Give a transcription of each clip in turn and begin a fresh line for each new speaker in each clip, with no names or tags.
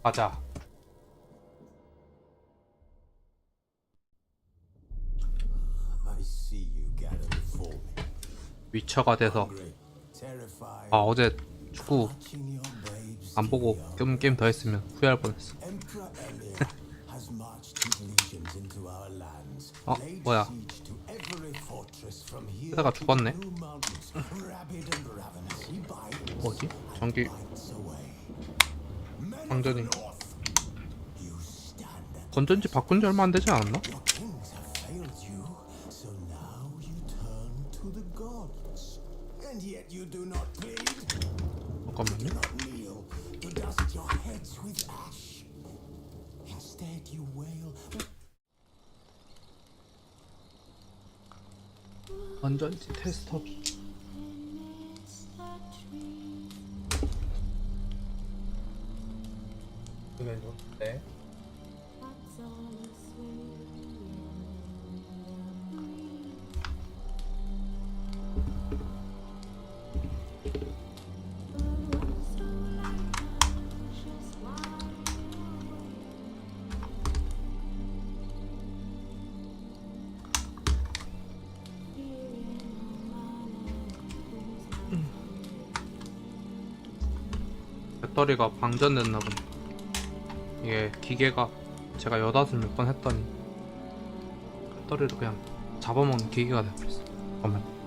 가자. 위쳐가 돼서. 어제 축구 안 보고 게임 더 했으면 후회할 뻔했어. 뭐야? 쓰다가 죽었네. 뭐지? 전기 방전이 건전지 바꾼 지 얼마 안 되지 않았나? 잠깐만요. 건전지 테스터기. 네. 배터리가 방전됐나 보네. 이게 기계가 제가 여닫을 몇 번 했더니 배터리를 그냥 잡아먹는 기계가 돼버렸어. 잠깐만.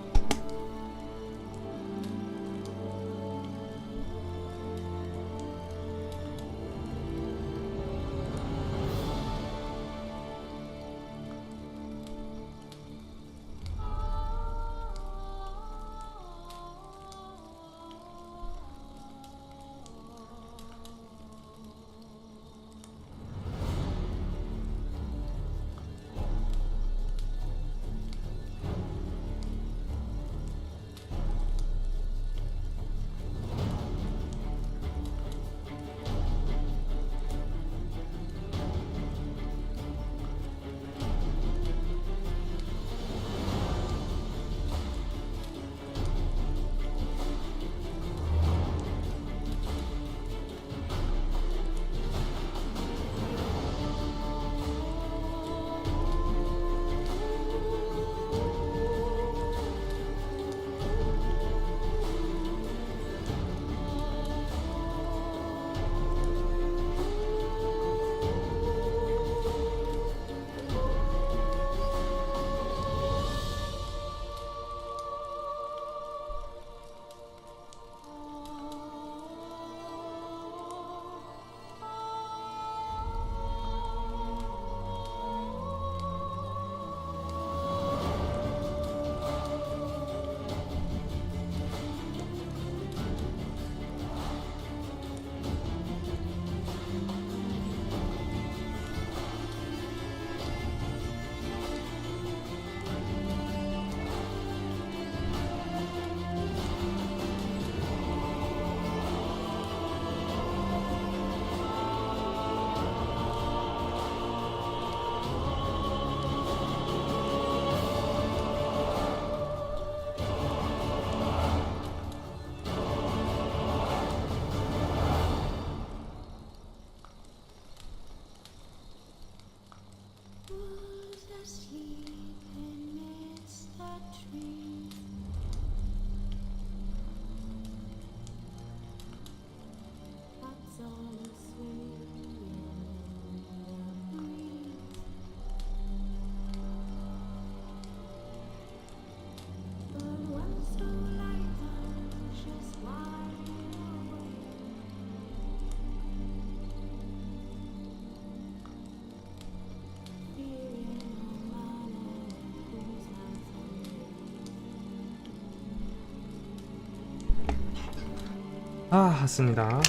왔습니다.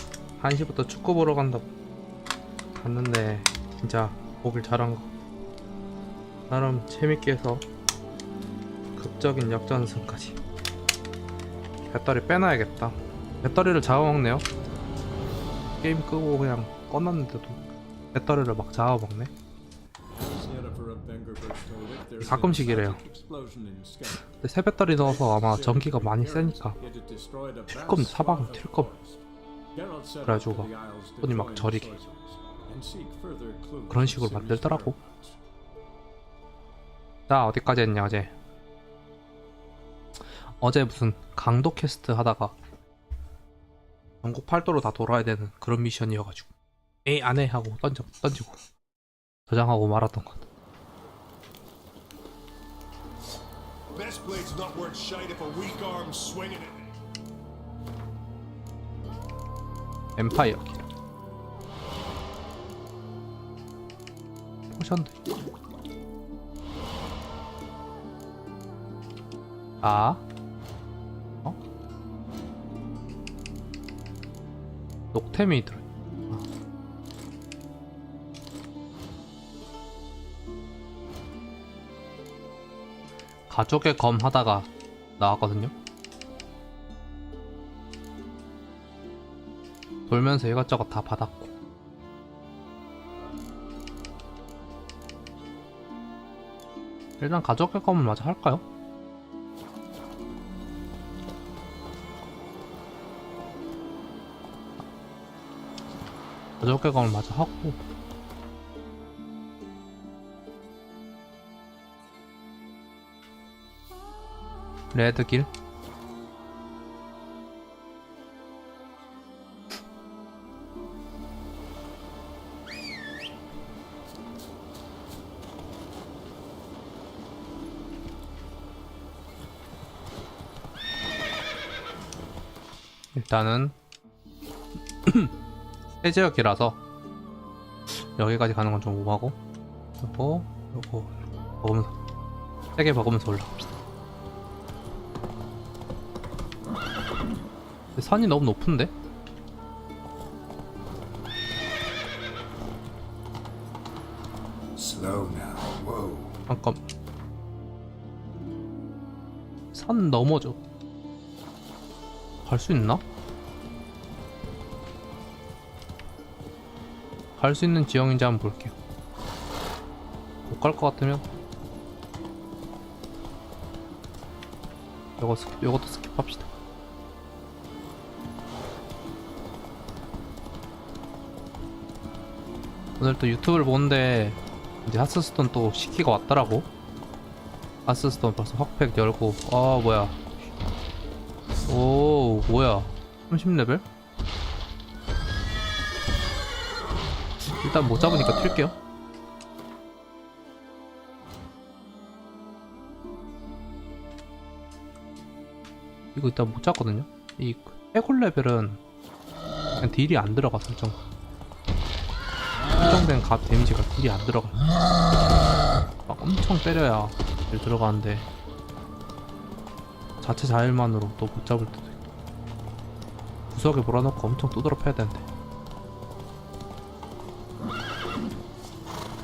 1시부터 축구 보러 간다고 갔는데 진짜 보길 잘한 거. 나름 재밌게 해서 극적인 역전승까지. 배터리 빼놔야겠다. 배터리를 잡아먹네요. 게임 끄고 그냥 꺼놨는데도 배터리를 막 잡아먹네. 가끔씩 이래요. 근데 새 배터리 넣어서 아마 전기가 많이 세니까 튈 겁니다. 사방은 튈 겁니다. 그래가지고 막 손이 막 저리게 그런 식으로 만들더라고. 자, 어디까지 했냐 어제 무슨 강도 퀘스트 하다가 전국 팔도로 다 돌아야 되는 그런 미션이어가지고 에이 안해 하고 던지고 저장하고 말았던 것.
Best blade's not worth shite if a weak arm's swinging it.
엠파이어 길. 포션도 아? 어? 녹템이 들어. 가족의 검 하다가 나왔거든요. 돌면서 이것저것 다 받았고. 일단 가족의 검을 마저 할까요? 가족의 검을 마저 하고 레드길 일단은 세지역이라서 여기까지 가는 건 좀 오하고 요거 먹으면서 세게 먹으면서 올라갑시다. 근데 산이 너무 높은데?
Slow now. Whoa.
잠깐 산 넘어져 갈 수 있나? 갈 수 있는 지형인지 한번 볼게요. 못 갈 것 같으면 요것도 스킵합시다. 오늘 또 유튜브를 보는데 이제 하스스톤 또 시키가 왔더라고. 하스스톤 벌써 확팩 열고 아 뭐야 오 뭐야 30레벨? 일단 못 잡으니까 튈게요. 이거 일단 못 잡거든요. 이 해골 레벨은 그냥 딜이 안 들어가. 설정된 값 데미지가 딜이 안 들어가. 막 엄청 때려야 딜 들어가는데 자체 자일만으로 또 못 잡을 때도 있고 구석에 몰아넣고 엄청 두드러 패야 되는데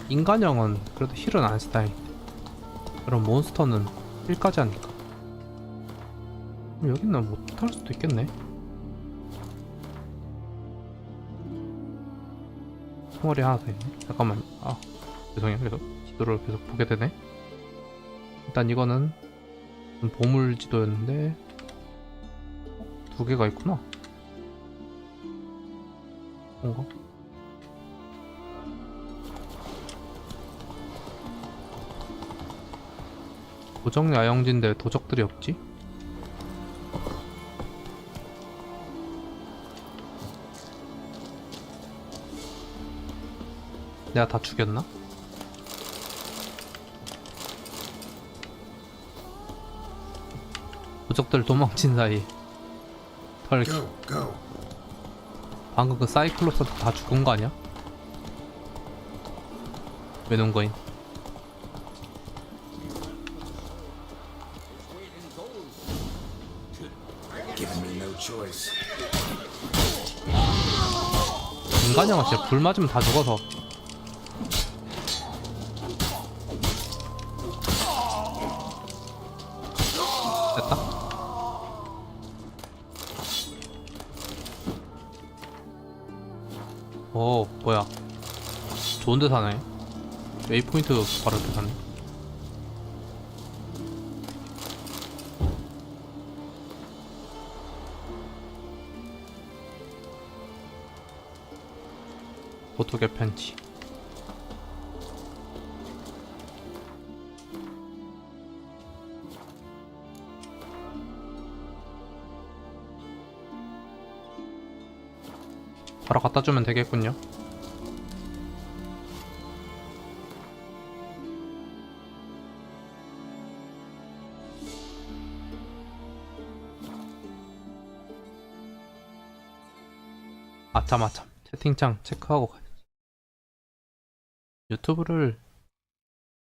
인간형은 그래도 힐은 안 스타일인데 그럼 몬스터는 힐까지 하니까 여기는 못할 수도 있겠네. 총알이 하나 더 있네. 잠깐만. 아 죄송해요. 계속 지도를 계속 보게 되네. 일단 이거는 보물 지도였는데 두 개가 있구나. 뭔가? 고정 야영지인데 도적들이 없지? 내가 다 죽였나? 도적들 도망친 사이 털기. 방금 그 사이클롭스한테 다 죽은 거 아니야? 왜 놓은 거인? 인간형은 진짜 불 맞으면 다 죽어서. 됐다. 오 뭐야 좋은데 사네. 웨이포인트 바로 이렇게 사네. 보톡의 편지. 바로 갖다 주면 되겠군요. 아참 채팅창 체크하고 가야지. 유튜브를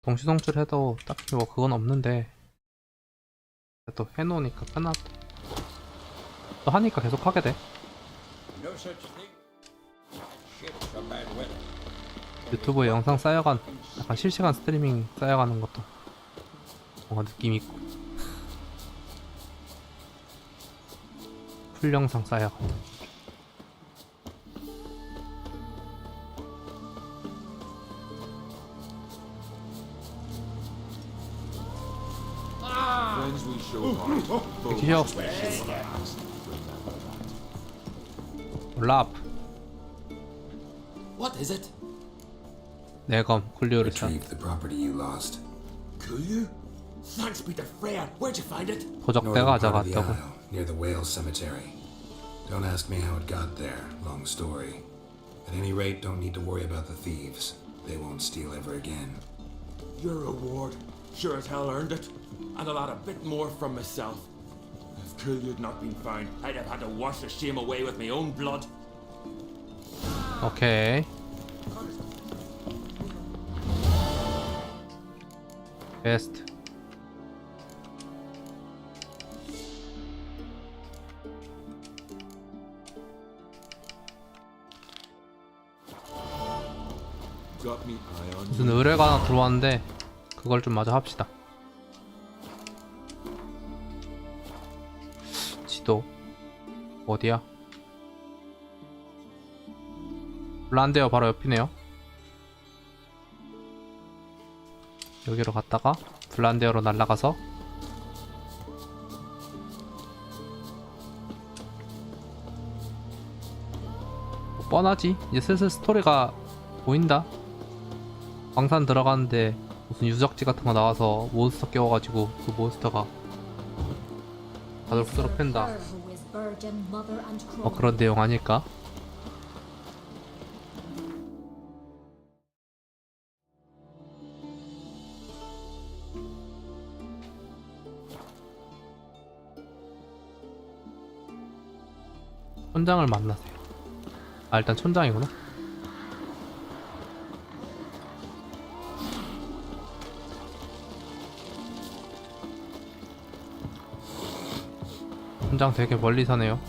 동시송출해도 딱히 뭐 그건 없는데 또 해놓으니까 편하다. 또 하니까 계속 하게 돼. 유튜브에 영상 쌓여간 약간 실시간 스트리밍 쌓여가는 것도 뭔가 느낌 있고 풀 영상 쌓여가는. 기시오 랍
What is it?
내검 쿨리오를 사.
Retrieve the property you lost.
Coolio? Thanks be to Freya. Where'd you find it?
도적대가
Northern part of the
가져갔다고.
isle, near the whale cemetery. Don't ask me how it got there. Long story. At any rate, don't need to worry about the thieves. They won't steal ever again.
Your reward. Sure as hell earned it. And I'll add a bit more from myself. If Coolio'd not been found, I'd have had to wash the shame away with my own blood.
오케이. 베스트.
Got me eye on
무슨 의뢰가 하나 들어왔는데 그걸 좀 마저 합시다. 지도 어디야? 블란데어 바로 옆이네요. 여기로 갔다가 블란데어로 날아가서 뭐 뻔하지? 이제 슬슬 스토리가 보인다. 광산 들어가는데 무슨 유적지 같은 거 나와서 몬스터 깨워가지고 그 몬스터가 다들 후드로 팬다. 그런 내용 아닐까? 촌장을 만나세요. 아, 일단 촌장이구나. 촌장 되게 멀리 사네요.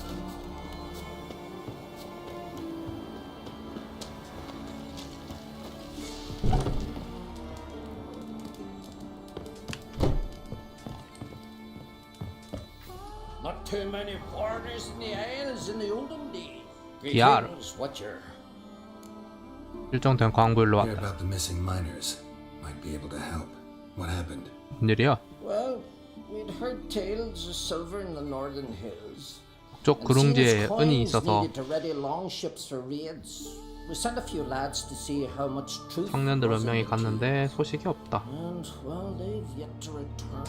Not too many foreigners in the Isles in the olden days.
Yeah.
Greetings, Watcher.
일정된 광부일로
Hear
왔다.
about the missing miners. Might be able to help. What happened?
무슨 일이야?
Well, we'd heard tales of silver in the northern hills.
북쪽
And seeing
구릉지에
as
은이
coins
있어서
needed to ready longships for raids, we sent a few lads to see how much truth
청년들 몇
was in
명이
the
갔는데 소식이 없다.
tea. And well, they've yet to return.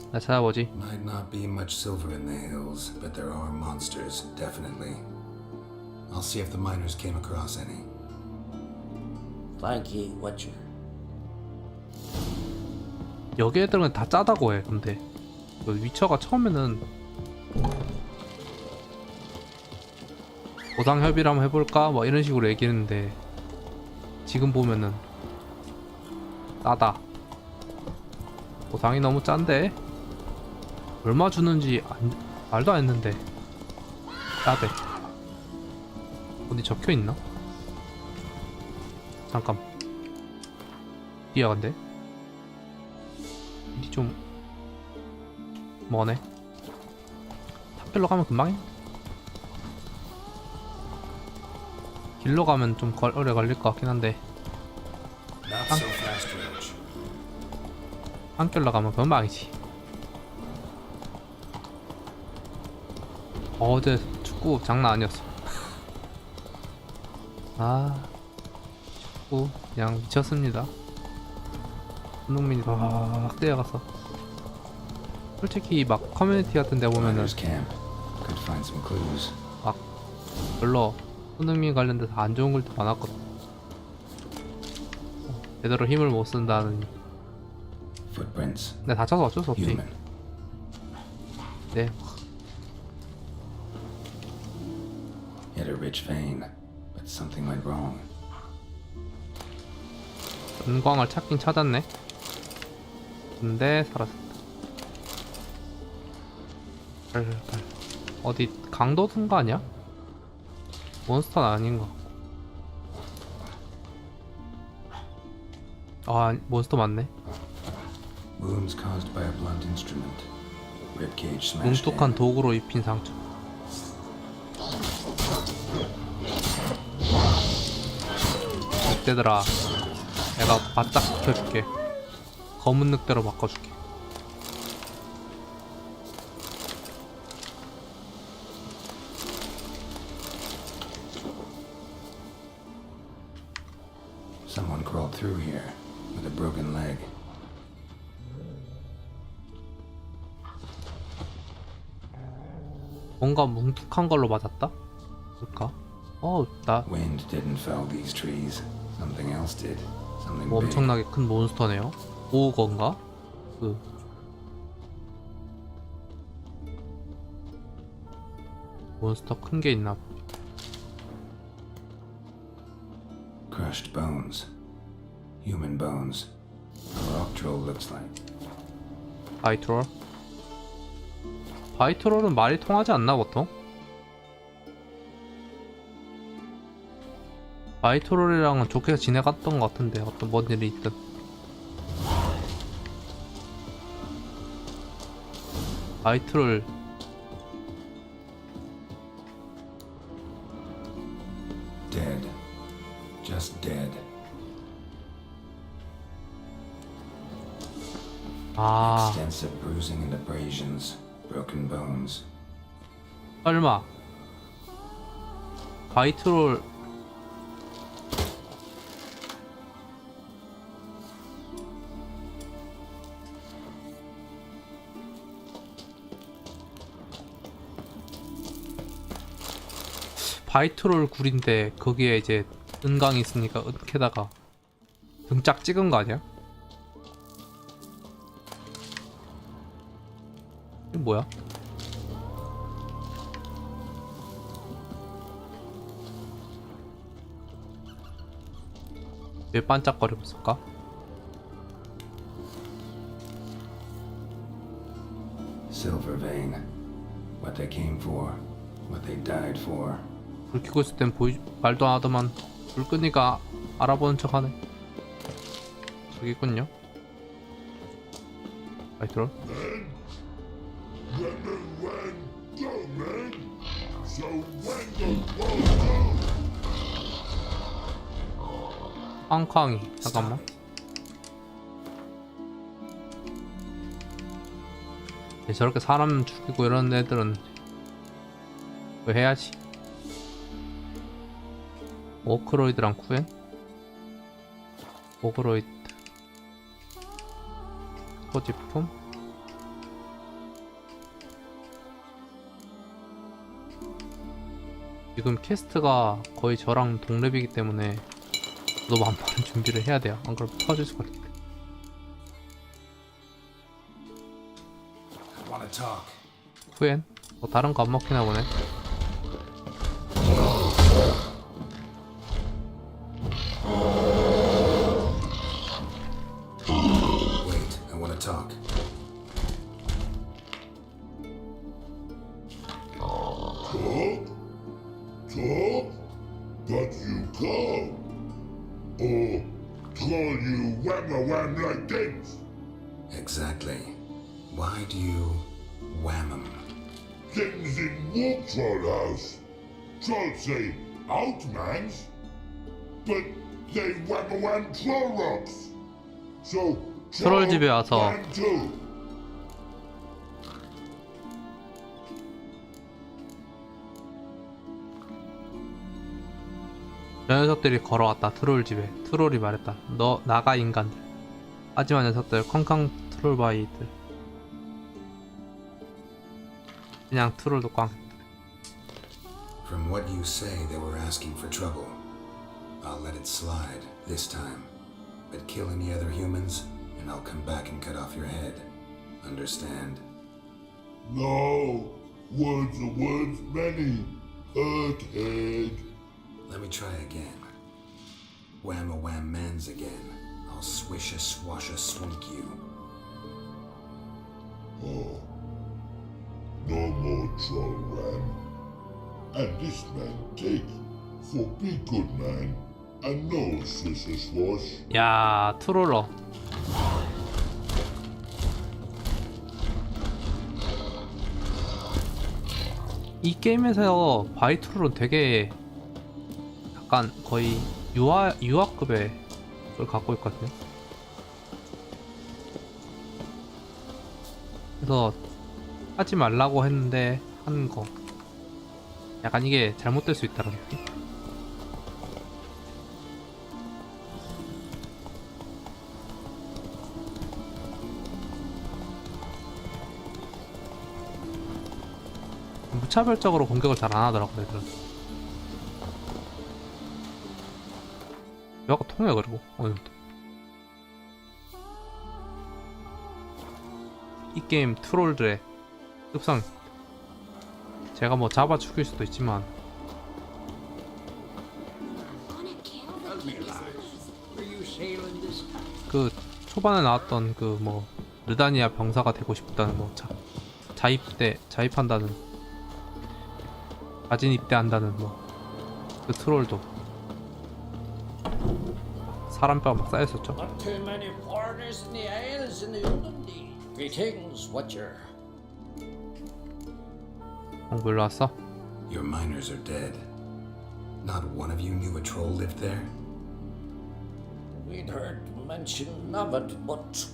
나 찾아보지.
Might not be much silver in the hills, but there are monsters, definitely. I'll see if the miners came across any.
Thank ye, Watcher.
여기 애들은 다 짜다고 해. 근데 그 위쳐가 처음에는 보상 협의를 한번 해볼까? 뭐 이런 식으로 얘기했는데 지금 보면은 싸다. 보상이 너무 짠데? 얼마 주는지 말도 안 했는데 싸대. 어디 적혀있나? 잠깐 뒤야 근데? 어디 좀 머네. 탑길로 가면 금방해. 길로 가면 좀 오래 걸릴 것 같긴 한데
Not so fast, Roach.
한길로 가면 금방이지. 어제 축구 축구 장난 아니었어. 아, 축구 그냥 미쳤습니다. 손흥민이 막 뛰어가서. 솔직히 막 커뮤니티 같은 데 보면은
Miners' camp. Could find some clues.
막 별로 손흥민 관련돼서 안 좋은 글도 많았거든. 제대로 힘을 못 쓴다는.
Footprints.
근데 다쳐서 어쩔 수 없지.
Human.
네.
He had a rich vein, but something went wrong.
은광을 찾긴 찾았네. 근데 사라졌다. 어디 강도든가 아니야? 몬스터는 아닌 것 같고. 아, 몬스터 맞네.
Wounds caused by a blunt instrument. Ribcage smashed
뭉툭한
in.
도구로 입힌 상처. 늑대들아, 내가 바짝 지켜줄게. 검은 늑대로 바꿔줄게.
Someone crawled through here with a broken leg.
뭔가 뭉툭한 걸로 맞았다? 뭘까? 나
Wind didn't fell these trees. Something else did. Something
뭐
big.
엄청나게 큰 몬스터네요. 오건가? 그 몬스터 큰 게 있나 봐.
Crushed bones. Human bones. A rock troll looks like.
바이트롤? 바이트롤은 말이 통하지 않나 보통? 바이트롤이랑은 좋게 지내갔던 것 같은데 어떤 뭔 일이 있든. 바이트롤
Dead. Just dead.
아
Extensive bruising and abrasions. Broken bones.
설마 바이트롤 바이트롤 굴인데 거기에 이제 은강이 있으니까 은캐다가 등짝 찍은 거 아니야? 이게 뭐야? 왜 반짝거리고 있을까?
Silver vein. What they came for. What they died for.
불 켜고 있을 땐 말도 안 하더만 불 끄니까 알아보는 척 하네. 저기 있군요. 바이트롤. 쾅쾅이 잠깐만. 저렇게 사람 죽이고 이런 애들은 왜 해야지. 오크로이드랑 쿠엔? 오크로이드 소지품? 지금 캐스트가 거의 저랑 동렙이기 때문에 너무 많은 준비를 해야 돼요. 안 그러면 터질 수가 있기 때문에.
I wanna talk.
쿠엔? 뭐 다른 거 안 먹히나 보네.
Wait, I wanna talk.
Talk? But you call. Or call you wham-a-wham like things.
Exactly. Why do you wham 'em?
Things in Warp Troll House. Trolls say outmans, but they wham-a-wham troll rocks. So
트롤 집에 와서
wham too.
저 녀석들이 걸어왔다. 트롤 집에. 트롤이 말했다. 너 나가 인간들. 하지만 녀석들 康康 트롤바이들. 그냥 트롤도 꽝.
From what you say, they were asking for trouble. I'll let it slide this time. But kill any other humans, and I'll come back and cut off your head. Understand?
No. Words are words many. Hurt head.
Let me try again. Wham-a-wham mans again. I'll swish-a-swash-a-swink you.
Oh. No more troll ram. And this man take. For be good man. And no swish swash.
야, 트롤러. 이 게임에서 바이트롤은 되게 약간 거의 유아급의 걸 갖고 있거든요. 그래서 하지 말라고 했는데 한 거. 약간 이게 잘못될 수 있다는 느낌? 무차별적으로 공격을 잘 안 하더라고요, 애들은. 여가 통해, 그리고 어느 정도. 이 게임 트롤들의 습성. 제가 뭐 잡아 죽일 수도 있지만 그 초반에 나왔던 그 뭐 르다니아 병사가 되고 싶다는 뭐 자입한다는 자진 입대한다는 뭐 그 트롤도 사람뼈가 막 쌓였었죠.
Not too many foreigners in the Isles in the olden days. Greetings, Watcher.
뭐 일로 왔어?
Your miners are dead. Not one of you knew a troll lived there?
We'd heard mention of it, but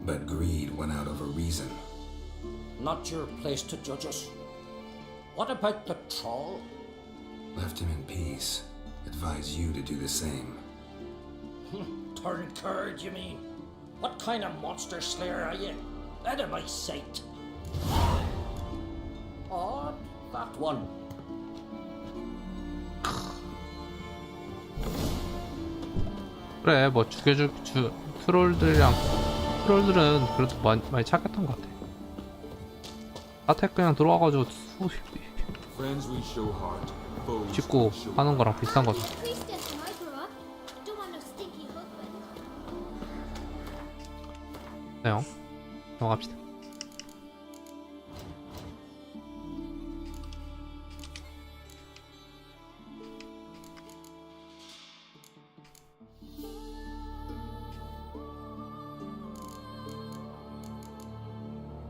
But greed went out over reason.
not your place to judge us. What about the troll?
Left him in peace. Advise you to do the same.
Turn curd, you mean? What kind of monster slayer are you? Out of my sight. Odd, that one.
그래, 뭐 트롤들은 그래도 많이 착했던 것 같아. 사택 그냥 들어와가지고
Friends we show heart, foes
짚고
we show
하는 거랑 비슷한 거죠.
Priestess when I grow up. Don't want no stinky husband.
네, 넘어갑시다.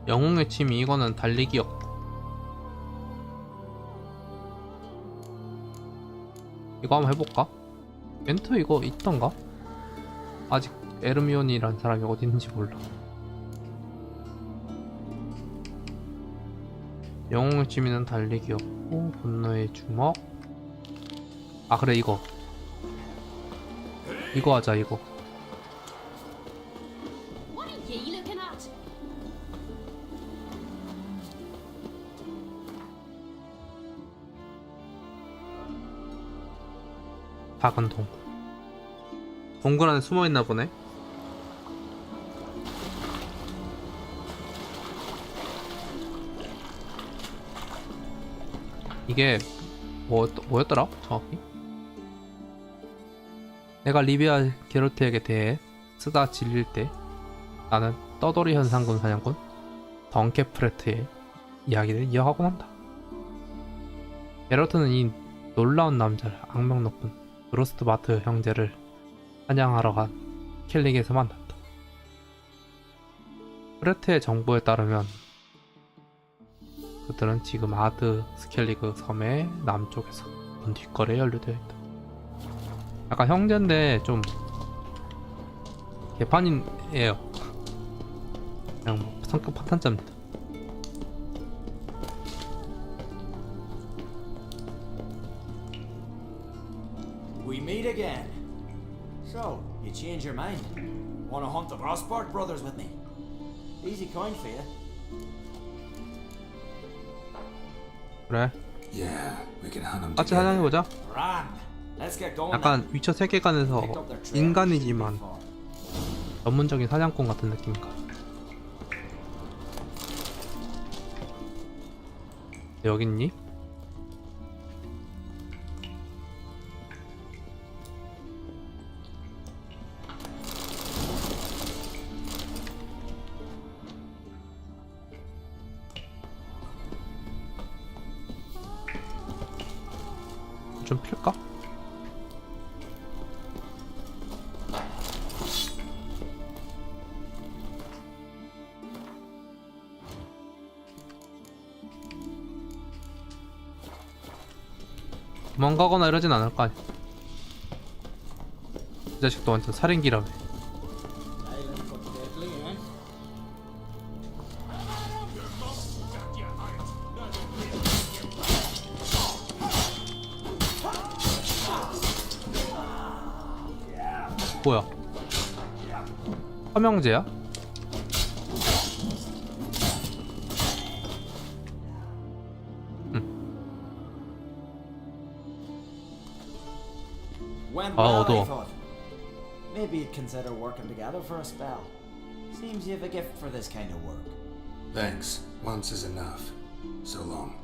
영웅의 침이 이거는 달리기역. 이거 한번 해볼까? 멘트 이거 있던가? 아직 에르미온이란 사람이 어디 있는지 몰라. 영웅의 취미는 달리기였고 분노의 주먹. 아 그래 이거 하자 이거.
What are ye looking at?
작은 동굴. 동굴 안에 숨어있나 보네. 이게 뭐였더라? 정확히? 내가 리비아 게롤트에게 대해 쓰다 질릴 때 나는 떠돌이 현상군 사냥꾼 덩케프레트의 이야기를 이어가곤 한다. 게롤트는 이 놀라운 남자를 악명 높은 브로스트 마트 형제를 사냥하러 간 켈릭에서 만났다. 프레트의 정보에 따르면 그들은 지금 아드 스켈리그 섬의 남쪽에서 문 뒷거리에 연루되어 있다. 약간 형제인데 좀 개판이에요. 그냥 뭐 성격 파탄자입니다.
we meet again. So, you change your mind? Wanna hunt the Rossport brothers with me? Easy coin for you.
그래.
Yeah, we can hunt them
같이
together.
사냥해보자.
Grand. Let's get going.
약간 위쳐 세계관에서
Picked up their trail.
인간이지만 전문적인 사냥꾼 같은 느낌인가. 여기 있니? 좀 필까? 도망가거나 이러진 않을 거 아니야. 이 자식도 완전 살인기라며.
Silent but deadly, eh?
뭐야? 화명제야?
Went
Oh,
well, I
although-
thought. Maybe you'd consider working together for a spell. Seems you have a gift for this kind of work.
Thanks. Once is enough. So long.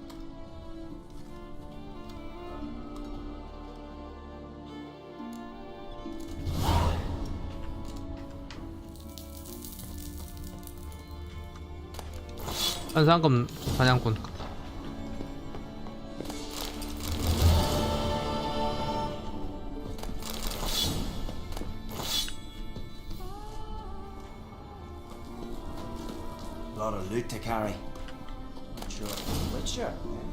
현상금 사냥꾼.
Lot of loot to carry. Not sure. Witcher, eh?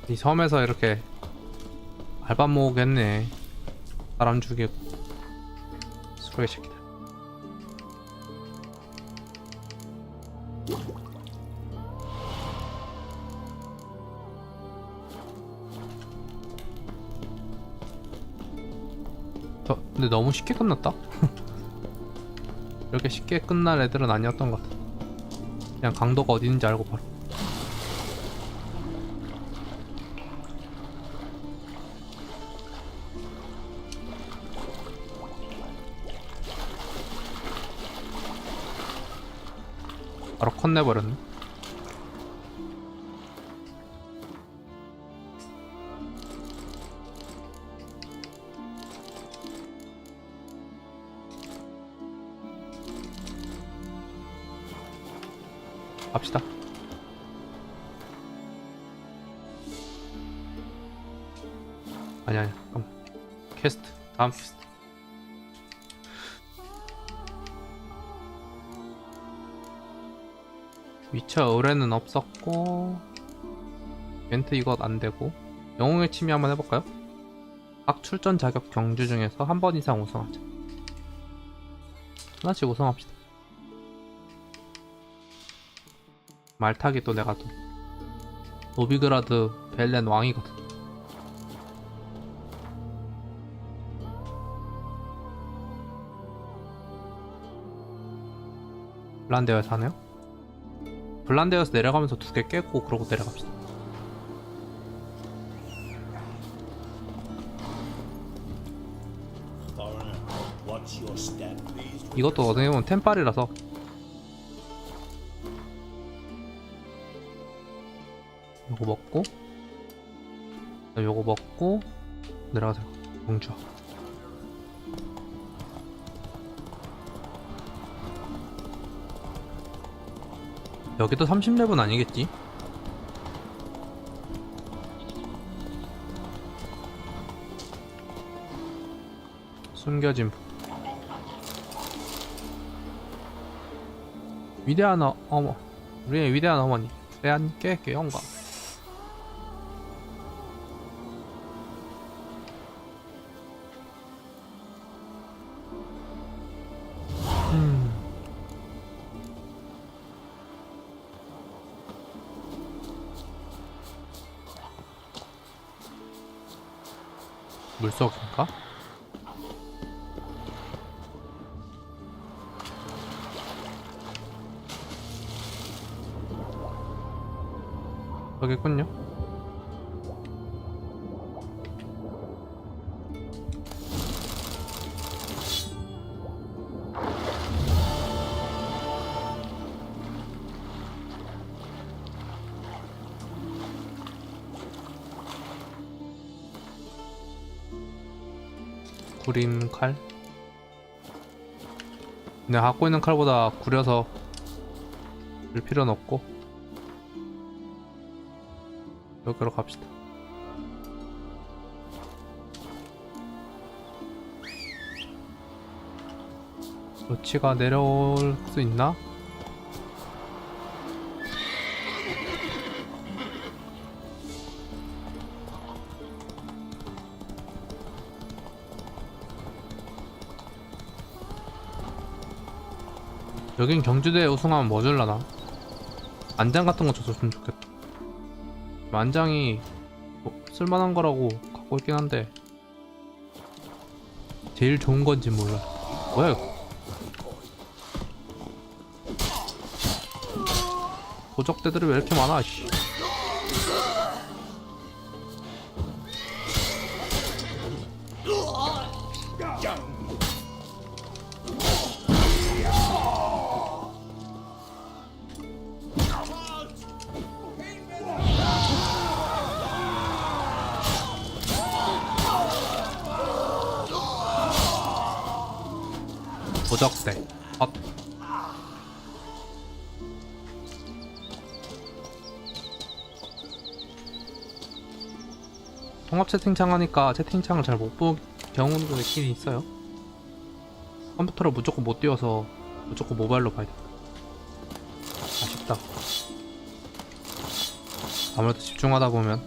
이 섬에서 이렇게 알바 모으겠네. 사람 죽이고 쓰레기 새끼들. 근데 너무 쉽게 끝났다. 이렇게 쉽게 끝날 애들은 아니었던 것 같아. 그냥 강도가 어디 있는지 알고 바로. 바로 컷 내버렸네. 갑시다. 아니야 잠깐만. 퀘스트 다음 퀘스트. 위쳐 의뢰는 없었고 멘트 이것 안되고 영웅의 침해 한번 해볼까요? 각 출전 자격 경주 중에서 한 번 이상 우승하자. 하나씩 우승합시다. 말타기도 내가 또 노비그라드 벨렌 왕이거든. 블란데어에 사네요? 블란데어에서 내려가면서 두 개 깨고 그러고 내려갑시다. 이것도 어떻게 보면 템빨이라서 요거 먹고 요거 먹고 내려가자. 공주야. 여기도 30렙은 아니겠지? 숨겨진 위대한 어머, 우리의 위대한 어머니 대한께 영광. 물속인가? 여기군요. 구린 칼? 내가 갖고 있는 칼보다 구려서 줄 필요는 없고 여기로 갑시다. 로치가 내려올 수 있나? 여긴 경주대회 우승하면 뭐 줄라나? 안장 같은 거 줬으면 좋겠다. 안장이 뭐 쓸만한 거라고 갖고 있긴 한데 제일 좋은 건지 몰라. 뭐야 이거? 도적대들이 왜 이렇게 많아? 씨. 도적대 헛. 통합 채팅창 하니까 채팅창을 잘 못 보는 경우도 있긴 있어요. 컴퓨터를 무조건 못 띄워서 무조건 모바일로 봐야 돼. 아쉽다. 아무래도 집중하다 보면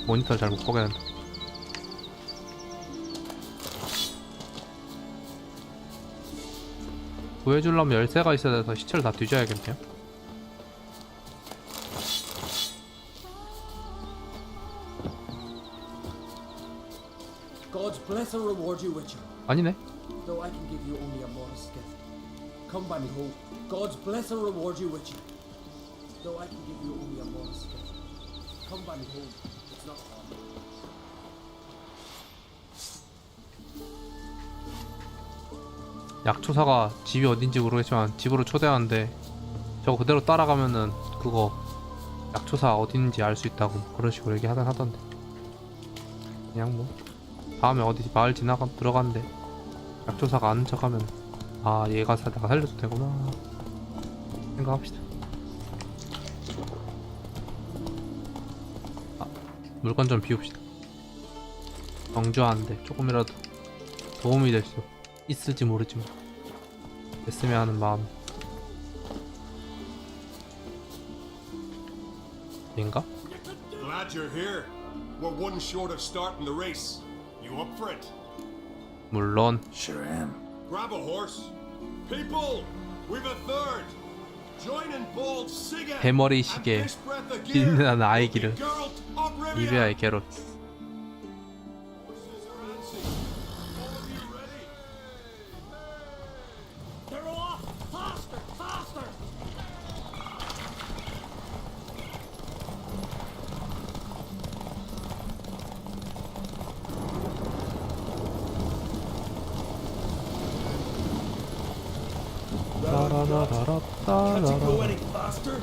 모니터를 잘 못 보게 된다. 구해주려면 열쇠가 있어야 돼서 시체를 다 뒤져야겠네요.
God's bless and reward you, Witcher.
아니네.
Though I can give you only a modest gift. Come by me home. God's bless and reward you, Witcher. Though I can give you only a modest gift. Come by me home. It's not far.
약초사가 집이 어딘지 모르겠지만 집으로 초대하는데 저거 그대로 따라가면은 그거 약초사 어딘지 알 수 있다고 그런 식으로 얘기하긴 하던데 그냥 뭐 다음에 어디 마을 지나가 들어갔는데 약초사가 아는 척하면 아 얘가 내가 살려도 되구나 생각합시다. 아, 물건 좀 비웁시다. 정주하는데 조금이라도 도움이 될 수 있을지 모르지만 됐으면 하는 마음. 얘인가?
Glad you're here. We're one short of starting the race. You up for it?
물론.
Sure am.
Grab a horse. People, we've a third. Join in bold Siga.
대머리 시계 빛나는 아이기를 이베아의 게롤.
They're off! Faster! Faster! Can't you go any faster?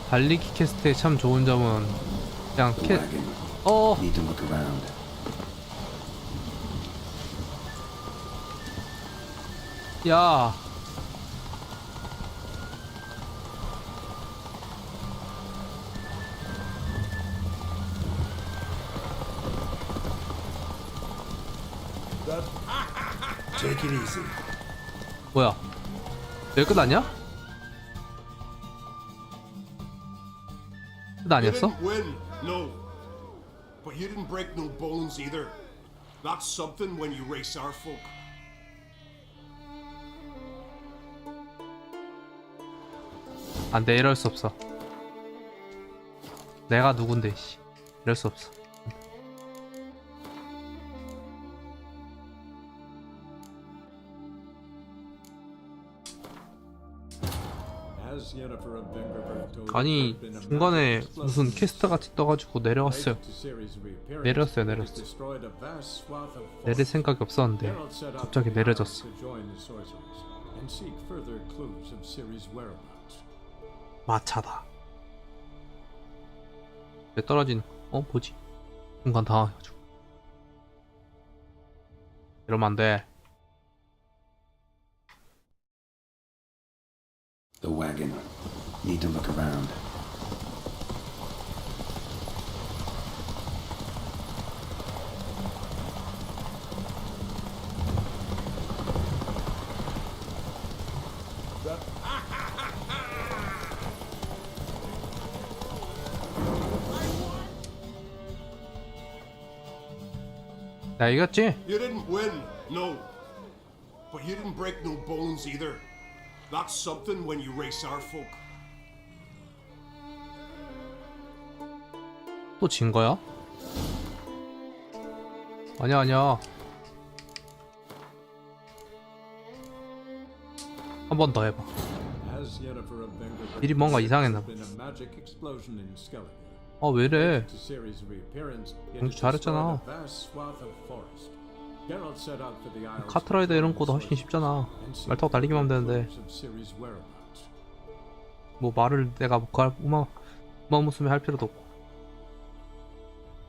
달리기 캐스트의 참 좋은 점은 그냥
Need to look around.
야
Take it easy.
뭐야 여기 끝 아니야? 끝 아니었어?
Didn't win. No. but you didn't break no bones either. That's something when you race our folk.
안 돼, 이럴 수 없어. 내가 누군데, 씨. 이럴 수 없어.
As Yennefer of Vengerberg told
아니, 중간에 무슨 퀘스트 같이 떠가지고 내려갔어요. 내렸어요, 내렸어. 내릴 생각이 없었는데 갑자기 내려졌어. 마차다. 왜 떨어지는? 뭐지? 순간 당황해가지고. 이러면 안 돼.
The wagon. Need to look around.
나 이겼지?
You didn't win, no. But you didn't break no bones either. That's something when you race our folk.
또 진 거야? 아니야, 아니야. 한 번 더 해봐. 일이 뭔가 이상했나 봐. 아, 왜래? 공주 잘했잖아. 카트라이더 이런 거도 훨씬 쉽잖아. 말 타고 달리기만 하면 되는데. 뭐 말을 내가 우마무스메 할 필요도 없고.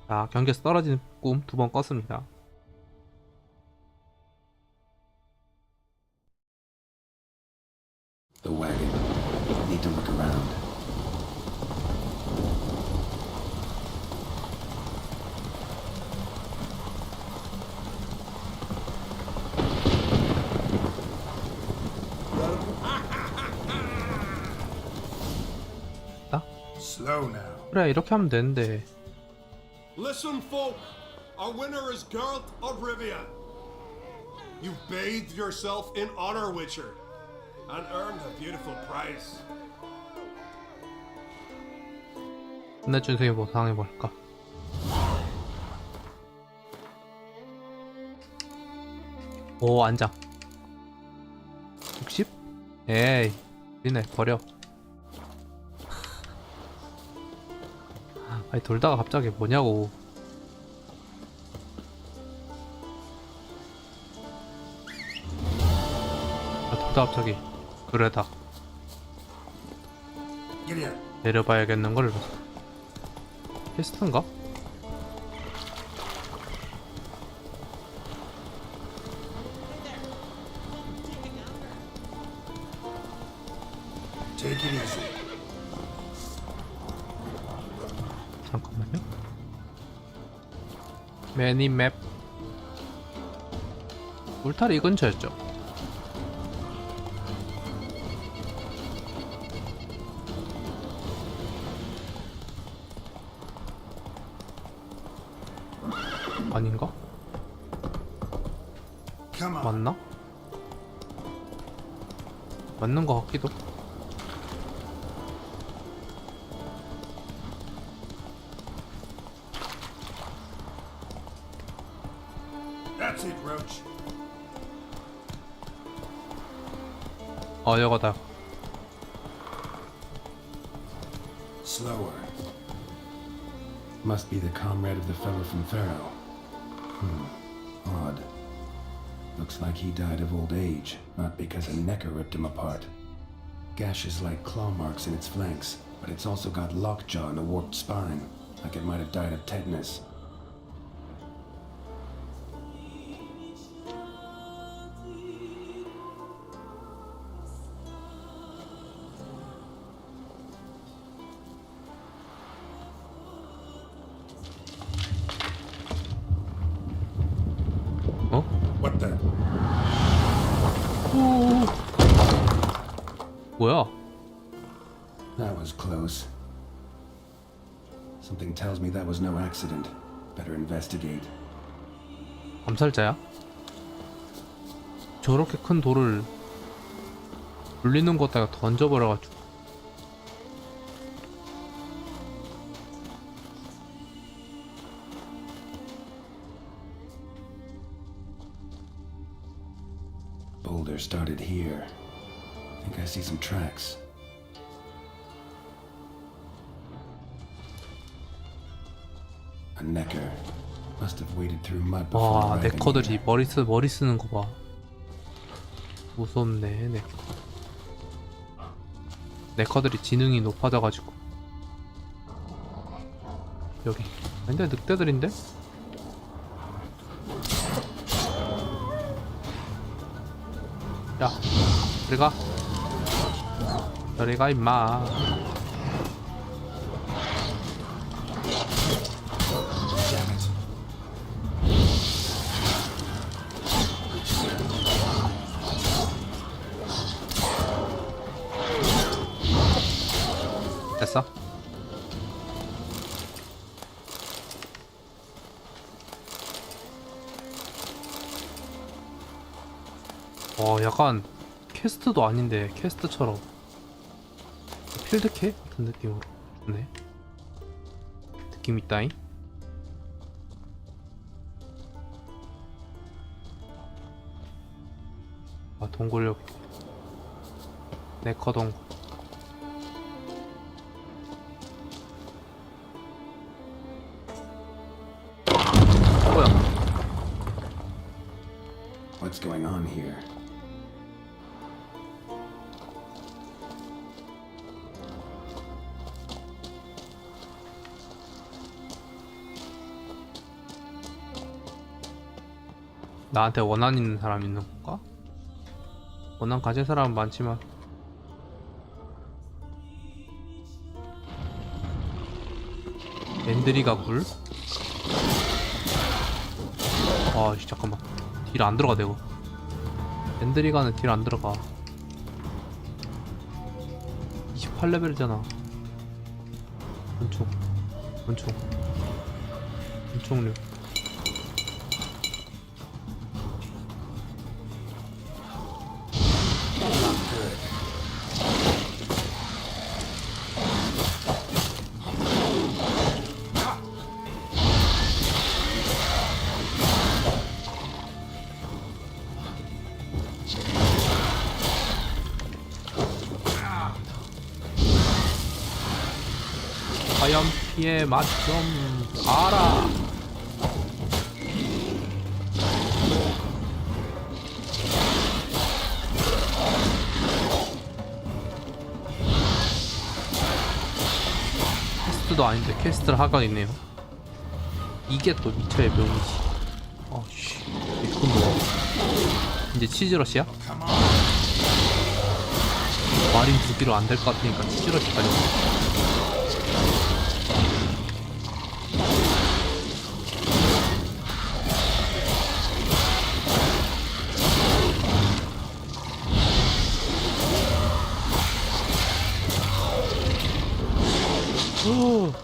자, 경기에서 떨어지는 꿈 2번 껐습니다.
The wagon. Need to look around. Slow now.
그래, 이렇게 하면 되는데.
Listen, folk. Our winner is Geralt of Rivia. You bathed yourself in honor, Witcher, and earned a beautiful prize.
끝내 준생이 뭐 상해볼까? 오, 안장 60? 에이, 우리네 버려. 아니, 돌다가 갑자기 뭐냐고. 아, 돌다 갑자기 그래다. 내려봐야겠는 걸. 퀘스트인가?
Take it easy.
잠깐만요. 매니맵. 울타리 이 근처였죠? 아닌가?
Come on.
맞나? 맞는 것 같기도.
That's it, Roach.
여거다.
Slower. Must be the comrade of the fellow from Pharaoh. Odd. Looks like he died of old age, not because a necker ripped him apart. Gashes like claw marks in its flanks, but it's also got lockjaw and a warped spine, like it might have died of tetanus. What the?
뭐야?
That was close. Something tells me that was no accident. Better investigate.
암살자야? 저렇게 큰 돌을 돌리는 것다가 던져버려가지고.
Boulder started here. I think I see some tracks. A necker. Must have waded through mud before
와,
arriving
네커들이
here.
머리 쓰는 거 봐. 무섭네, 네커. 네커들이 지능이 높아져가지고. 여기. 근데 늑대들인데? 야, 저리 가. 저리 가, 임마.
Damn it.
됐어? 약간 퀘스트도 아닌데 퀘스트처럼 필드캐 같은 느낌으로 좋네. 느낌 있다잉. 아, 동굴 여기. 네커 동굴. 뭐야?
What's going on here?
나한테 원한 있는 사람 있는 건가? 원한 가진 사람은 많지만 앤드리가 굴? 아, 잠깐만. 딜 안 들어가 내고. 앤드리가는 딜 안 들어가. 28레벨이잖아. 권총류. 화염피의 맛 좀 알아. 퀘스트도 아닌데 퀘스트를 하고 있네요. 이게 또 미쳐의 묘미지. 어씨, 이건 뭐야? 이제 치즈러시야? 마린 2기로 안 될 것 같으니까 치즈러시까지.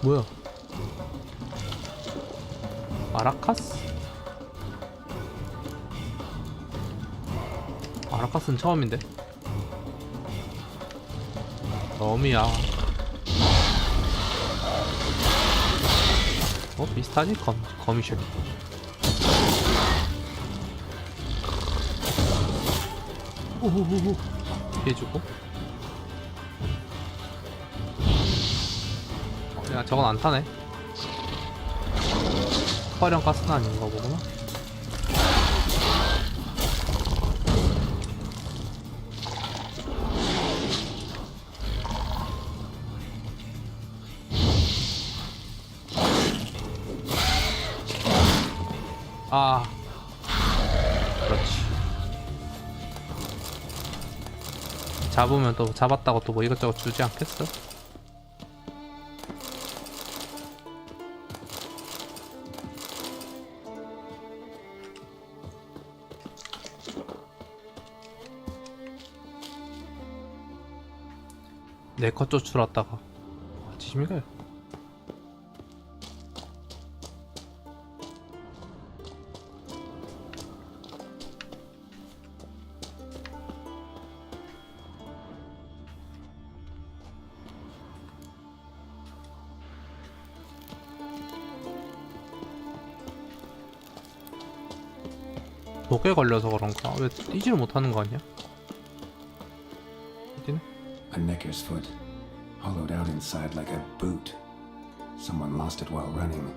뭐야? 마라카스? 마라카스는 처음인데? 너미야. 비슷하지? 거미쉐. 오호호호. 피해주고. 야, 저건 안 타네. 화령 가스는 아닌가 보구나. 아, 그렇지. 잡으면 또 잡았다고 또 뭐 이것저것 주지 않겠어? 네컷 쫓으러 왔다가 지심이가요. 독에 걸려서 그런가? 왜 뛰지를 못하는 거 아니야? 뛰네?
A necker's foot, hollowed out inside like a boot. Someone lost it while running.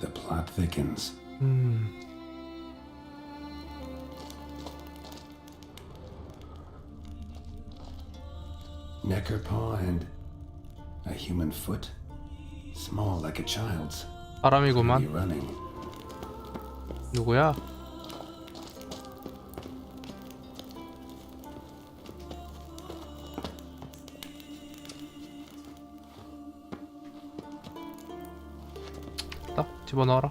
The plot thickens. Necker paw and a human foot, small like a child's.
사람이구만.
Be running.
누구야? 딱 집어넣어라.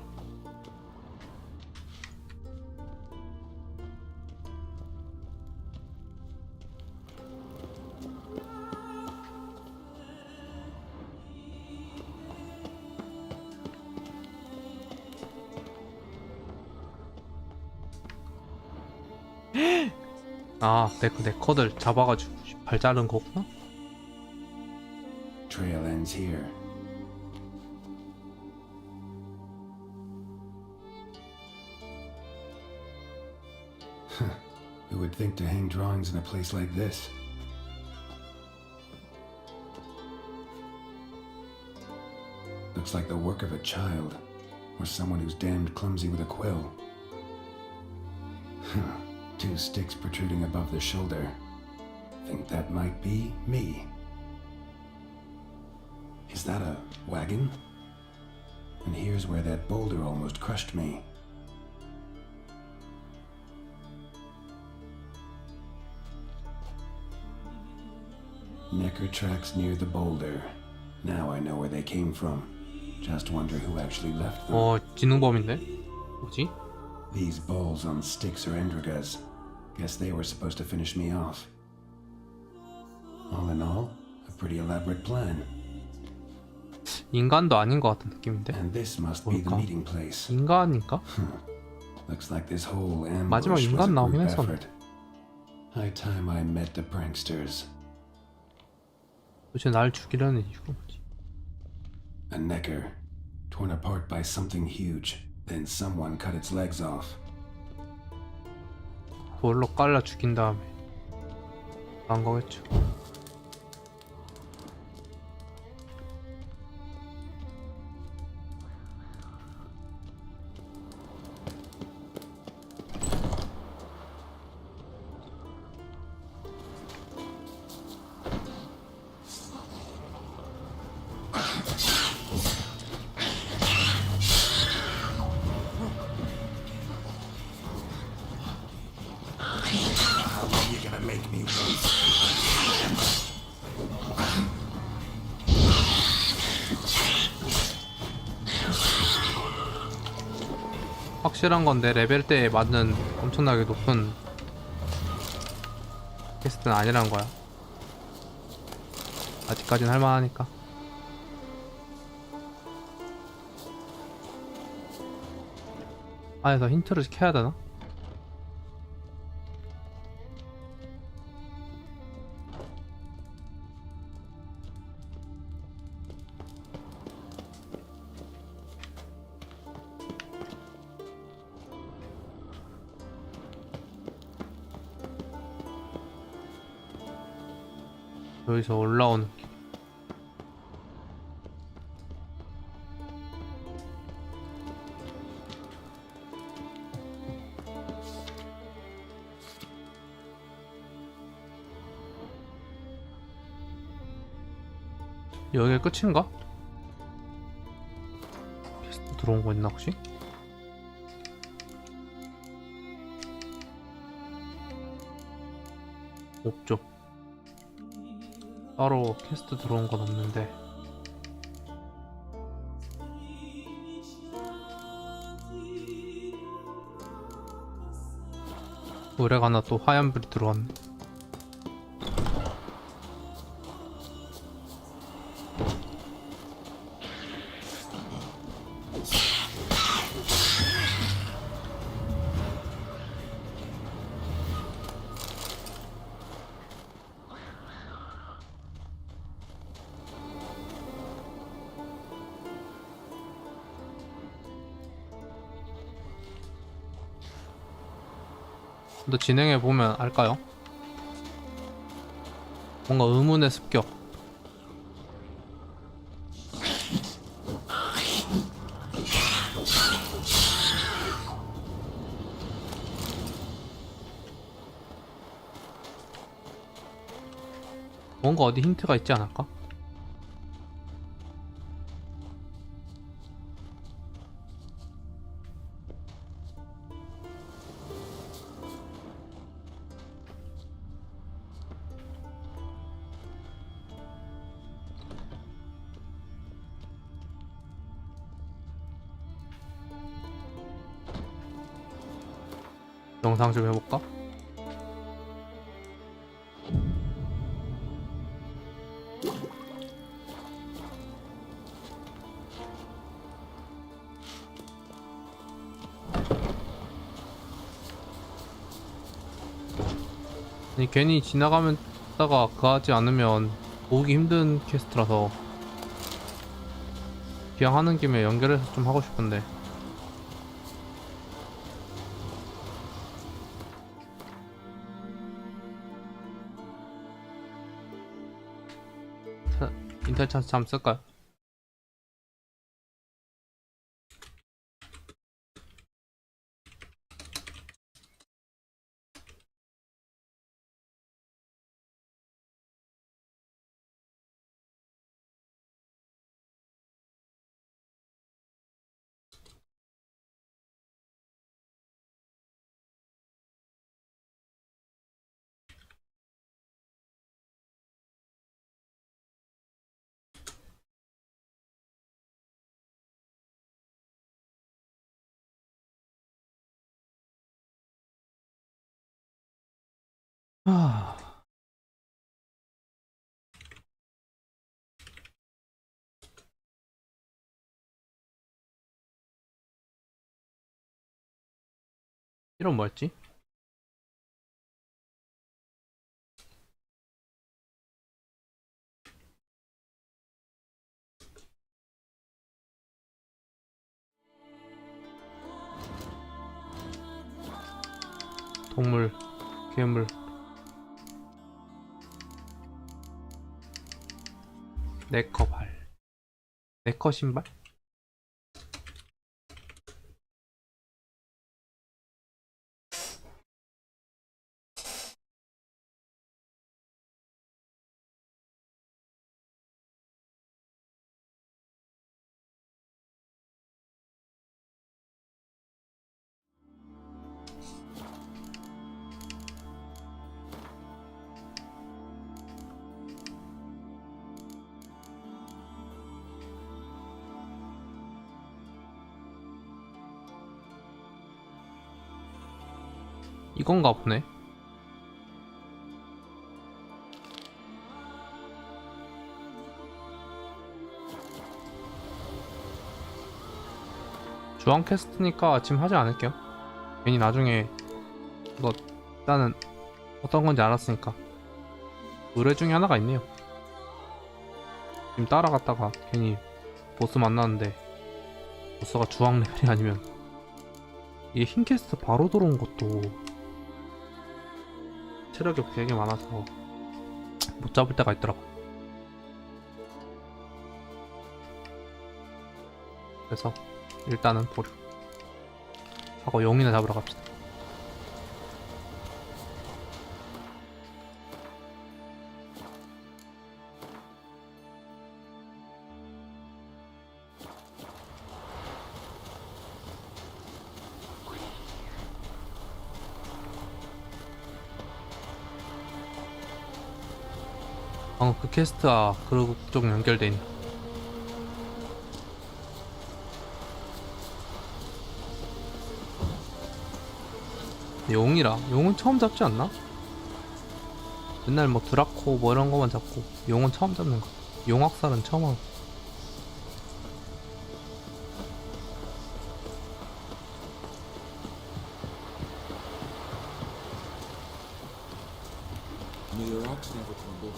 아, 내 커들 잡아가지고 발 자른 거구나?
Trail ends here. Who would think to hang drawings in a place like this? Looks like the work of a child, or someone who's damned clumsy with a quill. Two sticks protruding above the shoulder. Think that might be me. Is that a wagon? And here's where that boulder almost crushed me. Necker tracks near the boulder. Now I know where they came from. Just wonder who actually left them.
지능범인데? 뭐지?
These balls on sticks are Endrigas. Guess they were supposed to finish me off. All in all, a pretty elaborate plan.
인간도 아닌 것 같은 느낌인데?
And this must be the
뭘까?
meeting place.
인간인가?
Looks like this whole ambush
마지막
was a
인간 나오긴
group
했었네.
effort. High time I met the pranksters.
도대체 날 죽이려는 이유가 뭐지?
A necker, torn apart by something huge. Then someone cut its legs off.
돌로 깔라 죽인 다음에 난 거겠죠.
How long you gonna make me wait?
확실한 건데 레벨대에 맞는 엄청나게 높은 퀘스트는 아니란 거야. 아직까진 할만하니까. 안에서 힌트를 켜야 되나? 여기서 올라오는 길. 여기가 끝인가? 퀘스트 들어온 거 있나 혹시? 없죠. 따로 퀘스트 들어온 건 없는데. 노래가 하나 또 하얀불이 들어왔네. 좀 더 진행해 보면 알까요? 뭔가 의문의 습격. 뭔가 어디 힌트가 있지 않을까? 영상 좀 해볼까? 아니, 괜히 지나가다가 그거 하지 않으면 보기 힘든 퀘스트라서 그냥 하는 김에 연결해서 좀 하고 싶은데 인터넷 찬스 잠 쓸까요? 하... 이런 뭐였지? 동물, 괴물, 네커 발, 네커 신발? 이건가 보네. 주황 퀘스트니까 아침 하지 않을게요. 괜히 나중에 이거 일단은 어떤 건지 알았으니까. 의뢰 중에 하나가 있네요. 지금 따라갔다가 괜히 보스 만났는데 보스가 주황 레벨이 아니면 이게 흰 퀘스트 바로 들어온 것도 체력이 되게 많아서 못 잡을 때가 있더라고. 그래서 일단은 보류 하고 용이나 잡으러 갑시다. 그 퀘스트와 그쪽 연결돼 있네. 용이라 용은 처음 잡지 않나? 맨날 뭐 드라코 뭐 이런 거만 잡고 용은 처음 잡는 거. 용학살은 처음 하고.
May your axe never crumble.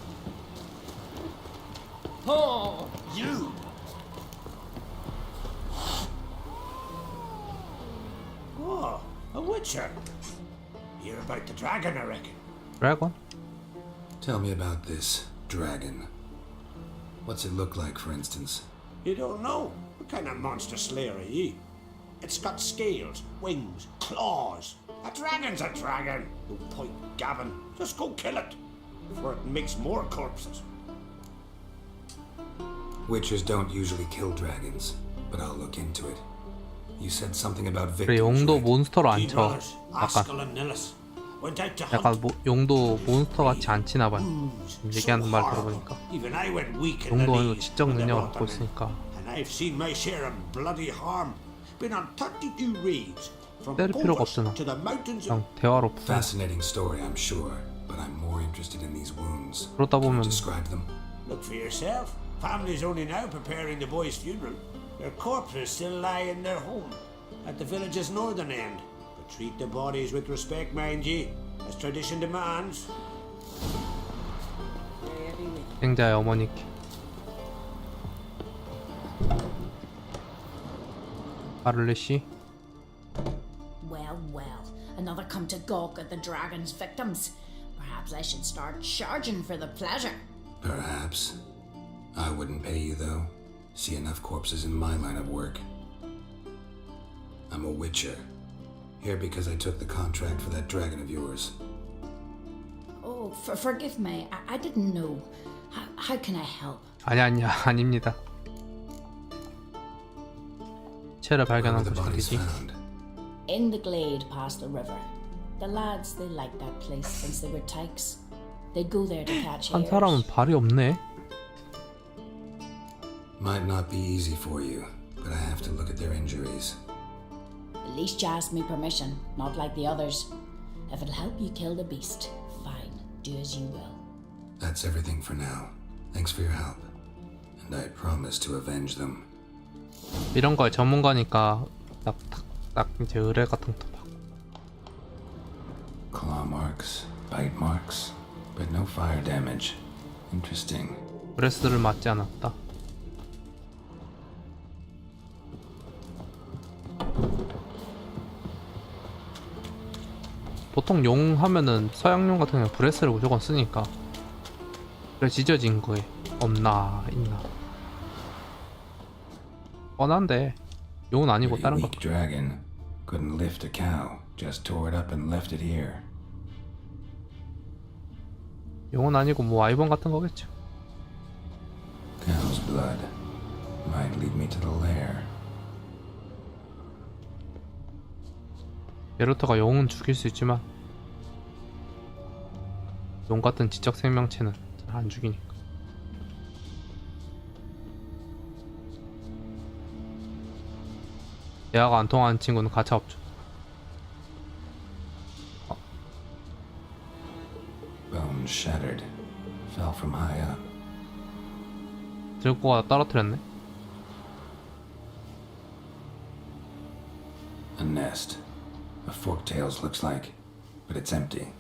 Oh, you!
Oh, a witcher.
You're about the dragon, I reckon.
드래곤?
Tell me about this dragon. What's it look like, for instance?
You don't know? What kind of monster slayer are you? It's got scales, wings, claws. A dragon's a dragon. No point gabbing. Just go kill it. Before it makes more corpses.
Witchers don't usually kill dragons, but I'll look into it. You said something about
그래,
victims,
용도
right?
몬스터로 안
Two
쳐.
brothers,
약간
Askell and Nillis, went out to
약간
hunt.
용도 몬스터 같이 안 치나 봐요.
Ooze,
얘기하는
so
말
horrible.
들어보니까
Even I went weak in the
용도 아니고
knees
지적
when they
능력을
brought
갖고
them in.
있으니까
And I've seen my share of bloody harm. Been on 32 raids from
때릴 필요가
Corvus
없잖아.
to the mountains
그냥
of
대화로 푸는.
Fascinating story, I'm sure, but I'm more interested in these wounds.
그러다
Can
보면
you describe them?
Look for yourself. Family's only now preparing the boy's funeral. Their corpses still lie in their home at the village's northern end. But treat the bodies with respect, mind ye, as tradition demands.
생자의 어머니께. 아를레시?
Well, well, another come to gawk at the dragon's victims. Perhaps I should start charging for the pleasure.
Perhaps. I wouldn't pay you, though. See enough corpses in my line of work. I'm a witcher. Here because I took the contract for that dragon of yours.
Oh, forgive me. I didn't know. How can I help?
아니야, 아닙니다. 체를
Where
발견한
were the bodies
소식이지.
found?
In the glade past the river. The lads, they liked that place since they were tykes. They'd go there to catch
한
hares.
사람은 발이 없네.
Might not be easy for you, but I have to look at their injuries.
At least you asked me permission, not like the others. If it'll help you kill the beast, fine. Do as you will.
That's everything for now. Thanks for your help. And I promise to avenge them.
이런 거에 전문가니까 딱 이제 의뢰 같은 것도 받고.
Claw marks, bite marks, but no fire damage. Interesting.
브레스를 맞지 않았다. 보통 용 하면은 서양용 같은 경우 브레스를 무조건 쓰니까. 그래 지져진 거에 없나 있나. 뻔한데 용은 아니고
Pretty
다른 거.
weak dragon. Couldn't lift a cow. Just tore it up and left it here.
용은 아니고 뭐 아이번 같은 거겠죠.
Cow's blood. Might lead me to the lair.
베르터가 용은 죽일 수 있지만 용 같은 지적 생명체는 잘 안 죽이니까. 대화가 안 통하는 친구는 가차 없죠.
Bones shattered. Fell from high up.
들고 가다 떨어뜨렸네.
A nest. A forktails looks like, but it's empty.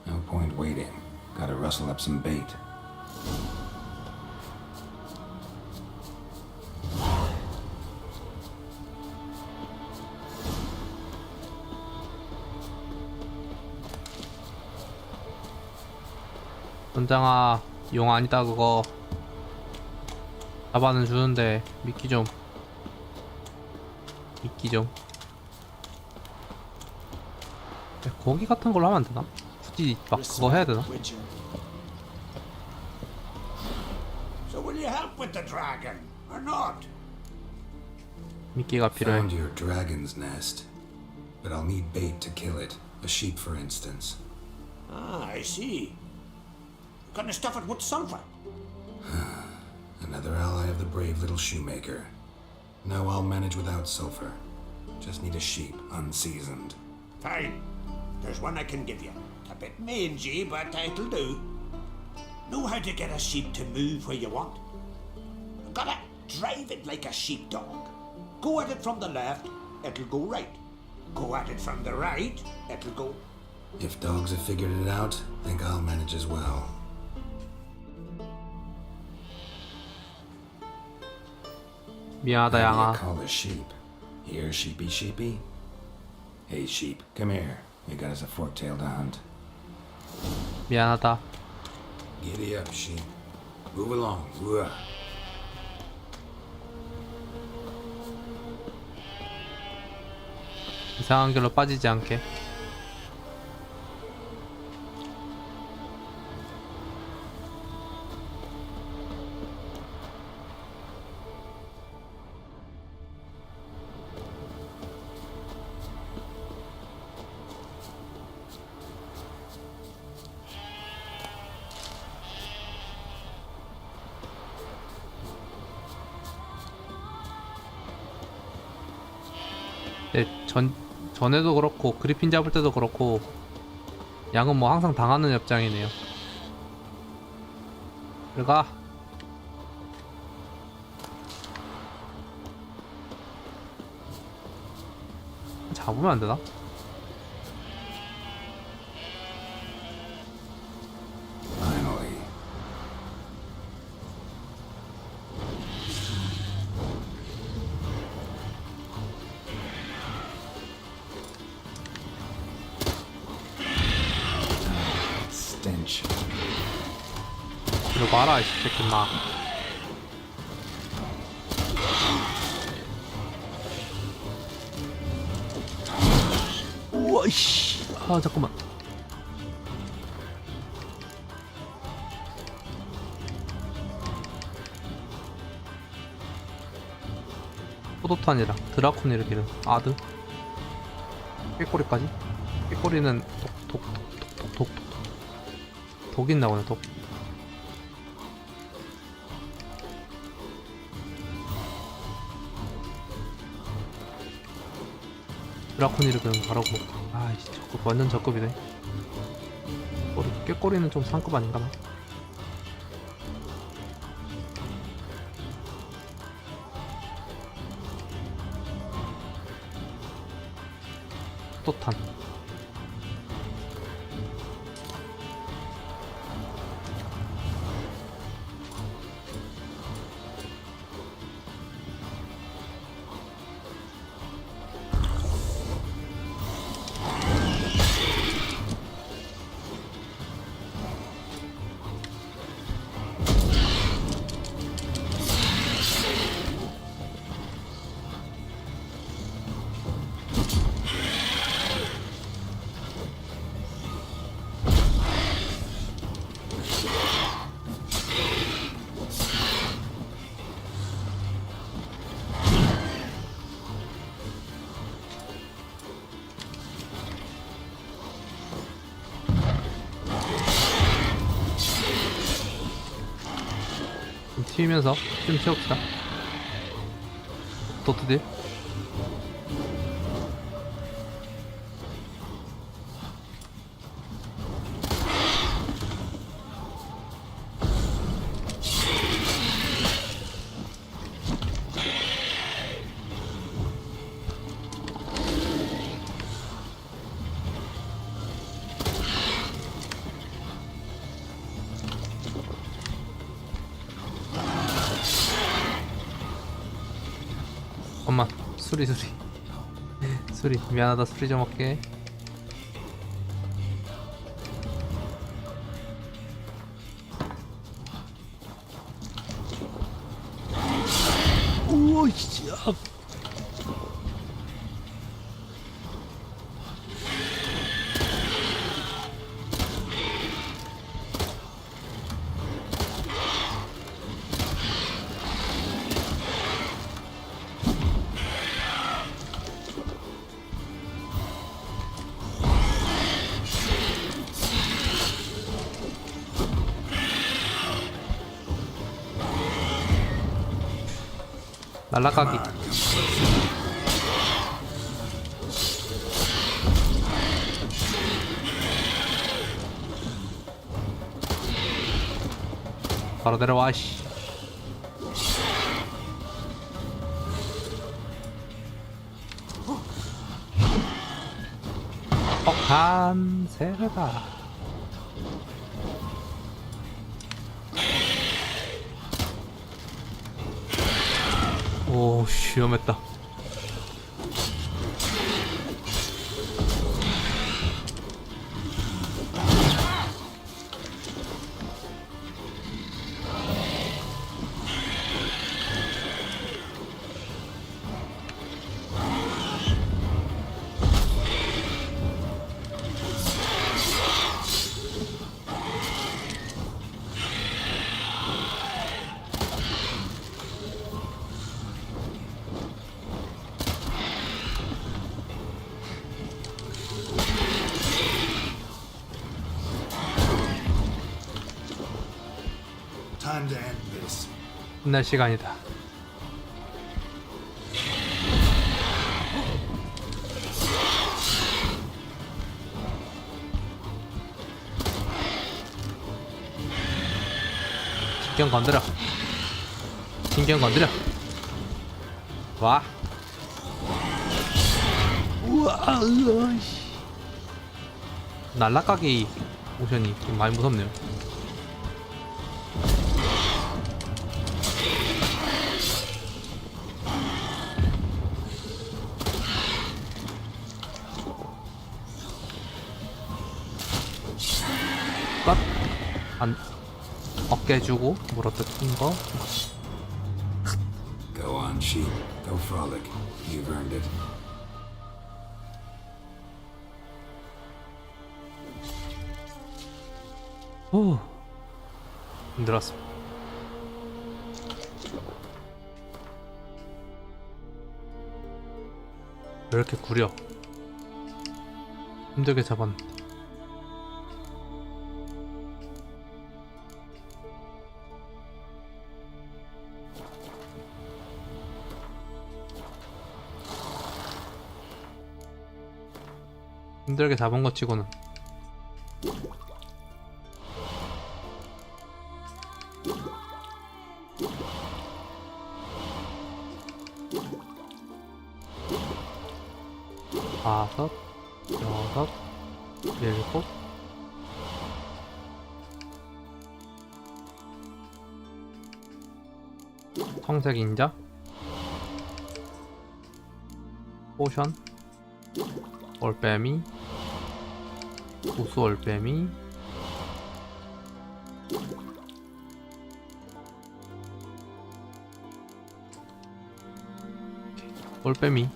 No point waiting. Gotta rustle up some bait.
원장아, 용 아니다 그거. 잡아는 주는데 미끼 좀. 고기 같은 걸로 하면 안 되나? 굳이 막 그거 해야 되나?
So will you help with the dragon, or not?
미끼가 필요해.
Found your dragon's nest, but I'll need bait to kill it. A sheep, for instance.
Ah, I see. Gonna stuff it with sulfur.
Another ally of the brave little shoemaker. No, I'll manage without sulfur. Just need a sheep, unseasoned.
Fine. There's one I can give you. A bit mangy, but it'll do. Know how to get a sheep to move where you want. Gotta drive it like a sheepdog. Go at it from the left, it'll go right. Go at it from the right, it'll go...
If dogs have figured it out, think I'll manage as well.
미안하다
How do you
양아.
call a sheep? Here, sheepy, sheepy? Hey, sheep, come here. You got us a fork-tailed hound.
미안하다.
Giddy up, sheep. Move along. Whoa.
이상한 길로 빠지지 않게. 네, 전에도 그렇고 그리핀 잡을 때도 그렇고 양은 뭐 항상 당하는 입장이네요. 들어가. 잡으면 안 되나?
Finally. Stench.
이거 봐라 이 새끼 마. 우와 이씨. 아 잠깐만. 포도탄이랑 드라콘이를 기른 아드. 꾀꼬리까지? 꾀꼬리는 독 있나 보네. 독. 드라코니를 그냥 바라고. 아이씨 적급 완전 적급이네. 꾀꼬리는 좀 상급 아닌가나? 포도탄. 튀면서 좀 채웁시다. 도트딜. 엄마 수리 수리 미안하다. 수리 좀 할게. 우와 씨. 날라가기. 바로 내려와 씨. 폭탄 세례다. 오, 위험했다.
Time to end this.
끝날 시간이다. 신경 건드려. 신경 건드려. 와. 우와, 으아, 씨. 날라가기 모션이 좀 많이 무섭네요. 컷. 안 어깨 주고 물어뜯긴 거.
Go on, sheep. Go frolic. You've earned it.
후. 힘들었어. 왜 이렇게 구려? 힘들게 잡았는데. 힘들게 잡은 것 치고는 다섯, 여섯, 일곱, 청색 인자, 포션, 올빼미, 우수 올빼미, 올빼미.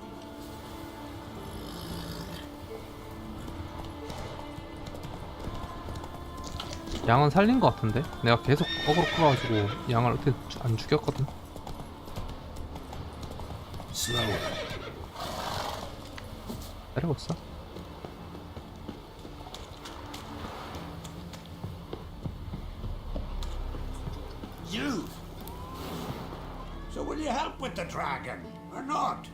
양은 살린 것 같은데? 내가 계속 어그로 끌어가지고 양을 어떻게 안 죽였거든. 때리고 있어.
You! So will you help with the dragon, or not?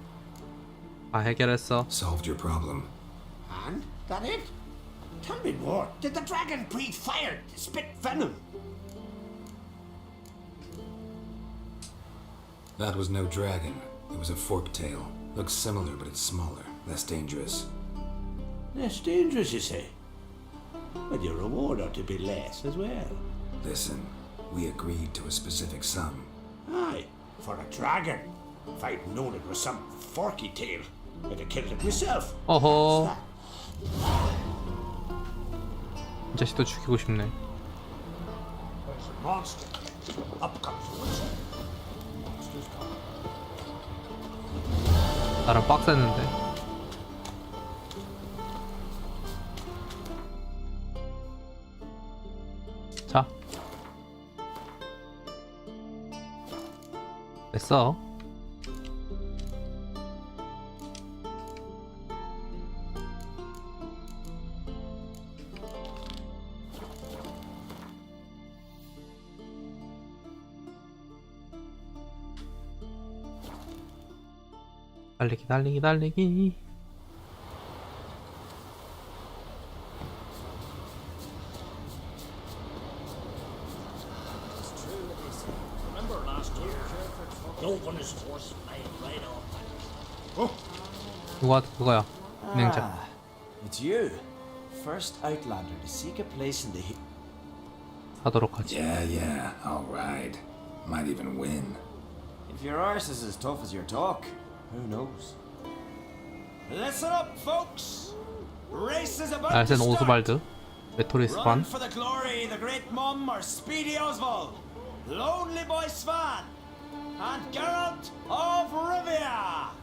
다 해결했어.
Solved your problem.
And? That it? Tell me more. Did the dragon breathe fire, spit venom?
That was no dragon. It was a forked tail. Looks similar, but it's smaller, less dangerous.
Less dangerous, you say? But your reward ought to be less as well.
Listen, we agreed to a specific sum.
Aye, for a dragon. If I'd known it was some forky tail, I'd have killed it myself.
어허. 이 자식도 죽이고 싶네.
There's a monster. Up comes the witch. Monster's come.
나랑 빡셌는데. 자. 됐어. 달리기 달리기 달리기.
Remember last year? No one is horse flying right off.
그거야. 냉장.
Ah, it's you. First outlander to seek a place in the
하도록 하지.
Yeah, all right. Might even win.
If your arse is as tough as your talk, who knows? Listen up, folks! Race is about to
알센
start.
오스발드, 메토리스
Run
반,
for the glory, the great mum, or Speedy Oswald, Lonely Boy Svan, and Geralt of Rivia!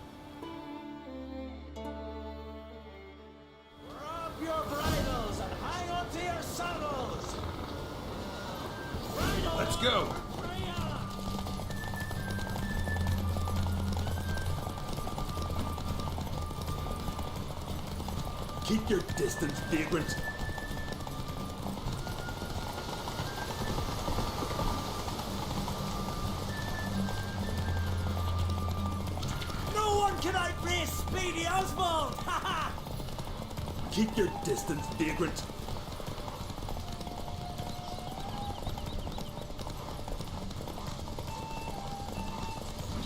Grab your bridles and hang on to your saddles!
Let's go.
Keep your distance, vagrant.
race, Speedy Oswald! Ha ha!
Keep your distance, vagrant.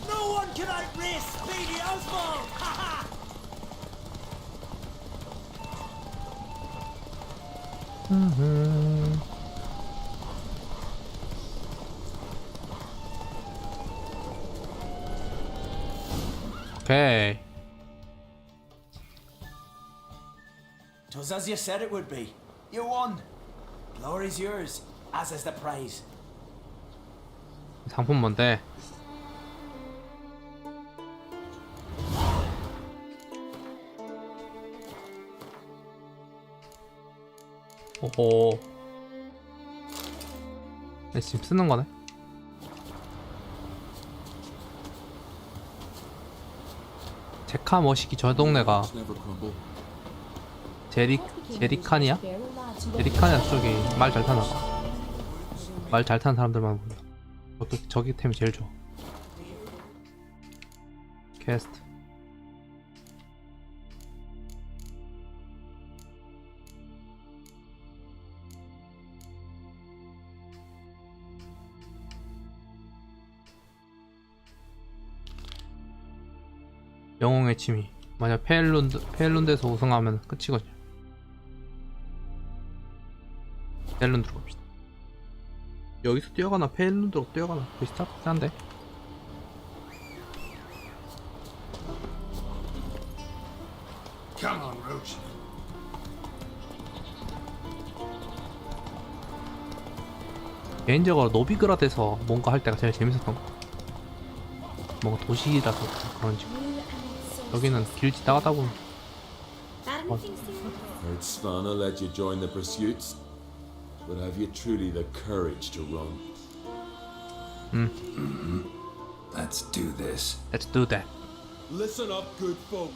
No one can outrace Speedy Oswald! Ha ha!
오케이.
Twas as you said it would be. You won. Glory's yours, as is the prize.
상품 뭔데? 오호. 네, 지금 쓰는 거네. 제카 머시기 저 동네가 제리칸이야? 제리칸이야. 저기 말 잘 타나? 말 잘 타는 사람들만 본다. 저기 템이 제일 좋아. 퀘스트. 영웅의 취미. 만약 페엘룬드에서 우승하면 끝이거든요. 페엘룬드로 갑시다. 여기서 뛰어가나 페엘룬드로 뛰어가나 비슷한데.
Come on, Roach.
개인적으로 노비그라드에서 뭔가 할 때가 제일 재밌었던 것 같아. 뭔가 도시라서 그런지. 여기는 길 지나가다 보면
Got anything serious?
Heard Svanna let you join the pursuits, but have you truly the courage to run?
Let's do this.
Let's do that.
Listen up, good folk.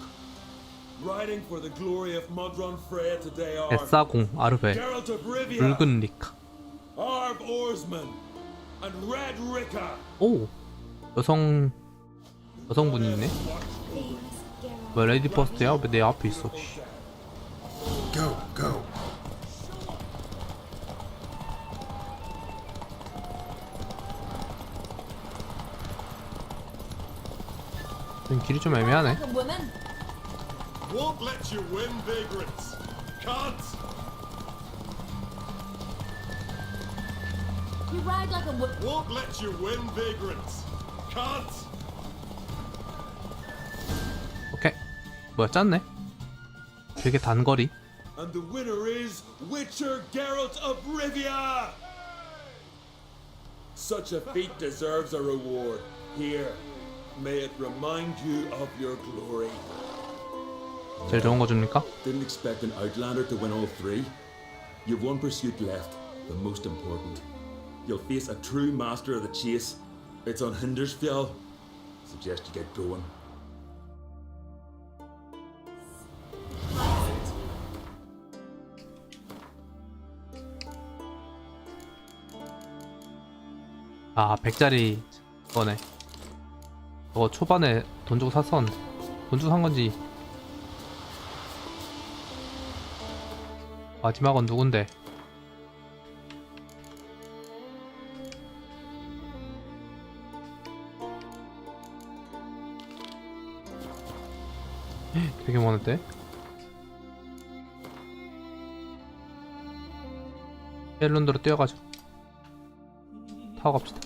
Riding for the glory of Modron Freya today are
에사공 아르베
Geralt of Rivia,
붉은 리카.
Arv Oarsman, and Red Ricker.
오, 여성분이 있네. 왜 레디 퍼스트야? 왜 내 앞에 있어? 씨.
Go, go.
길이 좀 애매하네.
Women.
Won't let you win, vagrants. Can't.
You ride like a woman.
Won't let you win, vagrants. Can't.
오케이. 뭐야, 짰네. 되게 단거리.
And the winner is Witcher Geralt of Rivia! Such a feat deserves a reward. Here, may it remind you of your glory.
제일 좋은 거 줍니까?
Didn't expect an Outlander to win all three. You've one pursuit left, the most important. You'll face a true master of the chase. It's on Hindersfjall. Suggest you get going.
아, 100짜리 거네. 저거 초반에 돈 주고 샀었는데. 돈 주고 산 건지. 마지막은 누군데? 되게 많은데? 헬론드로 뛰어가죠. 타고 갑시다.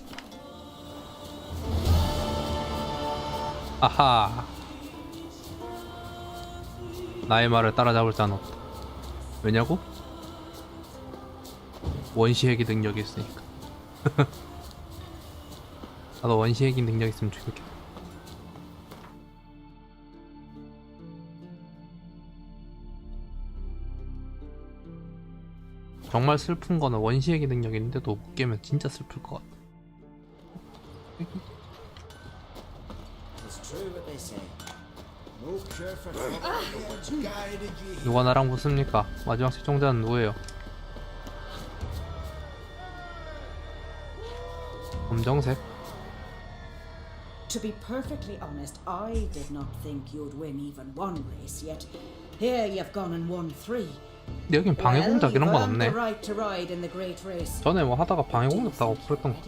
아하. 나의 말을 따라잡을 자는 없다. 왜냐고? 원시핵이 능력이 있으니까. 나도 원시핵이 능력 있으면 좋겠다. 정말 슬픈 거는 원시핵이 능력이 있는데도 못 깨면 진짜 슬플 것 같아.
It's true what they say. No cure for trouble.
누가 나랑 붙습니까? 마지막 시청자는 누구예요? 검정색?
To be perfectly honest, I did not think you'd win even one race yet. Here you've gone and won 3.
근데 여긴 방해 공작 이런 건 없네.
The right to ride in the great race.
전에 뭐 하다가 방해 공작 나고 그랬던 거.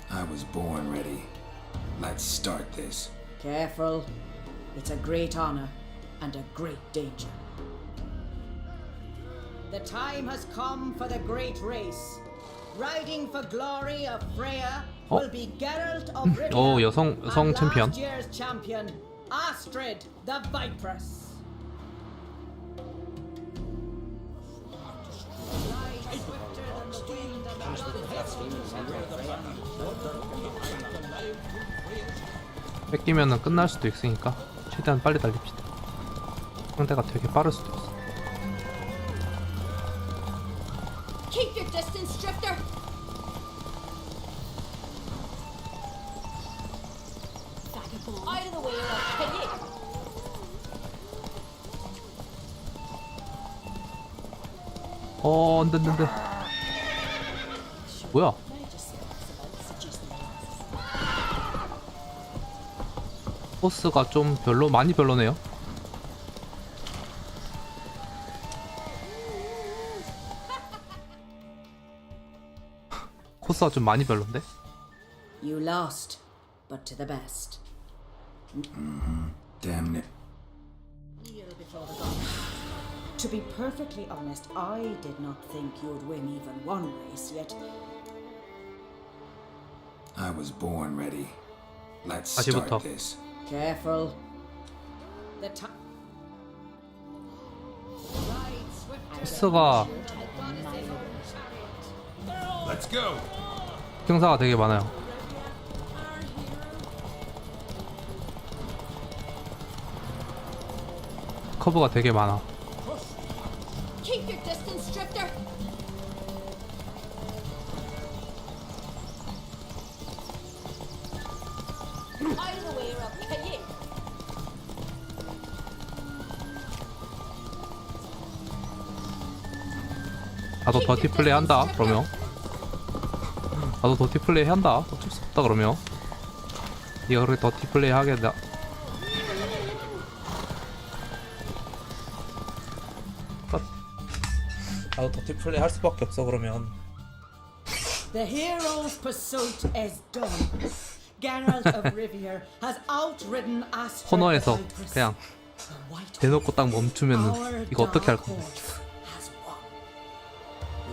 I was born ready. Let's start this.
Careful. It's a great honor and a great danger. The time has come for the great race. Riding for glory of Freya will be Geralt of Rivia.
오, 여성 챔피언.
Last year's champion, Astrid the Viperess.
뺏기면은 끝날 수도 있으니까 최대한 빨리 달립시다. 상대가 되게 빠를 수도 있어.
Keep your distance, Drifter. Out of the way, or I'll kill you.
안돼 안돼. 뭐야? 코스가 좀 많이 별로네요. 코스가 좀 많이 별론데?
You lost, but to the best.
Damn it.
Kneel before the gods. To be perfectly honest, I did not think you'd win even one race yet.
I was born ready. Let's
다시부터.
start this.
Careful. The time. Ride swifter.
코스가
Let's go.
경사가 되게 많아요. 커브가 되게 많아.
Keep your distance, Drifter. Out of the way, or I'll kill you.
나도 더티 플레이 한다 그러면. 나도 더티 플레이 한다. 어쩔 수 없다 그러면. 네가 그렇게 더티 플레이 하겠다. 나도 더티 플레이 할 수밖에 없어 그러면.
The hero's pursuit is done. Geralt of Rivia has outridden Astrid
코너에서
the Viperess.
그냥
The White
대놓고 딱 멈추면은
Our
이거 어떻게 할
dark
건데?
horse has won.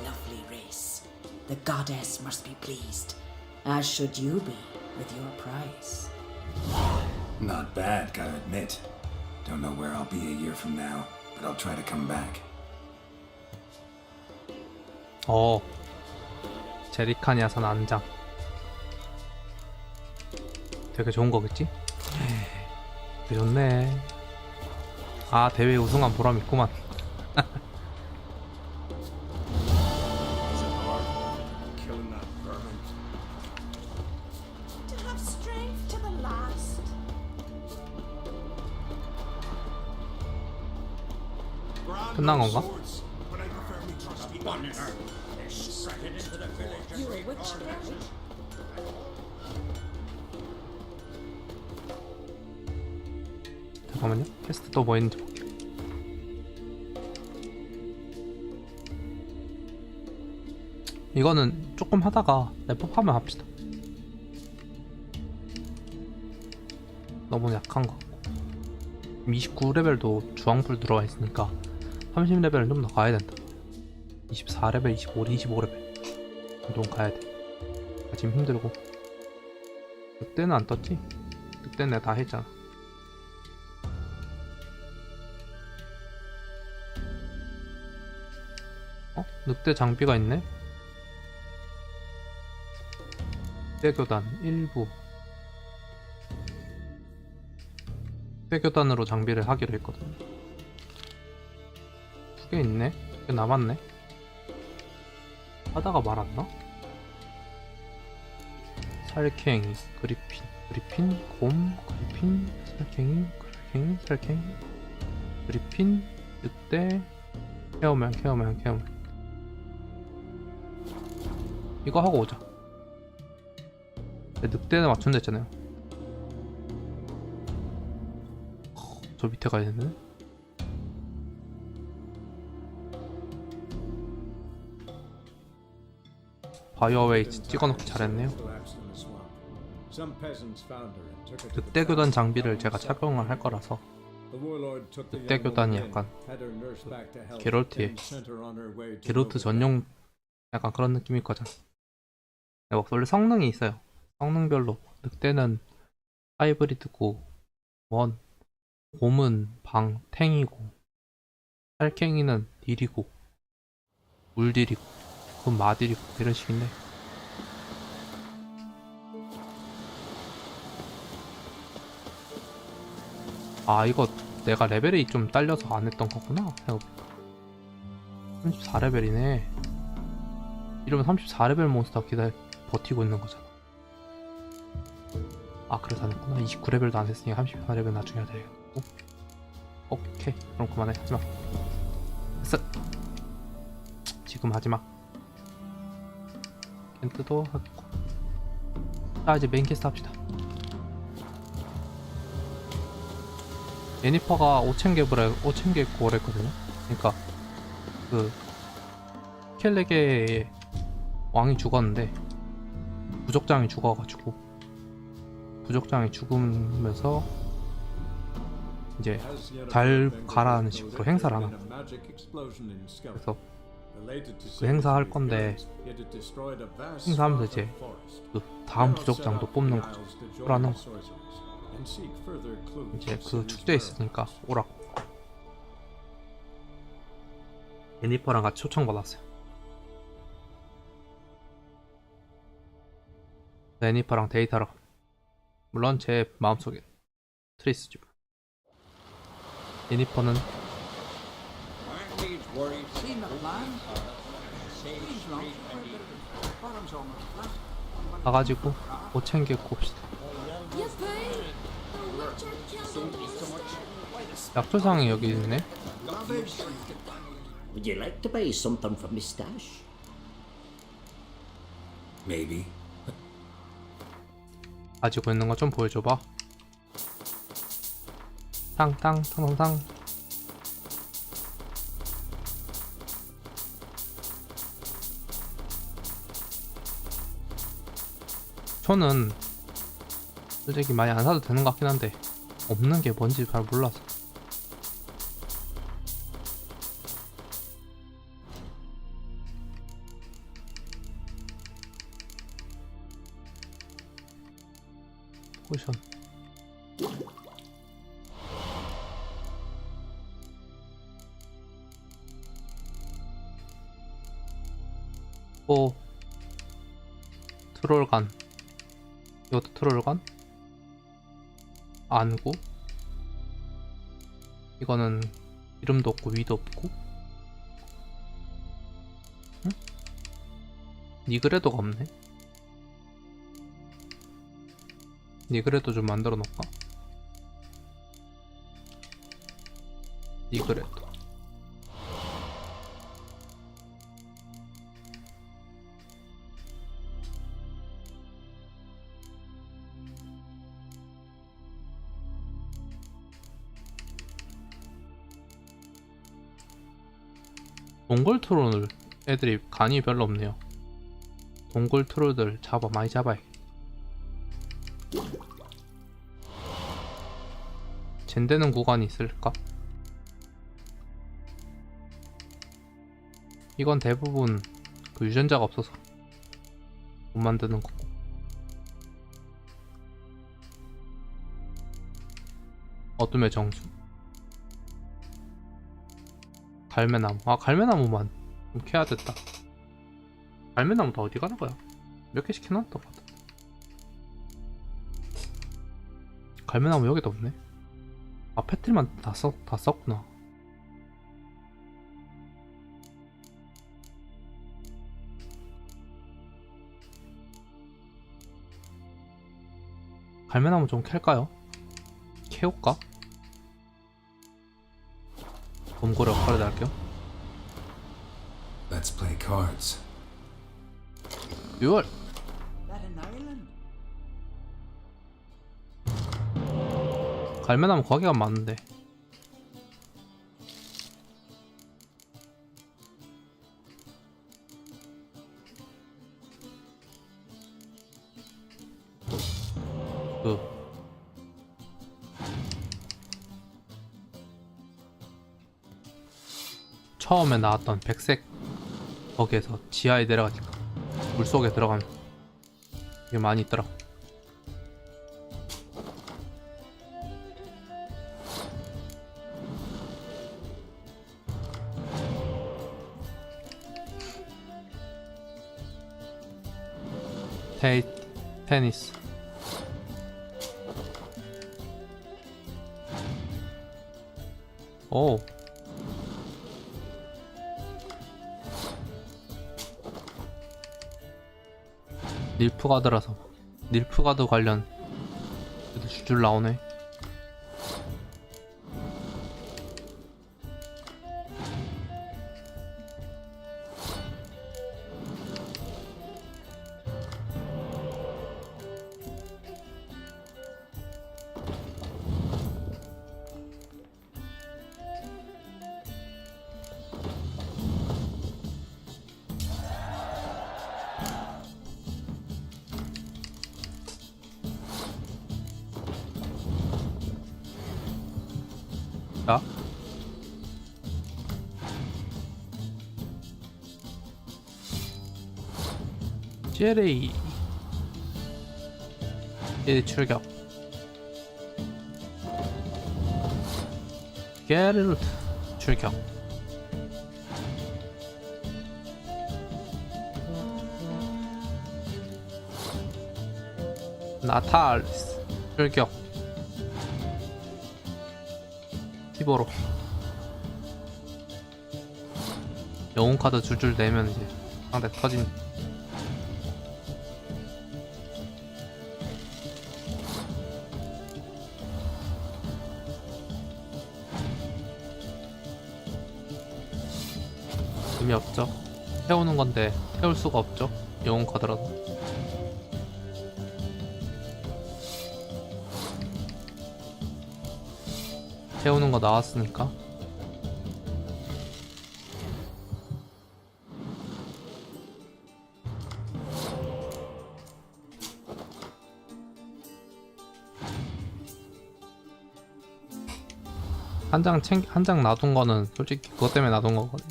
Lovely race. The goddess must be pleased, as should you be with your prize.
Not bad, gotta admit. Don't know where I'll be a year from now, but I'll try to come back.
제리카니아산 안장. 되게 좋은 거겠지? 되게 좋네. 아, 대회 우승한 보람 있구만.
Killing that vermin.
To have strength to the last.
끝난 건가?
Swords, but I prefer me trusty guns.
You're a witch, right?
잠깐만요. 퀘스트 또 뭐 있는지 볼게요. 이거는 조금 하다가 랩업하면 합시다. 너무 약한 것 같고 29레벨도 주황불 들어와 있으니까 30레벨은 좀 더 가야 된다. 24레벨, 25레벨 정도는 가야 돼. 지금 힘들고 늑대는 안 떴지? 늑대는 내가 다 했잖아. 늑대 장비가 있네? 늑대교단 일부. 늑대교단으로 장비를 하기로 했거든. 2개 있네? 2개 남았네? 하다가 말았나? 살쾡이, 그리핀, 곰, 그리핀, 살쾡이, 살쾡이, 그리핀, 늑대, 케어맨. 이거 하고 오자. 늑대는 맞춘다 했잖아요. 저 밑에 가야 되네. 바이어웨이 찍어놓기 잘했네요. 늑대 교단 장비를 제가 착용을 할 거라서 늑대 교단이 약간 게롤트의 게롤트 전용 약간 그런 느낌일 거잖아. 원래 성능이 있어요. 성능별로 늑대는 하이브리드고 원 곰은 방 탱이고 살쾡이는 딜이고 물딜이고 그건 마딜이고 이런 식인데 아 이거 내가 레벨이 좀 딸려서 안 했던 거구나. 34레벨이네. 이러면 34레벨 몬스터 버티고 있는 거잖아. 아 그래서 안 했구나. 29레벨도 안 했으니까 34레벨 나중에 해야 되겠고. 오케이 그럼 그만해. 하지마. 됐어. 지금 하지마. 켄트도 하겠고. 자 이제 메인 퀘스트 합시다. 예니퍼가 5,000개 구월했거든요. 그러니까 그 켈레게의 왕이 죽었는데 부족장이 죽어가지고 부족장이 죽으면서 이제 달 가라는 식으로 행사를 하나. 그래서 그 행사 할 건데 행사하면서 이제 그 다음 부족장도 뽑는 거죠. 라는 거. 이제 그 축제에 있으니까 오라고. 예니퍼랑 같이 초청받았어요. 예니퍼랑 데이트하러. 물론 제 마음속에 트리스죠. 예니퍼는 가가지고 5,000개 굽시다. 약초상이 여기 있네.
Would you like to buy something from my stash?
Maybe.
가지고 있는 거 좀 보여줘봐. 탕탕탕탕탕. 저는 솔직히 많이 안 사도 되는 것 같긴 한데 없는 게 뭔지 잘 몰라서. 포션 오 트롤간 이것도 트롤간 안구 이거는 이름도 없고 위도 없고 응? 니그레도가 없네. 니그레도 좀 만들어 놓을까? 니그레도 동굴 트롤을 애들이 간이 별로 없네요. 동굴 트롤들 많이 잡아야. 젠되는 구간이 있을까? 이건 대부분 그 유전자가 없어서 못 만드는 거고. 어둠의 정수 갈매나무. 아 갈매나무만 좀 캐야 됐다. 갈매나무 다 어디 가는 거야? 몇 개씩 해놨던 것 같아. 갈매나무 여기도 없네. 아 패틀만 다 썼구나. 갈매나무 좀 캘까요? 캐올까? 곰고래 역할을 할게요.
Let's play cards.
6월
That an island?
갈매나무 거기가 많은데. 처음에 나왔던 백색 거기에서 지하에 내려가니까 물속에 들어가면 이게 많이 있더라고. 테니스. 오. 닐프가드라서 닐프가드 관련 줄줄 나오네. 자, 제레이 출격. 게르트 출격. 나탈리스 출격. 티보로. 영웅 카드 줄줄 내면 이제 상대 터진. 의미 없죠. 태우는 건데 태울 수가 없죠. 영웅 카드라도. 태우는 거 나왔으니까. 한 장 놔둔 거는 솔직히 그것 때문에 놔둔 거거든.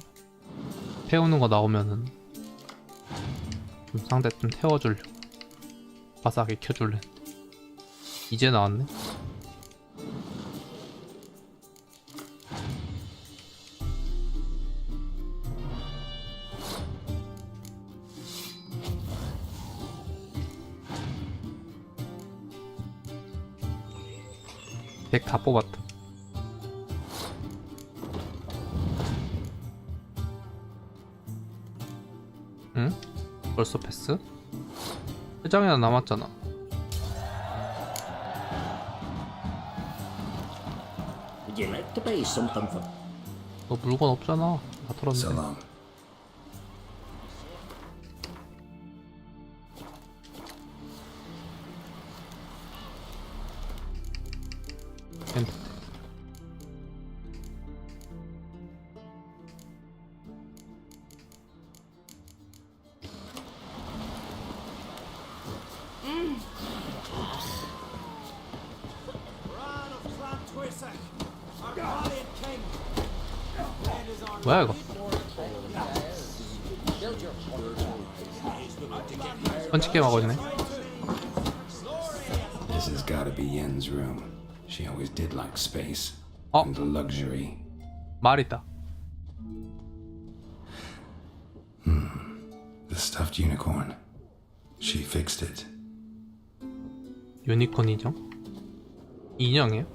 태우는 거 나오면은 좀 상대 좀 태워주려고 바싹 익혀줄래. 이제 나왔네. 덱 다 뽑았다. 응? 벌써 패스? 회장이나 남았잖아.
Would you like to buy something for?
너 물건 없잖아. 다
So
털었는데.
long.
뭐야 이거? 펀치 게임 하고 있네.
This has gotta be Yen's room. She always did like space
Oh.
and luxury.
말 있다.
The stuffed unicorn. She fixed it.
유니콘 인형? 인형이에요?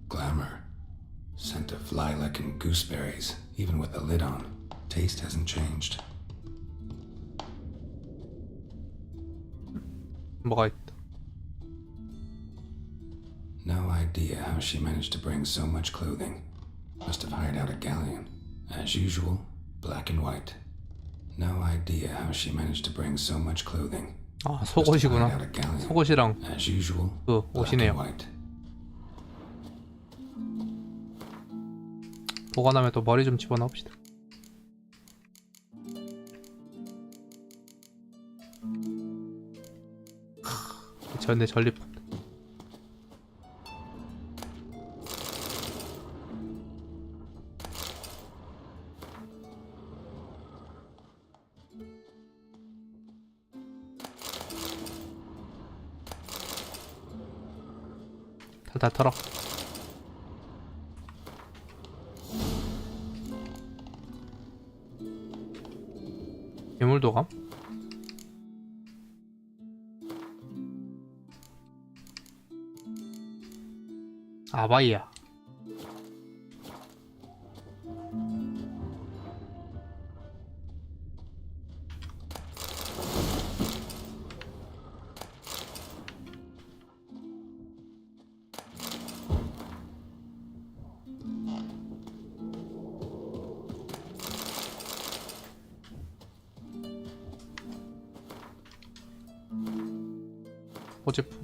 Glamour. Scent of lilac and gooseberries, even with the lid on. Taste hasn't changed.
뭐가 있다.
No idea how she managed to bring so much clothing. Must have hired out a galleon. As usual, black and white. No idea how she managed to bring so much clothing.
아,
Find
속옷이구나.
out a galleon.
속옷이랑
As usual,
그
black and
옷이네요.
white.
보관함에 또 머리 좀 집어넣읍시다. 전에 전립. 다 털어. 괴물도감? 아바이야. 호제품.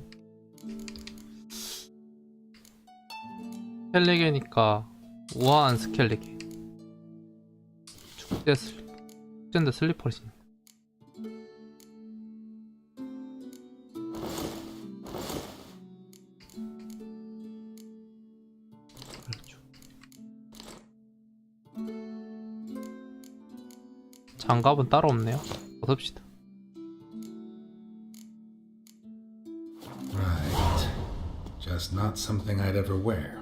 스켈리게니까 우아한 스켈리게. 축제인데 슬리퍼시. 그렇죠. 장갑은 따로 없네요. 벗읍시다.
Right. Just not something I'd ever wear.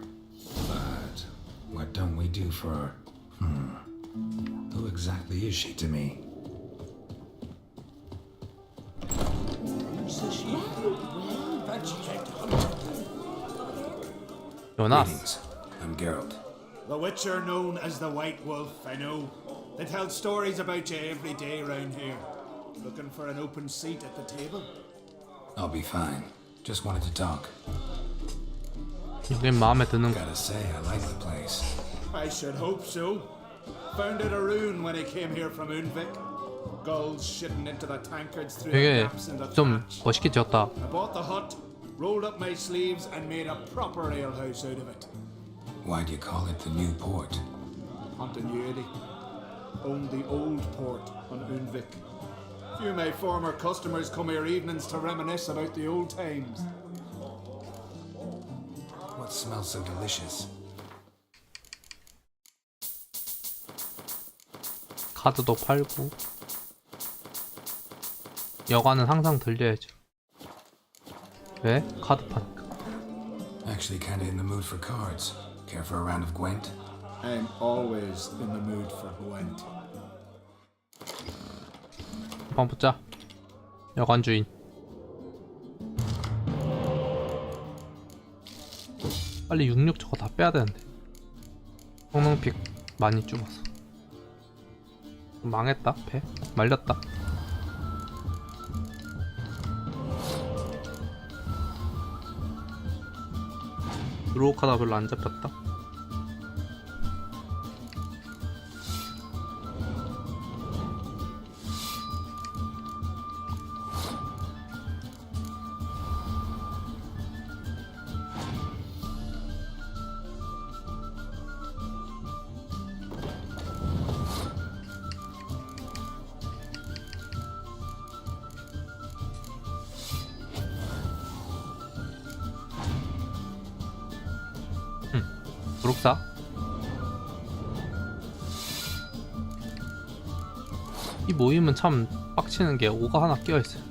But what don't we do for... Who exactly is she to me?
요나스.
Greetings. I'm Geralt.
The Witcher known as the White Wolf, I know. They tell stories about you every day round here. Looking for an open seat at the table?
I'll be fine. Just wanted to talk.
여긴 마음에 드는 거.
Gotta say, I like the place.
I should hope so. Found it a ruin when I came here from Unvik. Gulls shitting into the tankards through the
되게
gaps in the
좀
thatch.
멋있게 지었다.
I bought the hut, rolled up my sleeves and made a proper alehouse out of it.
Why'd you call it the new port?
Continuity. Owned the old port on Unvik. Few of my former customers come here evenings to reminisce about the old times.
What smells so delicious?
카드도 팔고. 여관은 항상 들려야죠. 왜? 카드 파니까.
Actually kinda in the mood for cards. Care for a round of Gwent?
I'm always in the mood for Gwent.
한번 붙자. 여관 주인. 빨리 66 저거 다 빼야 되는데. 성능픽 많이 줄었어. 망했다. 배 말렸다. 드로우카다 별로 안 잡혔다. 부룩사. 이 모임은 참 빡치는 게 오가 하나 끼어있어요.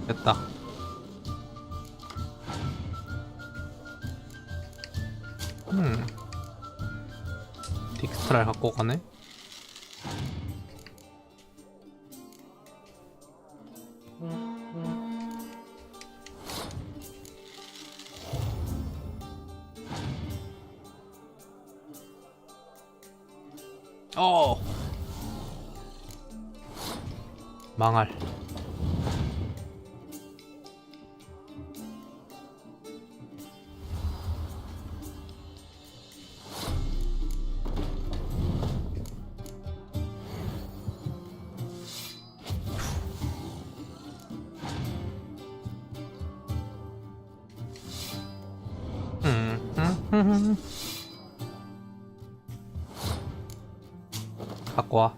됐다. 딕스트라를 갖고 가네. 망할. 갖고 와.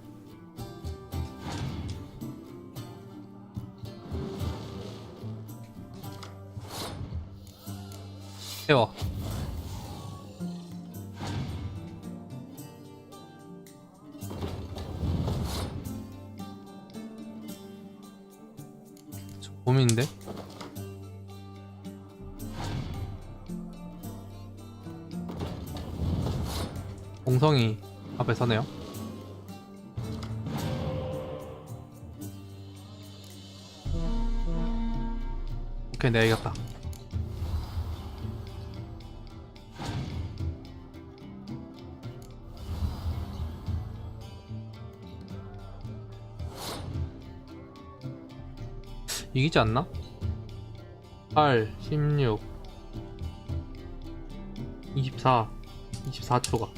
세워. 저 봄인데? 공성이 앞에 서네요. 오케이, 내가 이겼다. 이기지 않나? 8, 16, 24, 24초가.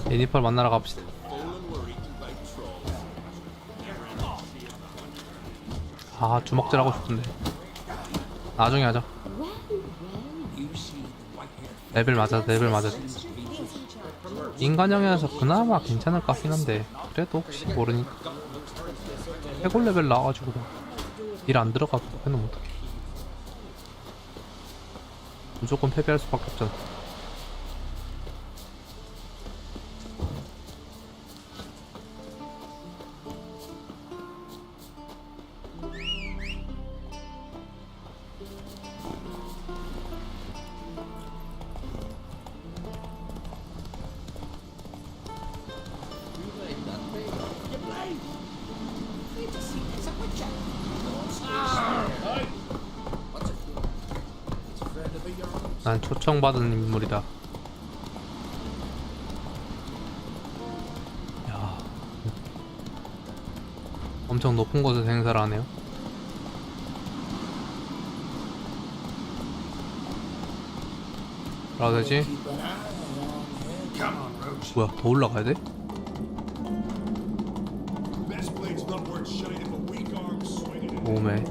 애니펄 만나러 갑시다. 아, 주먹질 하고 싶은데 나중에 하자. 레벨 맞아, 레벨 맞아. 인간형이라서 그나마 괜찮을 것 같긴 한데 그래도 혹시 모르니까. 해골 레벨 나와가지고 일 안 들어가도 해놓으면 어떡해. 무조건 패배할 수밖에 없잖아. 난 초청받은 인물이다. 야, 엄청 높은 곳에서 행사를 하네요. 뭐라 되지? 뭐야, 더 올라가야 돼? 오메.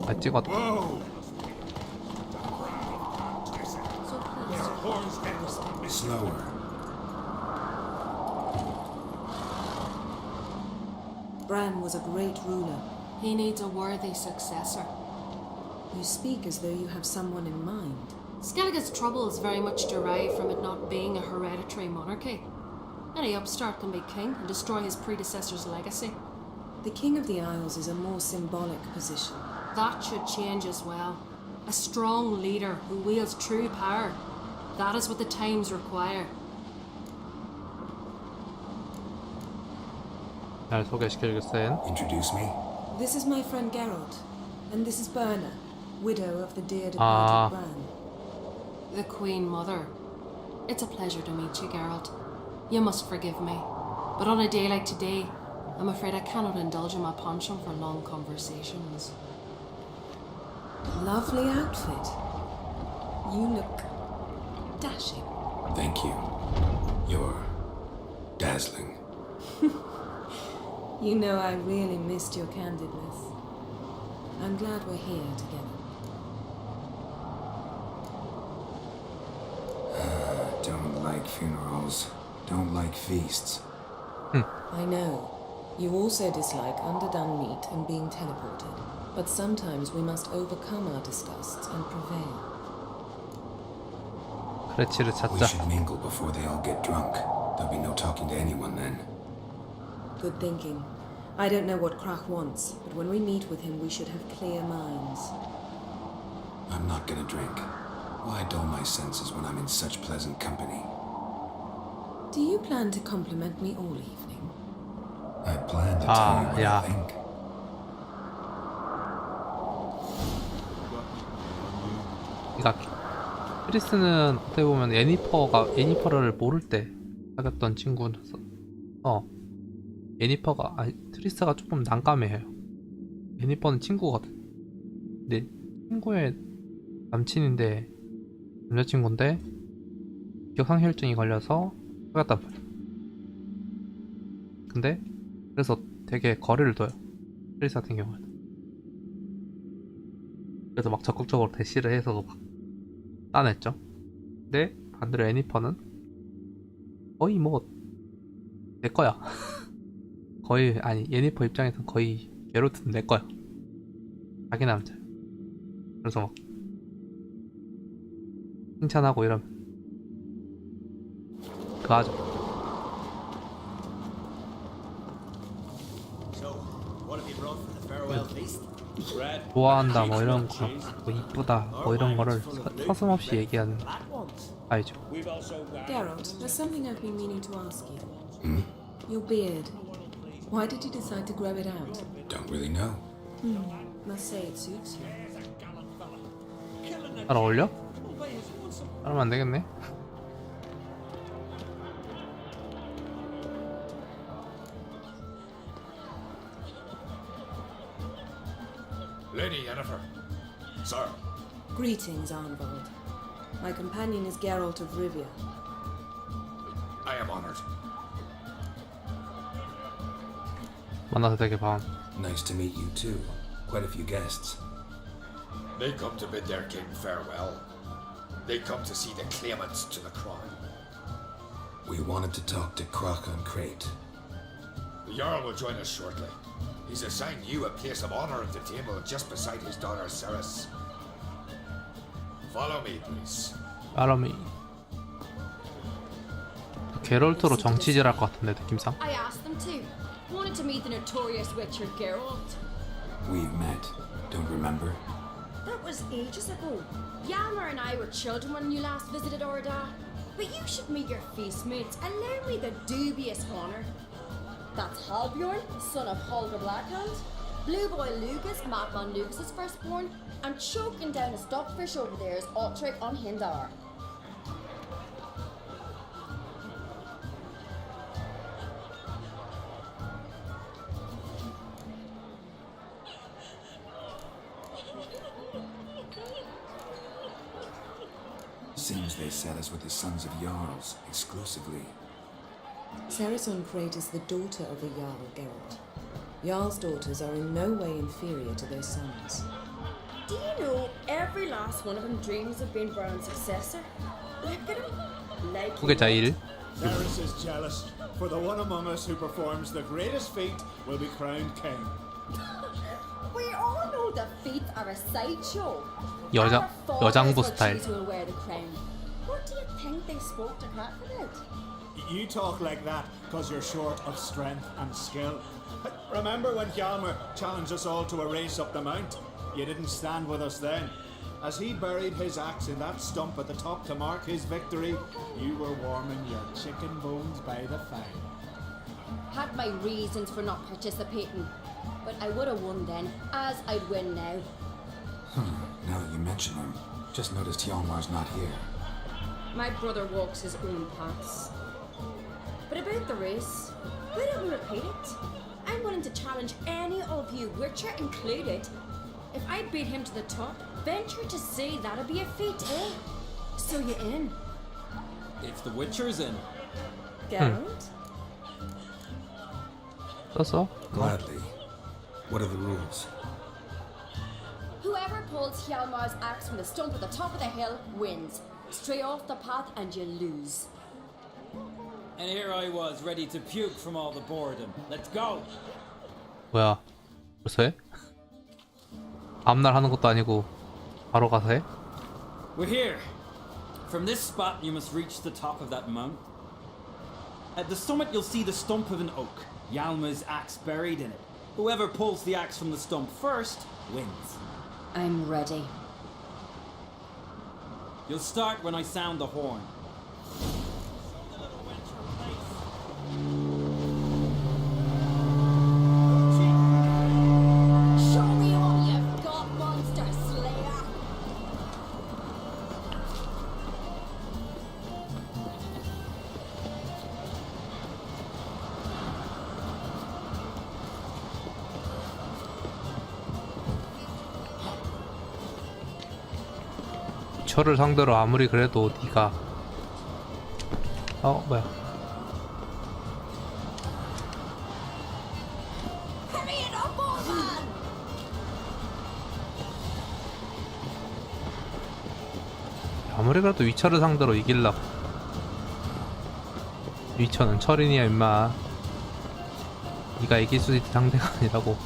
아, 찍었다.
Slower.
Bran was a great ruler.
He needs a worthy successor.
You speak as though you have someone in mind.
Skellige's troubles very much derive from it not being a hereditary monarchy. Any upstart can be king and destroy his predecessor's legacy.
The King of the Isles is a more symbolic position.
That should change as well. A strong leader who wields true power. That is what the times require.
잘 소개시켜주겠어요.
Introduce me.
This is my friend Geralt, and this is Berna, widow of the dear
Ah.
departed Bran.
The Queen Mother. It's a pleasure to meet you, Geralt. You must forgive me, but on a day like today, I'm afraid I cannot indulge in my penchant for long conversations.
Lovely outfit. You look dashing.
Thank you. You're dazzling.
You know I really missed your candidness. I'm glad we're here together.
Don't like funerals. Don't like feasts.
I know. You also dislike underdone meat and being teleported. But sometimes we must overcome our disgusts and prevail.
크레치를
We
찾자.
should mingle before they all get drunk. There'll be no talking to anyone then.
Good thinking. I don't know what Krach wants, but when we meet with him we should have clear minds.
I'm not gonna drink. Why dull my senses when I'm in such pleasant company?
Do you plan to compliment me all evening?
I plan to tell you what
yeah.
I think.
그러니까 크리스는 어떻게 보면 예니퍼를 모를 때 사귀었던 친구라서 예니퍼가 아니 트리스가 조금 난감해요. 예니퍼는 친구거든. 근데 친구의 남친인데 남자친구인데 기억상실증이 걸려서 사귀었단 말이야. 근데 그래서 되게 거리를 둬요. 트리스 같은 경우는. 그래서 막 적극적으로 대시를 해서 막 따냈죠. 근데 반대로 애니퍼는 거의 뭐 내 거야. 거의 아니 예니퍼 입장에선 거의 게롤트는 내 거야. 자기 남자. 그래서 막 칭찬하고 이러면 그 아주 좋아한다 뭐 이런 거, 뭐 이쁘다 뭐 이런 거를 서슴없이 얘기하는 아이죠.
Geralt, there's something I've been meaning to ask you. Your beard. Why did you decide to grow it out?
Don't really know.
Must say it suits you.
잘 어울려? 그러면 안 되겠네.
Lady Yennefer. Sir.
Greetings, Arnvald. My companion is Geralt of Rivia.
I am honored.
만나서 되게 반.
Nice to meet you too. Quite a few guests.
They come to bid their king farewell. They come to see the claimants to the crown.
We wanted to talk to Crochan Crate.
The Jarl will join us shortly. He's assigned you a place of honor at the table just beside his daughter Ceres. Follow me, please.
아람이 게롤트로 정치질할 것 같은데 느낌상.
I asked them to. Wanted to meet the notorious Witcher Geralt.
We've met. Don't remember?
That was ages ago. Yalmer and I were children when you last visited Orda. But you should meet your feast mates. Allow me the dubious honor. That's Halbjorn, son of Holger Blackhand, Blue Boy Lucas, Madman Lucas's firstborn, and choking down a stockfish over there is Otric on Hindar.
Seems they set us with the sons of Jarls exclusively.
Ceres Crate is the daughter of a Jarl, Geralt. Jarl's daughters are in no way inferior to their sons.
Do you know every last one of them dreams of being Brown's successor? Look at him. Like
후계자 1.
Ceres is jealous, for the one among us who performs the greatest feat will be crowned king.
We all know the feet are a sideshow.
여장부 스타일.
Who will wear the crown. What do you think they spoke to Crack about?
You talk like that because you're short of strength and skill. Remember when Hjalmar challenged us all to a race up the mount? You didn't stand with us then. As he buried his axe in that stump at the top to mark his victory, you were warming your chicken bones by the fire.
Had my reasons for not participating, but I would have won then, as I'd win now.
Now that you mention him, just noticed Hjalmar's not here.
My brother walks his own paths. But about the race, why don't we repeat it? I'm willing to challenge any of you, Witcher included. If I beat him to the top, venture to say that'd be a feat, eh? So you in?
If the Witcher's in.
Geralt?
썼어?
Gladly. What are the rules?
Whoever pulls Hjalmar's axe from the stump at the top of the hill wins. Stray off the path and you lose.
And here I was, ready to puke from all the boredom. Let's go!
뭐야? 벌써 해? 다음날 하는 것도 아니고 바로 가서 해?
We're here. From this spot, you must reach the top of that mount. At the summit, you'll see the stump of an oak. Hjalmar's axe buried in it. Whoever pulls the axe from the stump first wins.
I'm ready.
You'll start when I sound the horn.
Show me all you've got, monster slayer.
철을 상대로 아무리 그래도 네가 뭐야?
Hurry it up, old man.
아무리 그래도 위철을 상대로 이길라. 위철은 철인이야 임마. 네가 이길 수 있는 상대가 아니라고.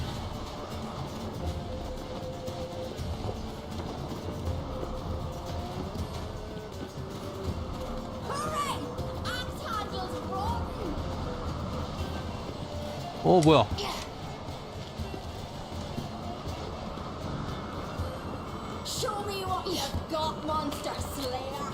Hurry! Axe handles rotten.
뭐야?
Show me what you've got, monster slayer.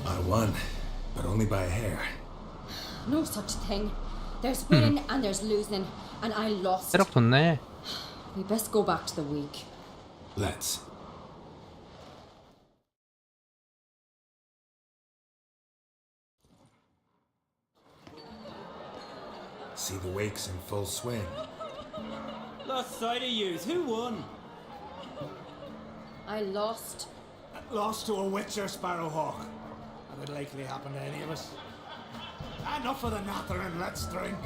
I won, but only by a hair.
No such thing. There's winning and there's losing, and I lost.
체력 좋네.
We best go back to the week.
Let's. See the wakes in full swing.
Lost sight of yous. Who won?
I lost.
Lost to a witcher, Sparrowhawk. That'd likely happen to any of us. Enough of the nattering, let's drink.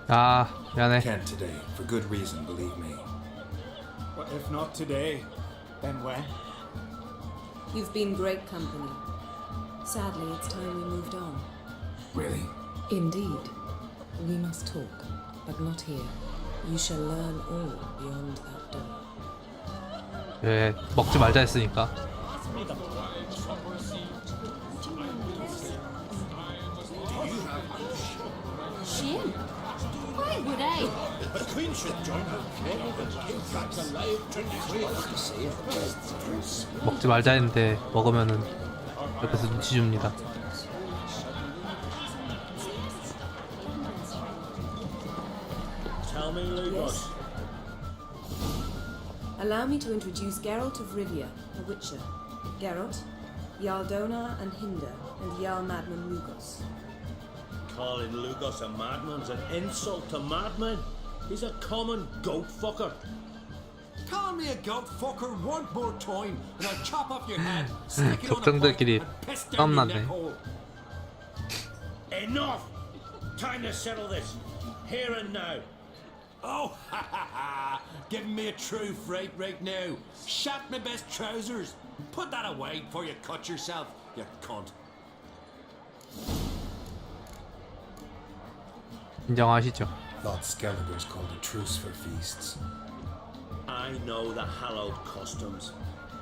미안해.
Can't today, for good reason, believe me.
But if not today, then when?
You've been great company. Sadly, it's time we moved on.
Really?
Indeed. We must talk, but not here. You shall learn all beyond that door.
왜 먹지 말자 했으니까.
Shame. Why would I?
The Queen should join her club and give back the live drink free.
먹지 말자 했는데 먹으면은 옆에서 눈치 줍니다.
Tell me, Lucas.
Allow me to introduce Geralt of Rivia, a witcher. Geralt, Jarl Dona and Hinder, and Jarl Madman Lugos.
Calling Lucas a madman's an insult to madmen. He's a common goat fucker. Call me a goat fucker one more time and I'll chop off your head, stick it on a pike
족장들끼리
and piss down your
땀났네.
neck hole. Enough! Time to settle this. Here and now. Oh, ha ha ha! Giving me a true fright right now. Shat my best trousers. Put that away before you cut yourself, you cunt.
인정하시죠?
Thought Skelliger's called a truce for feasts.
I know the hallowed customs,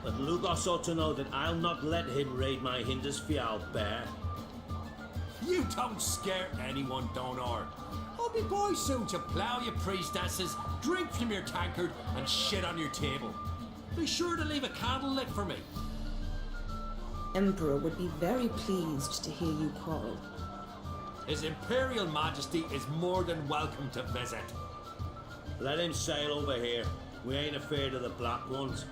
but Lugos ought to know that I'll not let him raid my Hindisfial bear. You don't scare anyone, Donar. I'll be boy soon to plough your priestesses, drink from your tankard, and shit on your table. Be sure to leave a candle lit for me.
Emperor would be very pleased to hear you quarrel.
His Imperial Majesty is more than welcome to visit. Let him sail over here. We ain't afraid of the Black Ones.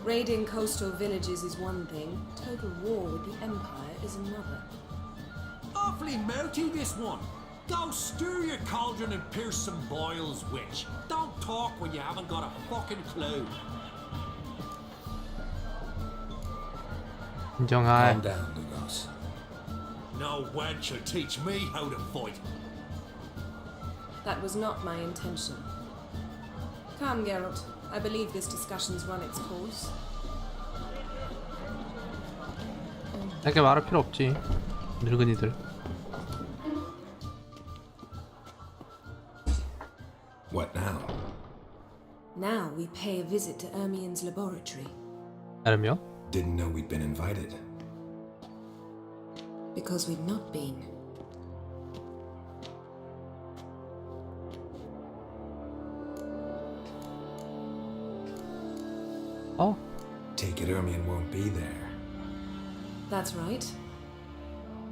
Raiding coastal villages is one thing, total war with the Empire is another.
Awfully mouthy, this one. Go stir your cauldron and pierce some boils, witch. Don't talk when you haven't got a fucking clue.
인정할.
Calm down, Lugos.
No wench will teach me how to fight.
That was not my intention. Come, Geralt. I believe this discussion's run its course.
내게 말할 필요 없지. 늙은이들.
What now?
Now we pay a visit to Ermien's laboratory.
에르미온?
Didn't know we'd been invited.
Because we've not been.
어?
Take it Ermien won't be there.
That's right.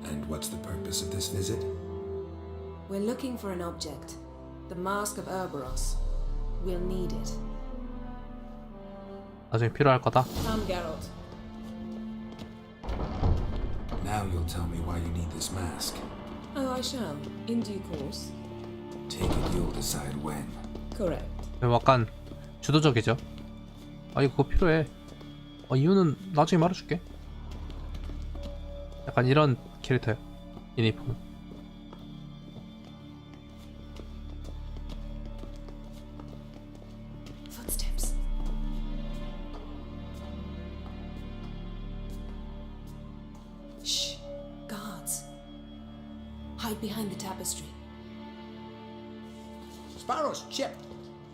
And what's the purpose of this visit?
We're looking for an object. The Mask of Ouroboros. We'll need it.
나중에 필요할 거다.
Come, Geralt.
Now you'll tell me why you need this mask.
Oh, I shall. In due course.
Take it you'll decide when.
Correct.
약간 주도적이죠. 아 이거 그거 필요해. 이유는 나중에 말해줄게. 약간 이런 캐릭터예요. 유니폼.
Footsteps. Shh. Guards. Hide behind the tapestry.
Sparrows chip,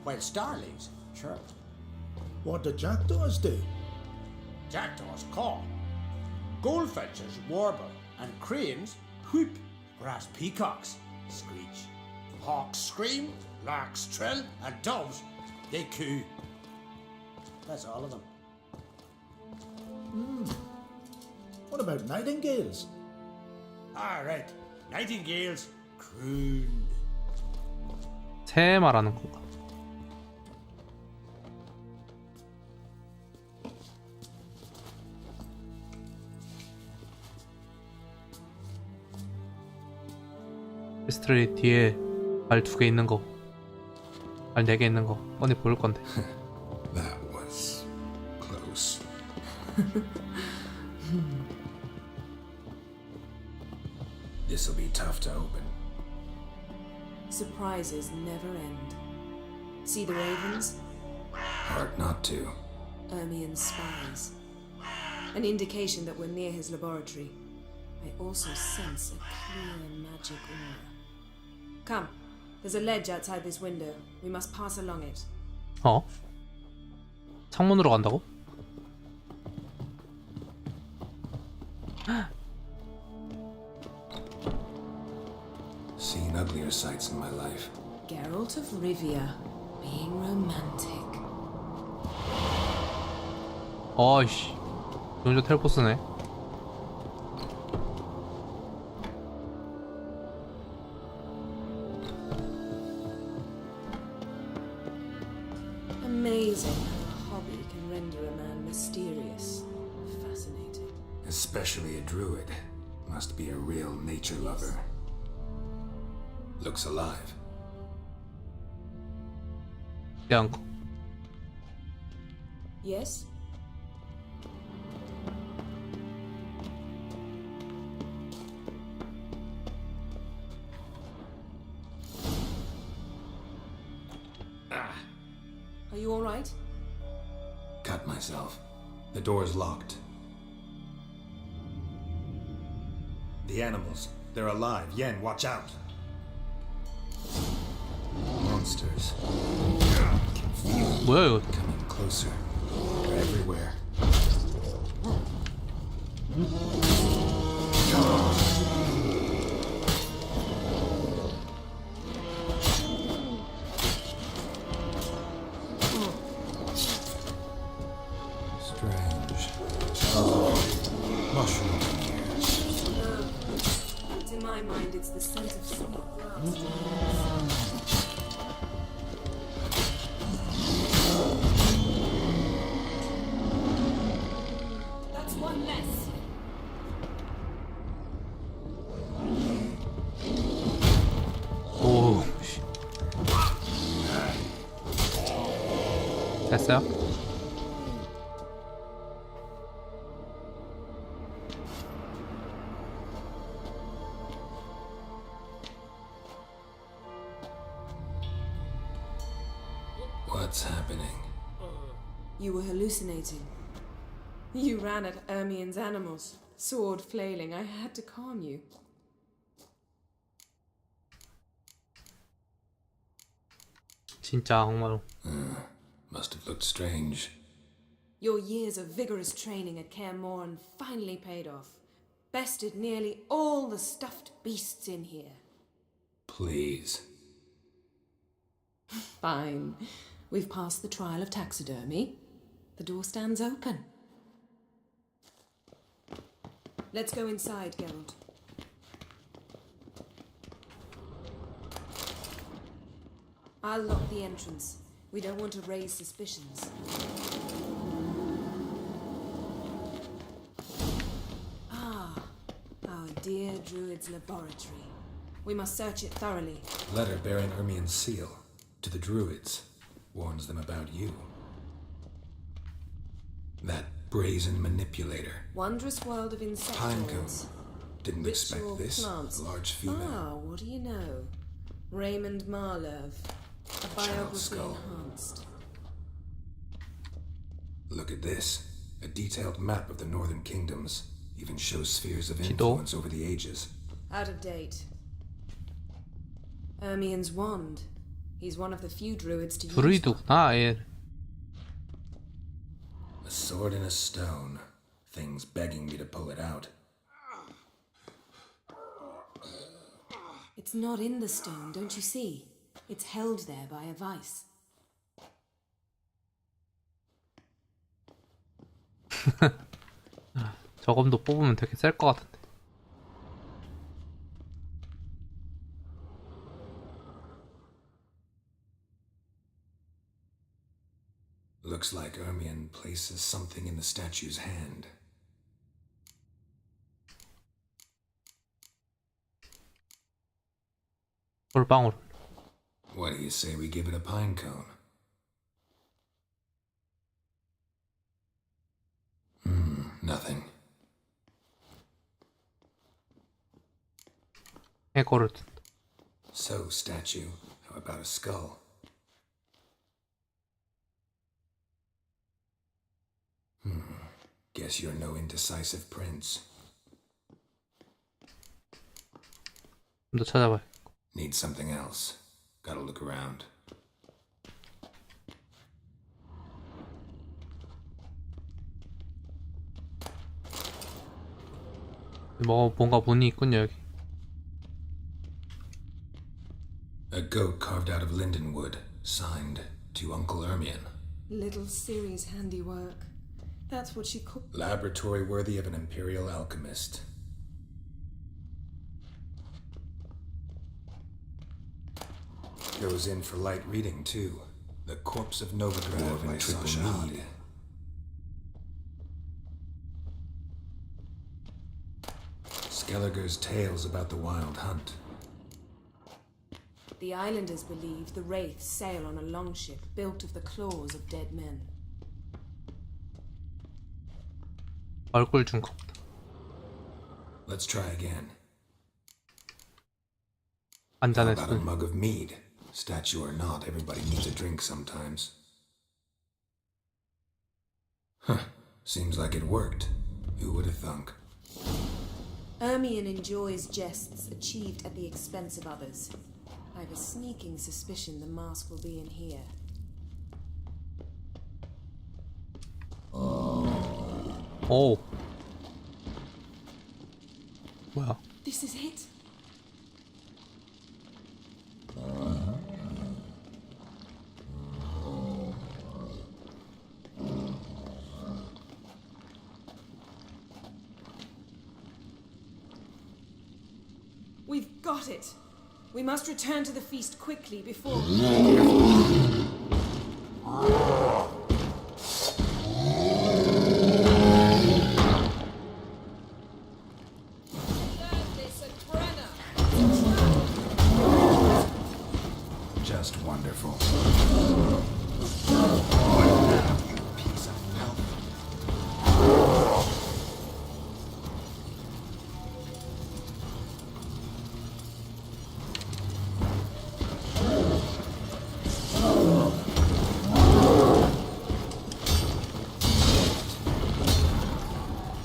while starlings chirp.
What do jackdaws do?
Jackdaws caw. Goldfinches warble, and cranes whoop, whereas peacocks screech. Hawks scream, larks trill, and doves, they coo. That's all of them.
What about nightingales?
All right, nightingales croon.
새 말하는 건가? 피스트리 뒤에 발 2개 있는 거, 발 4개 있는 거 뻔히 보일 건데.
That was close. This'll be tough to open.
Surprises never end. See the ravens?
Hard not to.
Ermien's spies. An indication that we're near his laboratory. I also sense a clear magic aura. Come, there's a ledge outside this window. We must pass along it.
창문으로 간다고?
Seen uglier sights in my life.
Geralt of Rivia, being romantic.
어이씨, 용조 텔포스네.
Amazing how a hobby can render a man mysterious. Fascinating.
Especially a druid. Must be a real nature lover. Looks alive.
않고.
Yes? Are you alright?
Cut myself. The door's locked. The animals. They're alive. Yen, watch out. Monsters. Can feel them
뭐야 이거?
coming closer. They're everywhere. Strange. Mushroom here.
To my mind, it's the scent of sweet grass. That's one less.
오, 씨. 됐어요?
What's happening?
You were hallucinating. You ran at Ermien's animals, sword flailing. I had to calm you.
진짜 악마로.
Must have looked strange.
Your years of vigorous training at Kaer Morhen finally paid off. Bested nearly all the stuffed beasts in here.
Please.
Fine. We've passed the trial of taxidermy. The door stands open. Let's go inside, Geralt. I'll lock the entrance. We don't want to raise suspicions. Ah, our dear druid's laboratory. We must search it thoroughly.
Letter bearing Ermien's seal to the druids. Warns them about you. That brazen manipulator.
Wondrous world of insectoids.
Pinecone. Didn't
Ritual
expect this.
plants.
A large female.
Ah, what do you know? Raymond Marlev. A biography
skull.
enhanced.
Look at this. A detailed map of the northern kingdoms. Even shows spheres of
지도.
influence over the ages.
Out of date. Ermien's wand. He's one of the few druids to use one.
druid구나 아예.
A sword in a stone. Things begging me to pull it out.
It's not in the stone, don't you see? It's held there by a vice.
저검도 뽑으면 되게 셀 것 같은데.
Looks like Ermien places something in the statue's hand.
돌방울.
What do you say we give it a pine cone? Nothing.
해골을 든.
So, statue, how about a skull? Guess you're no indecisive prince.
좀 더 찾아봐요.
Need something else. Gotta look around.
뭔가 문이 있군요 여기.
A goat carved out of linden wood, signed to Uncle Ermien.
Little Ciri's handiwork. That's what she cooked.
Laboratory worthy of an imperial alchemist. Goes in for light reading, too. The corpse of Novigrad by triple mead. Skelliger's tales about the wild hunt.
The islanders believe the wraiths sail on a longship built of the claws of dead men.
얼굴 준 것 같다.
Let's try again.
한
How
잔에
about a
술.
mug of mead? Statue or not, everybody needs a drink sometimes. Huh. Seems like it worked. Who would have thunk?
Ermien enjoys jests achieved at the expense of others. I have a sneaking suspicion the mask will be in here.
오. 뭐야?
This is it. We've got it. We must return to the feast quickly before...
Just wonderful. Piece of filth.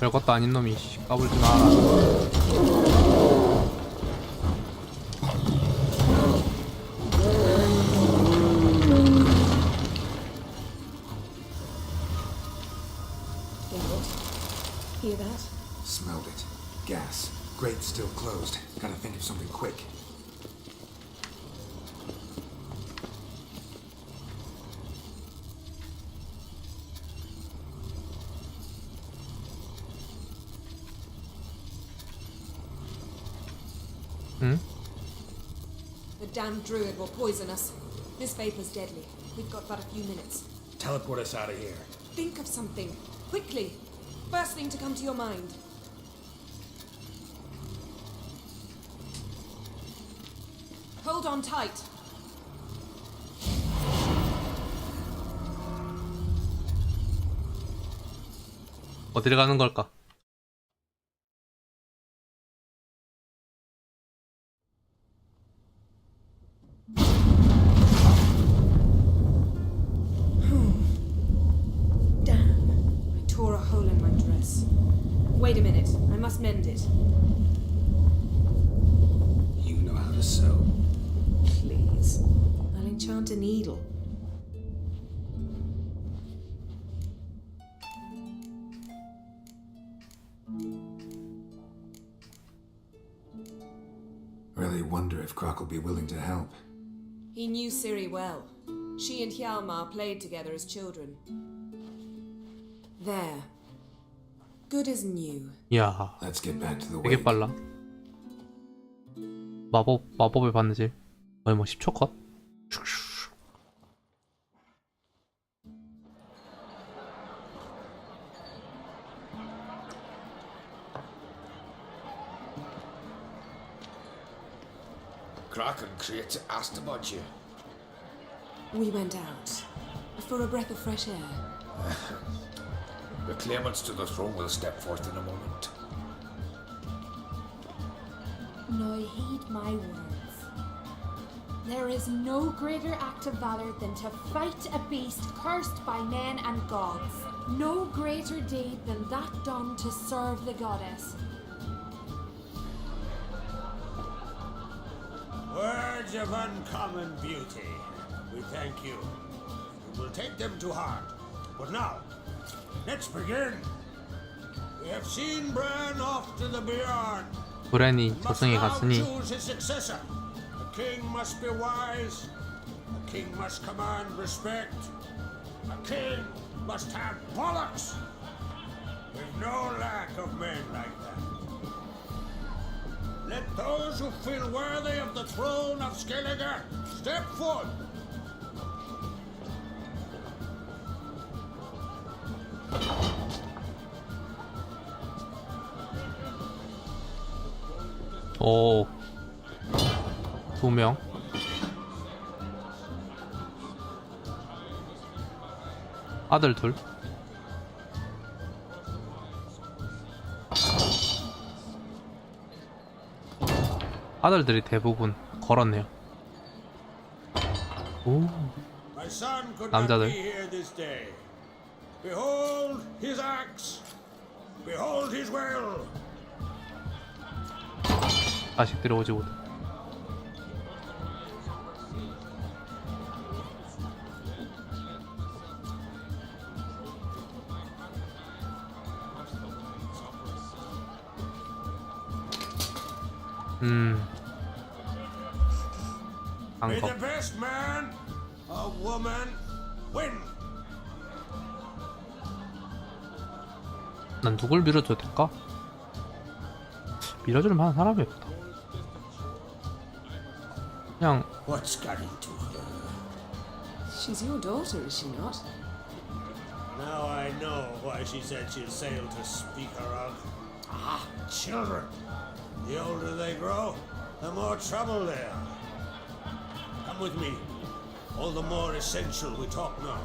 별것도 아닌 놈이 까불지 마라.
Geralt, hear that?
Smelled it. Gas. Grate still closed. Gotta think of something quick.
The damned druid will poison us. This vapor's deadly. We've got but a few minutes.
Teleport us out of here.
Think of something. Quickly. First thing to come to your mind. Hold on tight.
어디를 가는 걸까?
Damn. I tore a hole in my dress. Wait a minute. I must mend it.
You know how to sew.
Please. I'll enchant a needle.
Really wonder if Croc will be willing to help.
He knew Ciri well. She and Hjalmar played together as children. There. Good as new.
이야,
Let's get back to the
되게
wake.
빨라. 마법의 바느질. 거의 뭐 10초 컷?
Croc and Crate asked about you.
We went out. For a breath of fresh air.
The claimants to the throne will step forth in a moment.
Now heed my words. There is no greater act of valor than to fight a beast cursed by men and gods. No greater deed than that done to serve the goddess.
Words of uncommon beauty. We thank you. We will take them to heart. But now, let's begin. We have seen Bran off to the beyond.
브랜이
Must
저승에
now
갔으니
choose his successor. A king must be wise. A king must command respect. A king must have bollocks. We've no lack of men like that. Let those who feel worthy of the throne of Skellige step forth.
오, 2명. 아들 둘. 아들들이 대부분 걸었네요. 오,
My son could not
남자들.
be here this day. Behold his axe. Behold his will.
자식들이 오지 못해.
May
방법.
the best man or woman win.
난 누굴 밀어줘야 될까? 밀어줄 만한 사람이 없다. 그냥
What's got into her?
She's your daughter, is she not?
Now I know why she said she'll sail to speak her of. Ah, children. The older they grow, the more trouble they are. Come with me. All the more essential we talk now.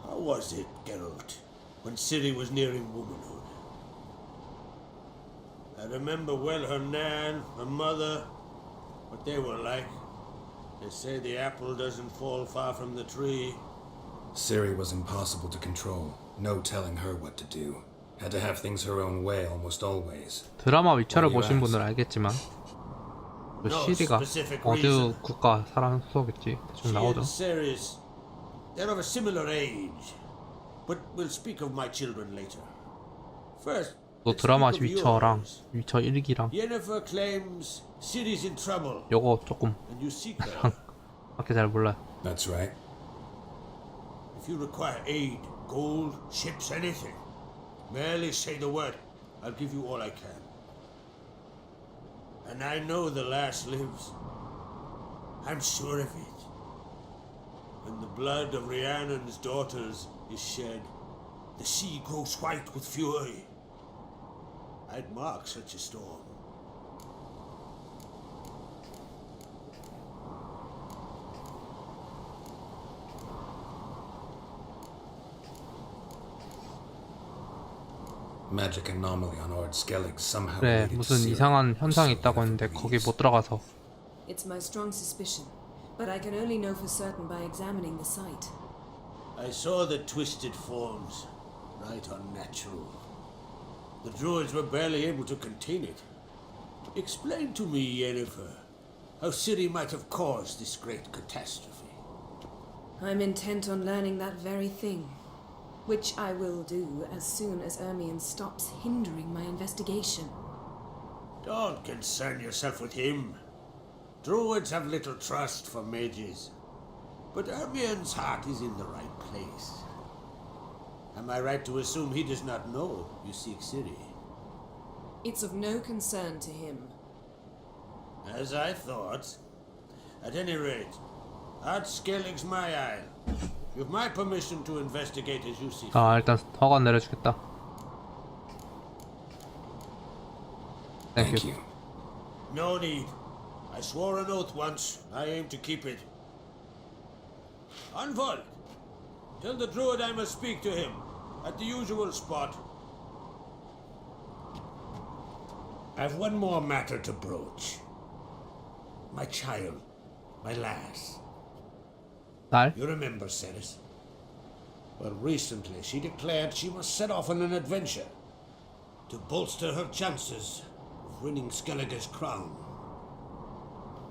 How was it, Geralt, when Ciri was nearing womanhood? I remember well her nan, her mother, what they were like. They say the apple doesn't fall far from the tree.
Ciri was impossible to control. No telling her what to do. Had to have things her own way almost always.
드라마 위쳐를
Why do you
보신
ask?
분들은 알겠지만 그
No
시리가
specific
어느
reason.
국가 사람 소속일지 대충
She
나오죠.
and Ceres, they're of a similar age. But we'll speak of my children later. First,
또
let's
드라마
speak of
위쳐랑
yours.
위쳐 1기랑
Yennefer claims Ceres in trouble,
요거 조금
and you seek her.
밖에 잘 몰라요.
That's right.
If you require aid, gold, ships, anything, merely say the word. I'll give you all I can. And I know the lass lives. I'm sure of it. When the blood of Rhiannon's daughters is shed, the sea grows white with fury. I'd mark such a storm.
Magic anomaly on Ord Skellig somehow
그래
related to
무슨
Ciri.
이상한 현상이
Or so
있다고
Yennefer
했는데 거기
believes.
못 들어가서
It's my strong suspicion, but I can only know for certain by examining the site.
I saw the twisted forms, right unnatural. The druids were barely able to contain it. Explain to me, Yennefer, how Ciri might have caused this great catastrophe.
I'm intent on learning that very thing, which I will do as soon as Ermion stops hindering my investigation.
Don't concern yourself with him. Druids have little trust for mages. But Ermion's heart is in the right place. Am I right to assume he does not know you seek Ciri?
It's of no concern to him.
As I thought. At any rate, Ard Skellig's my isle. You've my permission to investigate as you see fit.
아 일단 허가 내려주겠다.
Thank
땡큐.
you.
No need. I swore an oath once. I aim to keep it. Unfold. Tell the druid I must speak to him at the usual spot. I've one more matter to broach. My child, my lass.
날?
You remember Ceres? Well, recently she declared she must set off on an adventure to bolster her chances of winning Skellige's crown.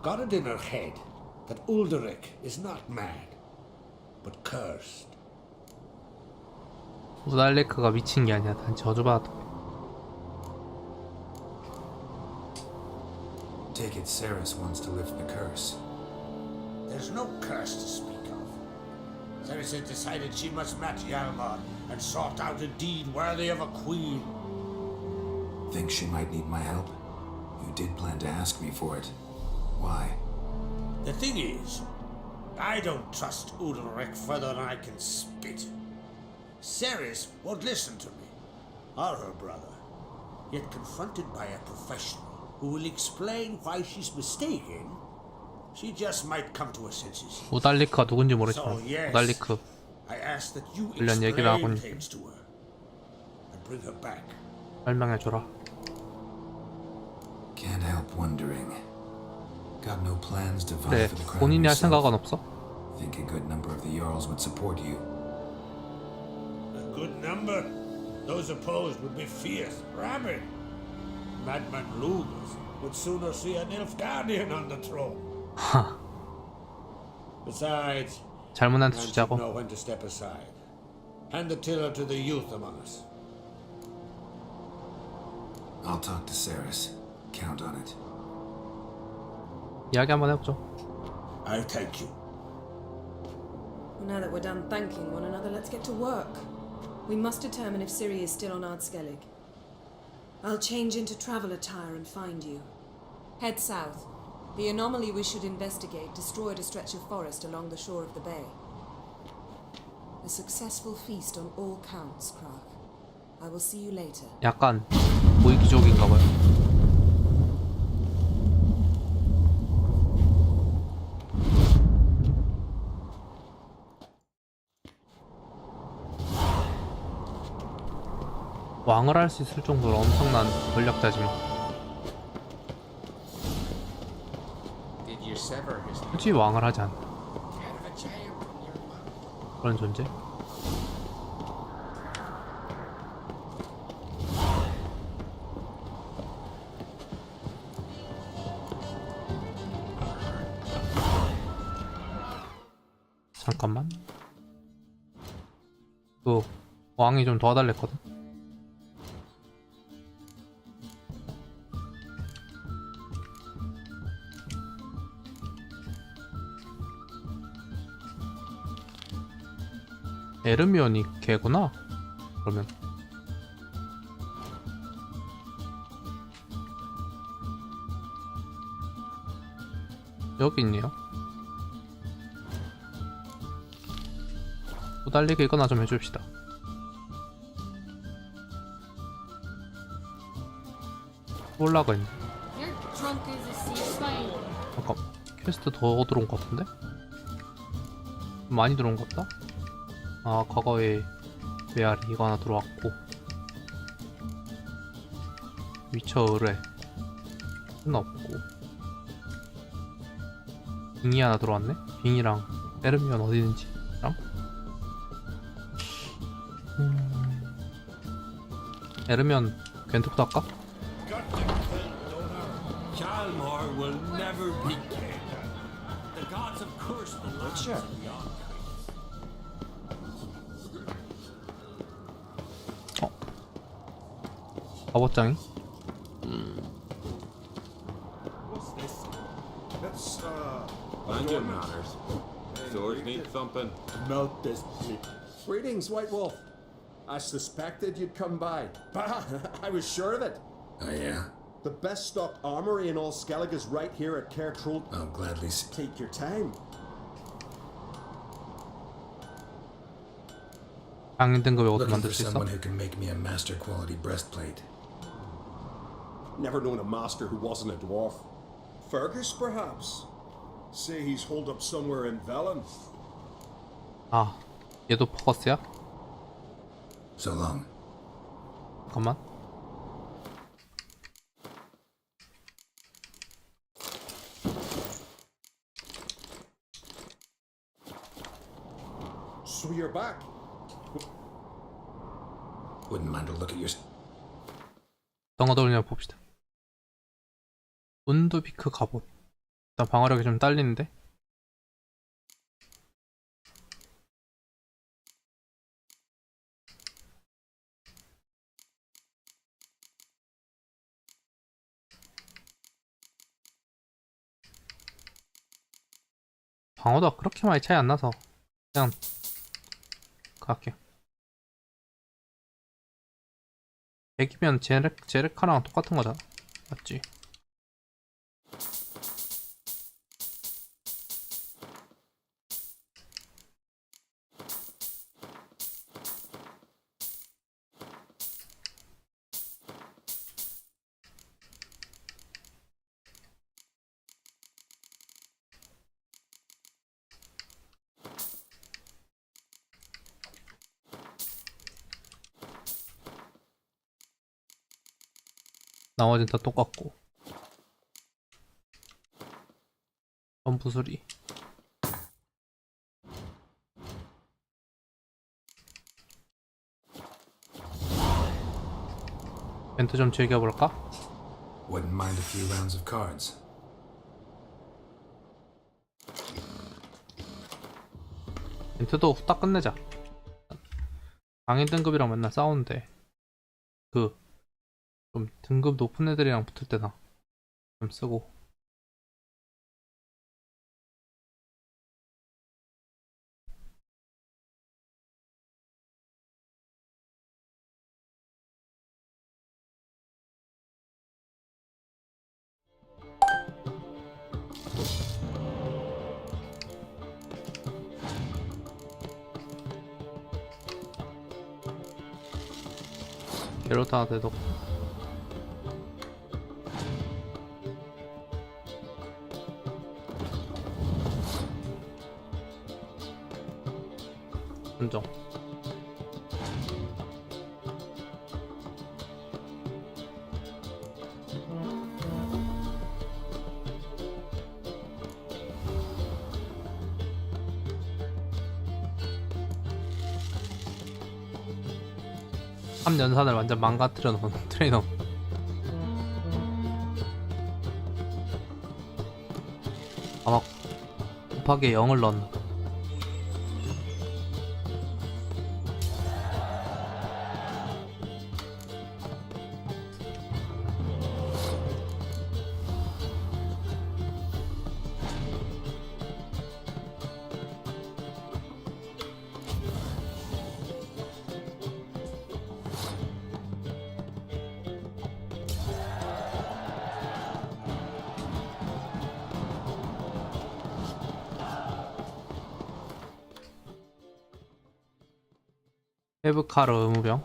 Got it in her head that Ulderich is not mad, but cursed.
우달리크가 미친 게 아니야. 단 저주받았다.
Take it Ceres wants to lift the curse.
There's no curse to speak of. Ceres has decided she must match Hjalmar and sought out a deed worthy of a queen.
Think she might need my help? You did plan to ask me for it. Why?
The thing is, I don't trust Ulrich further than I can spit. Ceres won't listen to me, or her brother. Yet confronted by a professional who will explain why she's mistaken, she just might come to her senses.
우달리크가 누군지 모르지만
So, yes,
우달리크
I ask that you
관련 얘기를 하고
explain
있-
things to her and bring her back.
설명해줘라.
Can't help wondering. Got no plans to vie
그래
for the crown
본인이 할
yourself?
생각은 없어?
Think a good number of the Jarls would support you.
A good number. Those opposed would be fierce, rabid. Madman Lugas would sooner see an Nilfgaardian on the throne.
하
Besides,
잘못한테
man should
주자고.
know when to step aside. Hand the tiller to the youth among us.
I'll talk to Ceres. Count on it.
이야기 한번 해보죠.
I thank you.
Well, now that we're done thanking one another, let's get to work. We must determine if Ciri is still on Ard Skellig. I'll change into travel attire and find you. Head south. The anomaly we should investigate destroyed a stretch of forest along the shore of the bay. A successful feast on all counts, Krag. I will see you later.
약간 고위기족인가봐요. 왕을 할 수 있을 정도로 엄청난 권력자지만
Did you sever his
굳이 왕을 하지 않나
kind of a giant from your mother?
그런 존재? 잠깐만. 그 왕이 좀 도와달랬거든. 에르미온이 걔구나. 그러면 여기 있네요. 후달리게 이거나 좀 해줍시다. 올라가 있네.
You're drunk as a sea spider.
잠깐, 퀘스트 더 들어온 것 같은데? 많이 들어온 것 같다? 아, 과거에 메아리 이거 하나 들어왔고, 위쳐 의뢰 하나 없고, 빙이 하나 들어왔네? 빙이랑 에르미온 어디 있는지랑 에르미온 괜트부터 할까?
Hjalmar will never be king. The gods have cursed the lands of the
바보짱이?
What's this? It's,
Mind your manners. Swords need thumping.
Melt this pig. Greetings, White Wolf. I suspected you'd come by. Bah! I was sure of it.
Oh, yeah?
The best stocked armory in all Skellig is right here at Caer Trult.
I'll gladly see.
Take your time.
강인 등급의 옷을
Looking
만들
for
수 있어?
someone who can make me a master quality breastplate.
Never known a master who wasn't a dwarf. Fergus, perhaps? Say he's holed up somewhere in Velen.
아, 얘도 포커스야?
So long.
잠깐만.
So you're back.
Wouldn't mind a look at your...
어떤 거 떠올리냐 봅시다. 운두비크 갑옷. 일단 방어력이 좀 딸리는데? 방어도가 그렇게 많이 차이 안 나서 그냥 갈게요. 100이면 제레카랑 똑같은 거잖아. 맞지? 나머지는 다 똑같고. 전부수리. 벤트 좀 즐겨볼까?
Wouldn't mind a few rounds of cards.
벤트도 후딱 끝내자. 강인 등급이랑 맨날 싸우는데 그 좀 등급 높은 애들이랑 붙을 때나 좀 쓰고. 게로타 대도 인정. 연산을 완전 망가뜨려 놓은 트레이너. 아마 곱하기 0을 넣었나. 헤브카르 의무병.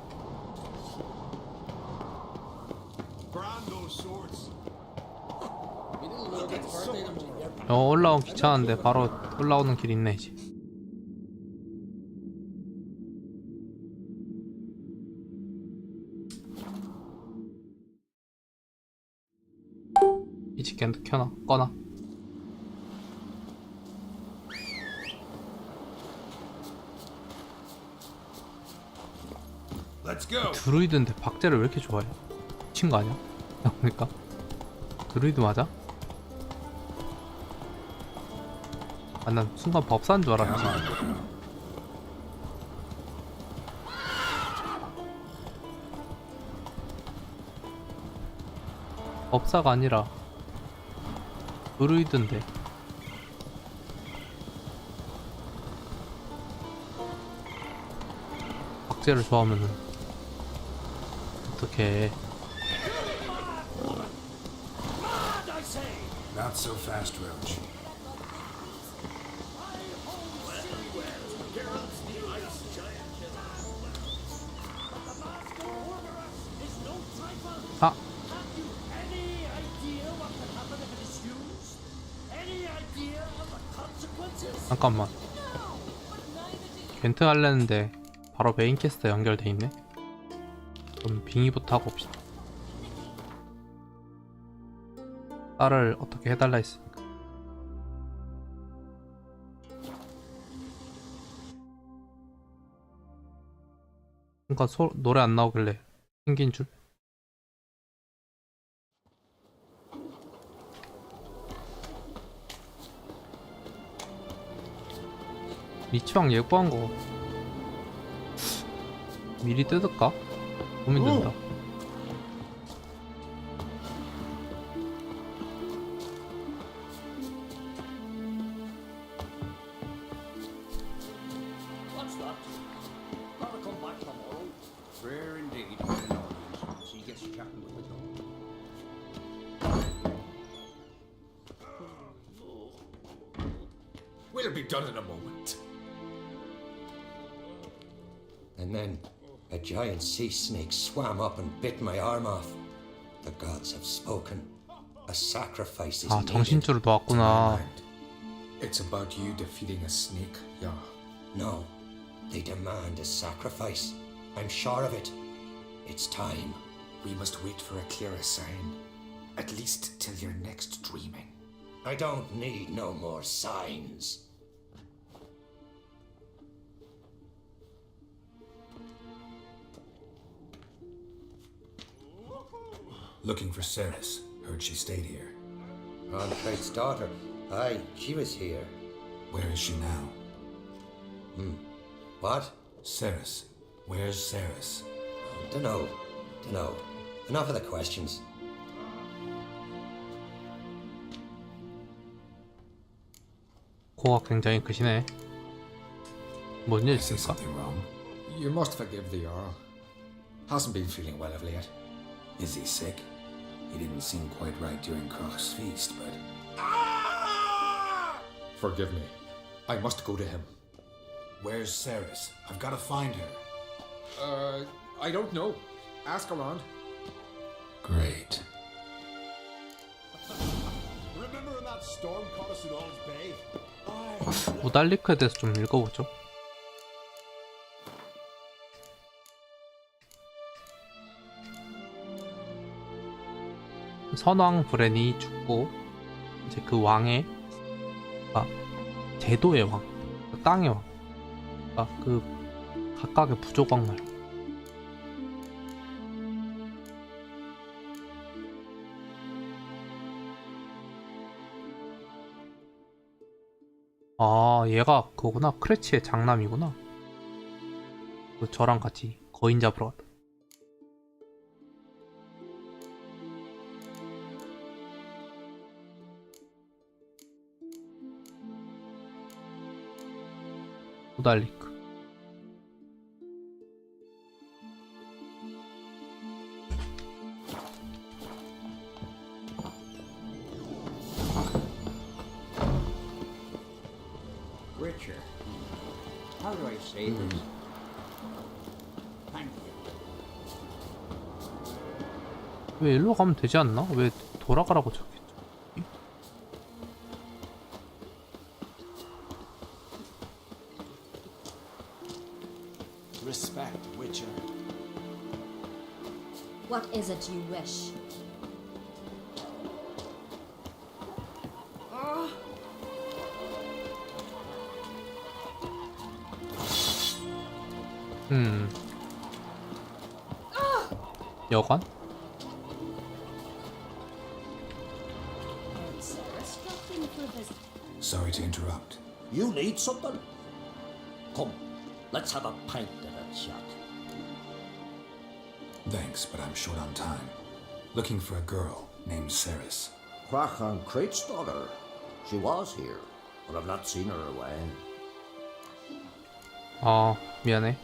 Brand those swords.
올라오기 귀찮은데 바로 올라오는 길 있네 이제. 이 집겐도 켜놔 꺼놔.
Let's go.
드루이드인데 박제를 왜 이렇게 좋아해? 미친 거 아니야? 그러니까 드루이드 맞아? 아, 난 순간 법사인 줄 알았지. 법사가 아니라 드루이드인데. 박제를 좋아하면은 어떡해.
Not so fast, Roach.
아! 잠깐만. 겐트 하려는데 바로 메인 캐스터 연결돼 있네. 그럼 빙의부터 하고 옵시다. 딸을 어떻게 해달라 했으니까. 그러니까 노래 안 나오길래 생긴 줄. 리치왕 예고한 거 미리 뜯을까? 고민된다.
What's that? Gotta come back tomorrow.
Rare indeed. She gets chatting with the dog. We'll be done in a moment.
And then a giant sea snake swam up and bit my arm off. The gods have spoken. A sacrifice is
아,
needed.
정신줄을 놓았구나.
It's about you defeating a snake, yeah.
No, they demand a sacrifice. I'm sure of it. It's time.
We must wait for a clearer sign. At least till your next dreaming.
I don't need no more signs.
Looking for Ceres. Heard she stayed here.
Rontrate's daughter. Aye, she was here.
Where is she now?
What?
Ceres. Where's Ceres?
Dunno. Enough of the questions.
코가 굉장히 크시네. 뭔 일
I say
있을까?
something wrong?
You must forgive the Earl. Hasn't been feeling well of late.
Is he sick? He didn't seem quite right during Krok's feast, but...
Forgive me. I must go to him.
Where's Ceres? I've got to find her.
I don't know. Ask around.
Great.
Remember when that storm caught us in All's Bay?
우달리크에 대해서 좀 읽어보죠. 선왕 브렌이 죽고 이제 그 왕의 제도의 왕, 그 땅의 왕, 그 각각의 부족왕 말. 아, 얘가 그거구나. 크레치의 장남이구나. 저랑 같이 거인 잡으러 갔다. 우달리크.
Richard, how do I say this?
왜 일로 가면 되지 않나? 왜 돌아가라고 적혔죠?
Respect, Witcher.
What is it you wish?
여관?
Sarah's dropped in for a visit.
Sorry to interrupt.
You need something? Come, let's have a pint of that shot.
Thanks, but I'm short on time. Looking for a girl named Ceres.
Crachan Crate's daughter. She was here, but I've not seen her away.
미안해.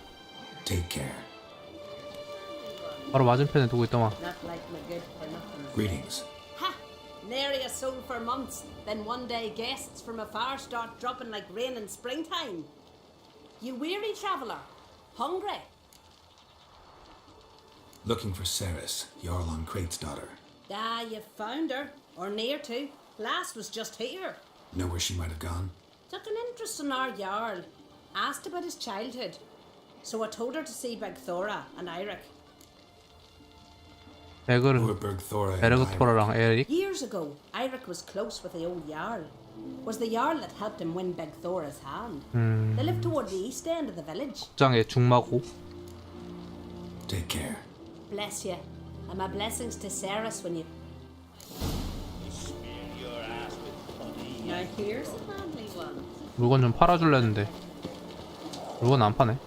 Take care.
바로 맞은편에 두고 있더만.
Not like my good for nothing.
Greetings.
Ha! Nary a soul for months. Then one day guests from afar start dropping like rain in springtime. You weary traveller? Hungry?
Looking for Ceres, Jarl on Crate's daughter.
Ah, you found her. Or near to. Last was just here.
Know where she might have gone?
Took an interest in our Jarl. Asked about his childhood. So I told her to see Big Thora and Eirik.
베르그토라랑 에릭?
Years ago, Eirik was close with the old Jarl. Was the Jarl that helped him win Big Thora's hand. They lived toward the east end of the village.
장의 중마고.
Take care.
Bless you. And my blessings to Ceres when you... Now here's a manly one.
물건 좀 팔아줄랬는데 물건 안 파네.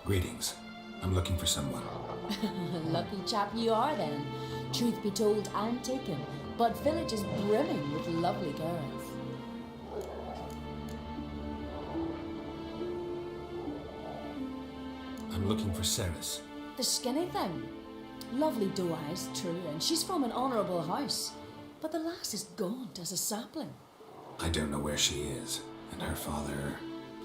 Greetings. I'm looking for someone.
Lucky chap you are then. Truth be told, I'm taken, but village is brimming with lovely girls.
I'm looking for Ceres.
The skinny thing. Lovely doe eyes, true, and she's from an honourable house. But the lass is gaunt as a sapling.
I don't know where she is, and her father...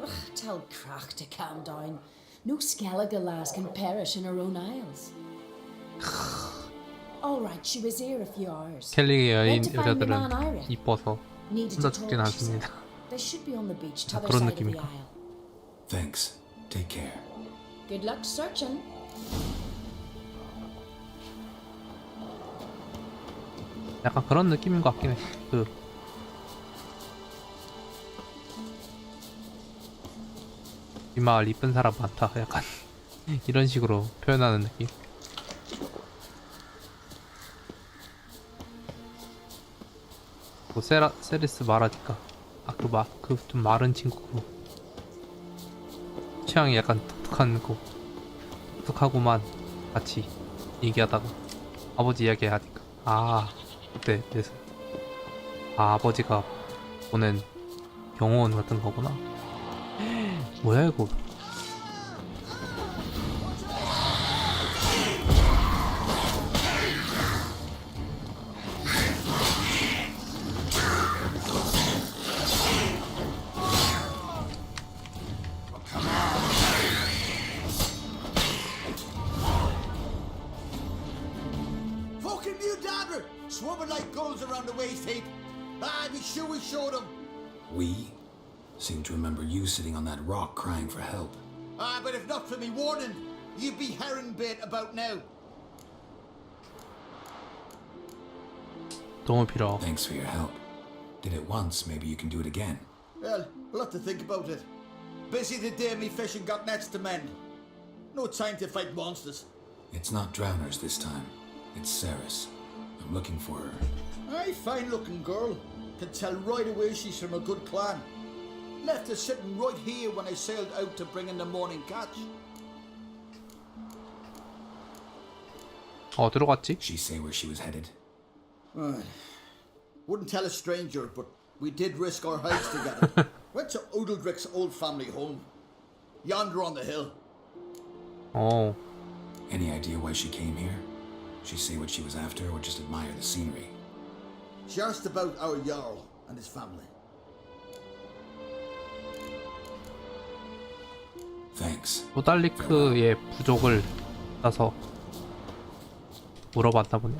Ugh, tell Crach to calm down. No Skellige lass can perish in her own isles. All right, she was here a few hours.
켈리의
Went to find the man
여자들은
Eirik.
이뻐서
Needed
혼자
to
죽진
talk, she said.
않습니다.
They should be on the beach, t'other
그런
side of the
느낌인가?
isle.
Thanks. Take care.
Good luck searching.
약간 그런 느낌인 것 같긴 해. 이 마을 이쁜 사람 많다. 약간 이런 식으로 표현하는 느낌. 뭐 세리스 말하니까 그 좀 마른 친구고 취향이 약간 독특하고만 같이 얘기하다가 아버지 이야기 하니까 그때 그래서 아버지가 보낸 경호원 같은 거구나. 뭐야 이거.
Fucking new dabber! Swarming like gulls around the waist heap. Be sure we showed them.
We? Seem to remember you sitting on that rock crying for help.
But if not for me warning, you'd be herring bait about now.
도움이 필요.
Thanks for your help. Did it once, maybe you can do it again.
Well, we'll have to think about it. Busy today, me fishing got nets to mend. No time to fight monsters.
It's not drowners this time. It's Ceres. I'm looking for her.
Aye, fine looking girl. Can tell right away she's from a good clan. Left her sitting right here when I sailed out to bring in the morning catch.
어디로 갔지?
She say where she was headed?
Wouldn't tell a stranger, but we did risk our hides together. Went to Odeldrick's old family home. Yonder on the hill.
Oh.
Any idea why she came here? She say what she was after or just admire the scenery?
She asked about our Jarl and his family.
Thanks.
로달리크의 부족을 따서 물어봤나 보네.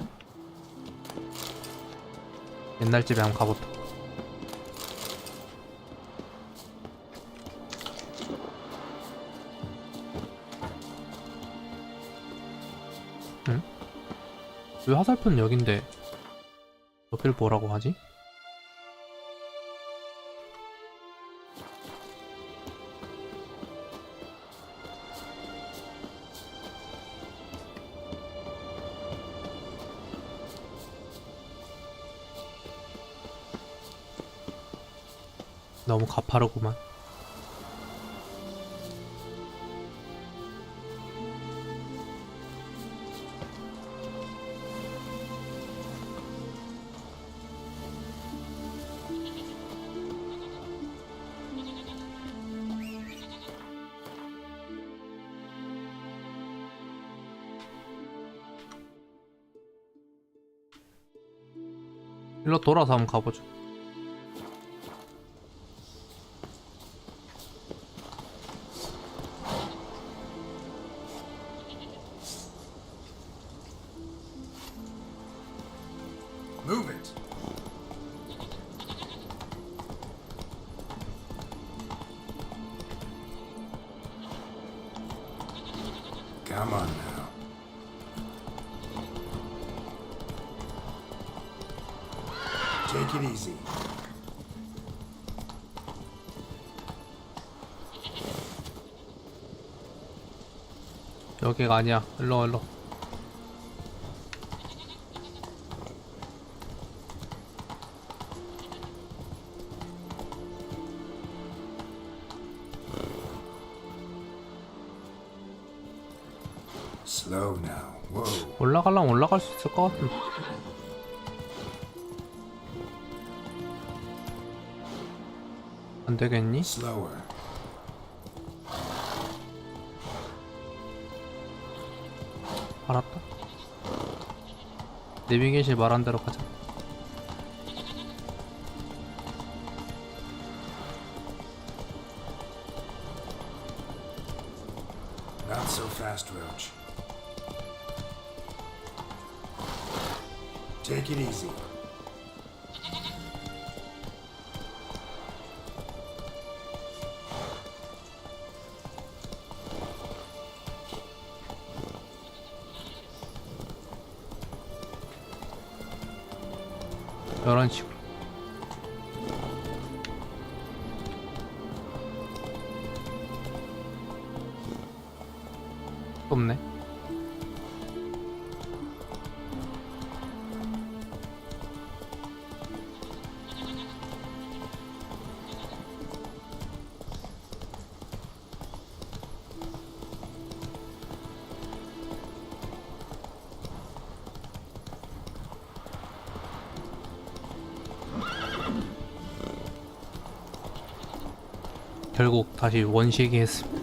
옛날 집에 한번 가보자. 응? 왜 화살표는 여긴데 여길 뭐라고 하지? 너무 가파르구만. 일로 돌아서 한번 가보죠.
Move it. Come on now. Take it easy.
여기가 아니야. 일로 와, 일로.
Slow now. Whoa.
올라가려면 올라갈 수 있을 것 같은데. 안 되겠니?
Slower.
알았다. 내비게이션 말한 대로 가자.
Not so fast, Roach. Take it easy.
이런 식으로. 없네. 결국 다시 원시기 했습니다.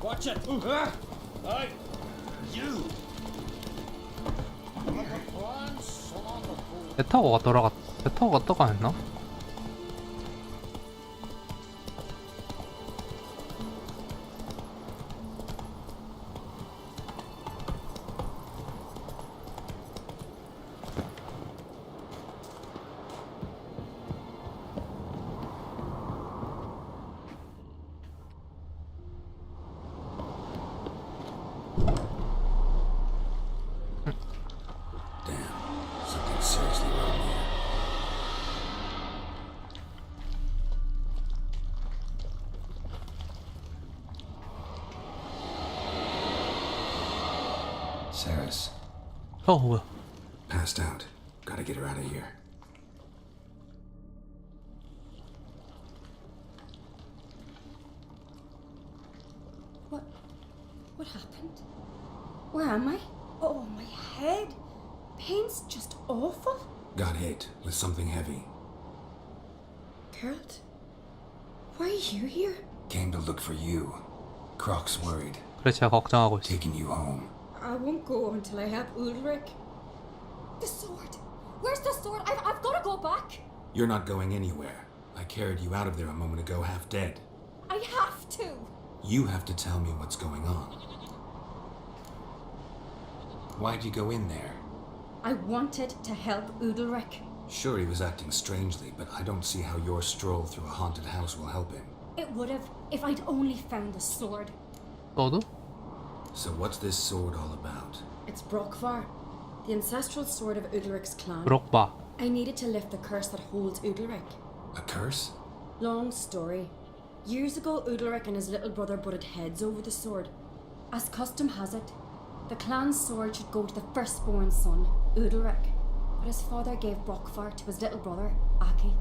Watch it! Hey! You!
배 타고 배 타고 갔다가 했나?
Something seriously wrong here. Saris.
뭐야?
Passed out. Gotta get her out of here.
What happened? Where am I? Oh, my head. Pain's just awful.
Got hit with something heavy.
Geralt, why are you here?
Came to look for you. Croc's worried.
그래 제가 걱정하고 있어.
Taking you home.
I won't go until I help Ulrich. The sword. Where's the sword? I've got to go back.
You're not going anywhere. I carried you out of there a moment ago half dead.
I have to.
You have to tell me what's going on. Why'd you go in there?
I wanted to help Udalric.
Sure, he was acting strangely, but I don't see how your stroll through a haunted house will help him.
It would have if I'd only found the sword.
너도?
So what's this sword all about?
It's Brokvar, the ancestral sword of Udalric's clan.
브록바.
I needed to lift the curse that holds Udalric.
A curse?
Long story. Years ago, Udalric and his little brother butted heads over the sword. As custom has it, the clan's sword should go to the firstborn son, Udalric. But his father gave Brokvar to his little brother, Aki.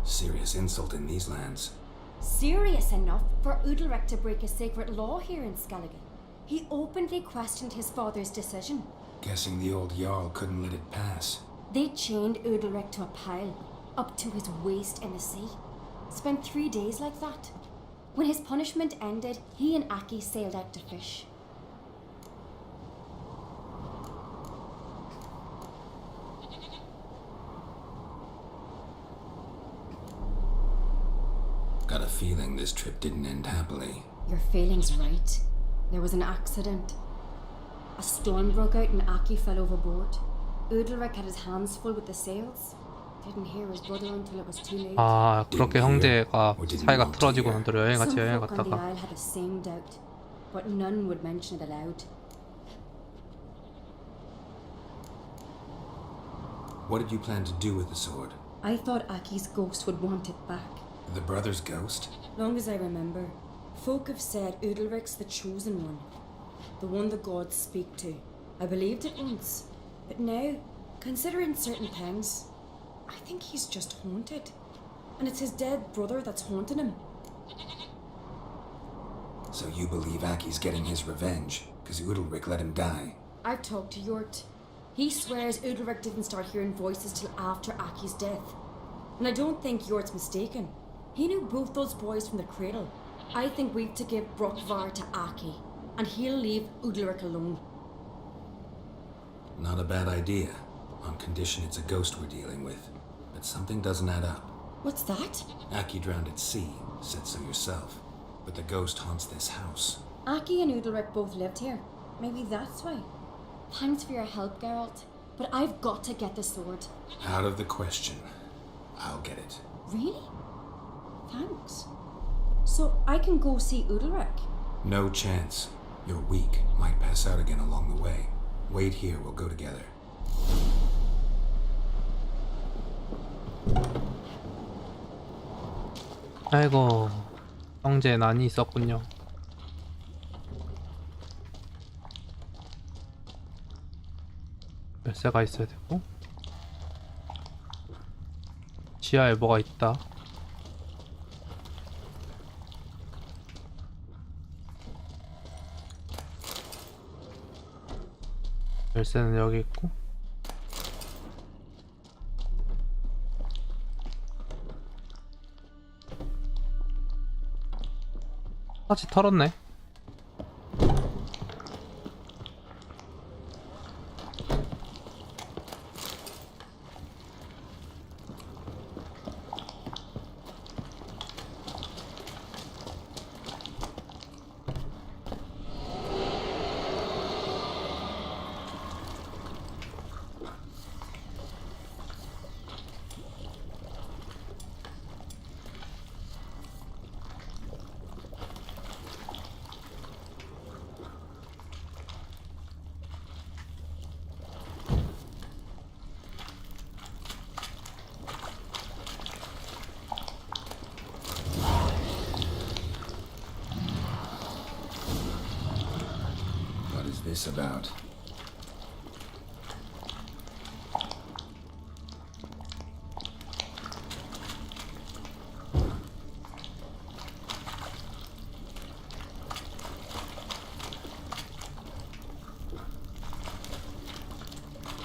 Serious insult in these lands.
Serious enough for Udalric to break a sacred law here in Skellige. He openly questioned his father's decision.
Guessing the old Jarl couldn't let it pass.
They chained Udalric to a pile, up to his waist in the sea. Spent 3 days like that. When his punishment ended, he and Aki sailed out to fish.
Got a feeling this trip didn't end happily.
Your feeling's right. There was an accident. A storm broke out and Aki fell overboard. Udalric had his hands full with the sails. Didn't hear his brother until it was too late.
아, 그렇게 형제가 사이가 틀어지고 나더러 같이 여행
Some folk on the
갔다가.
isle had the same doubt, but none would mention it aloud.
What did you plan to do with the sword?
I thought Aki's ghost would want it back.
The brother's ghost?
Long as I remember, folk have said Udalric's the chosen one, the one the gods speak to. I believed it once, but now, considering certain things, I think he's just haunted. And it's his dead brother that's haunting him.
So you believe Aki's getting his revenge, because Udalric let him die?
I've talked to Yort. He swears Udalric didn't start hearing voices till after Aki's death. And I don't think Yort's mistaken. He knew both those boys from the cradle. I think we've to give Brokvar to Aki, and he'll leave Udalric alone.
Not a bad idea, on condition it's a ghost we're dealing with. But something doesn't add up.
What's that?
Aki drowned at sea, said so yourself. But the ghost haunts this house.
Aki and Udalric both lived here. Maybe that's why. Thanks for your help, Geralt. But I've got to get the sword.
Out of the question. I'll get it.
Really? Thanks. So I can go see Udalric?
No chance. You're weak. Might pass out again along the way. Wait here, we'll go together.
아이고, 형제 난이 있었군요. 열쇠가 있어야 되고, 지하에 뭐가 있다. 열쇠는 여기 있고, 같이 털었네.
This about?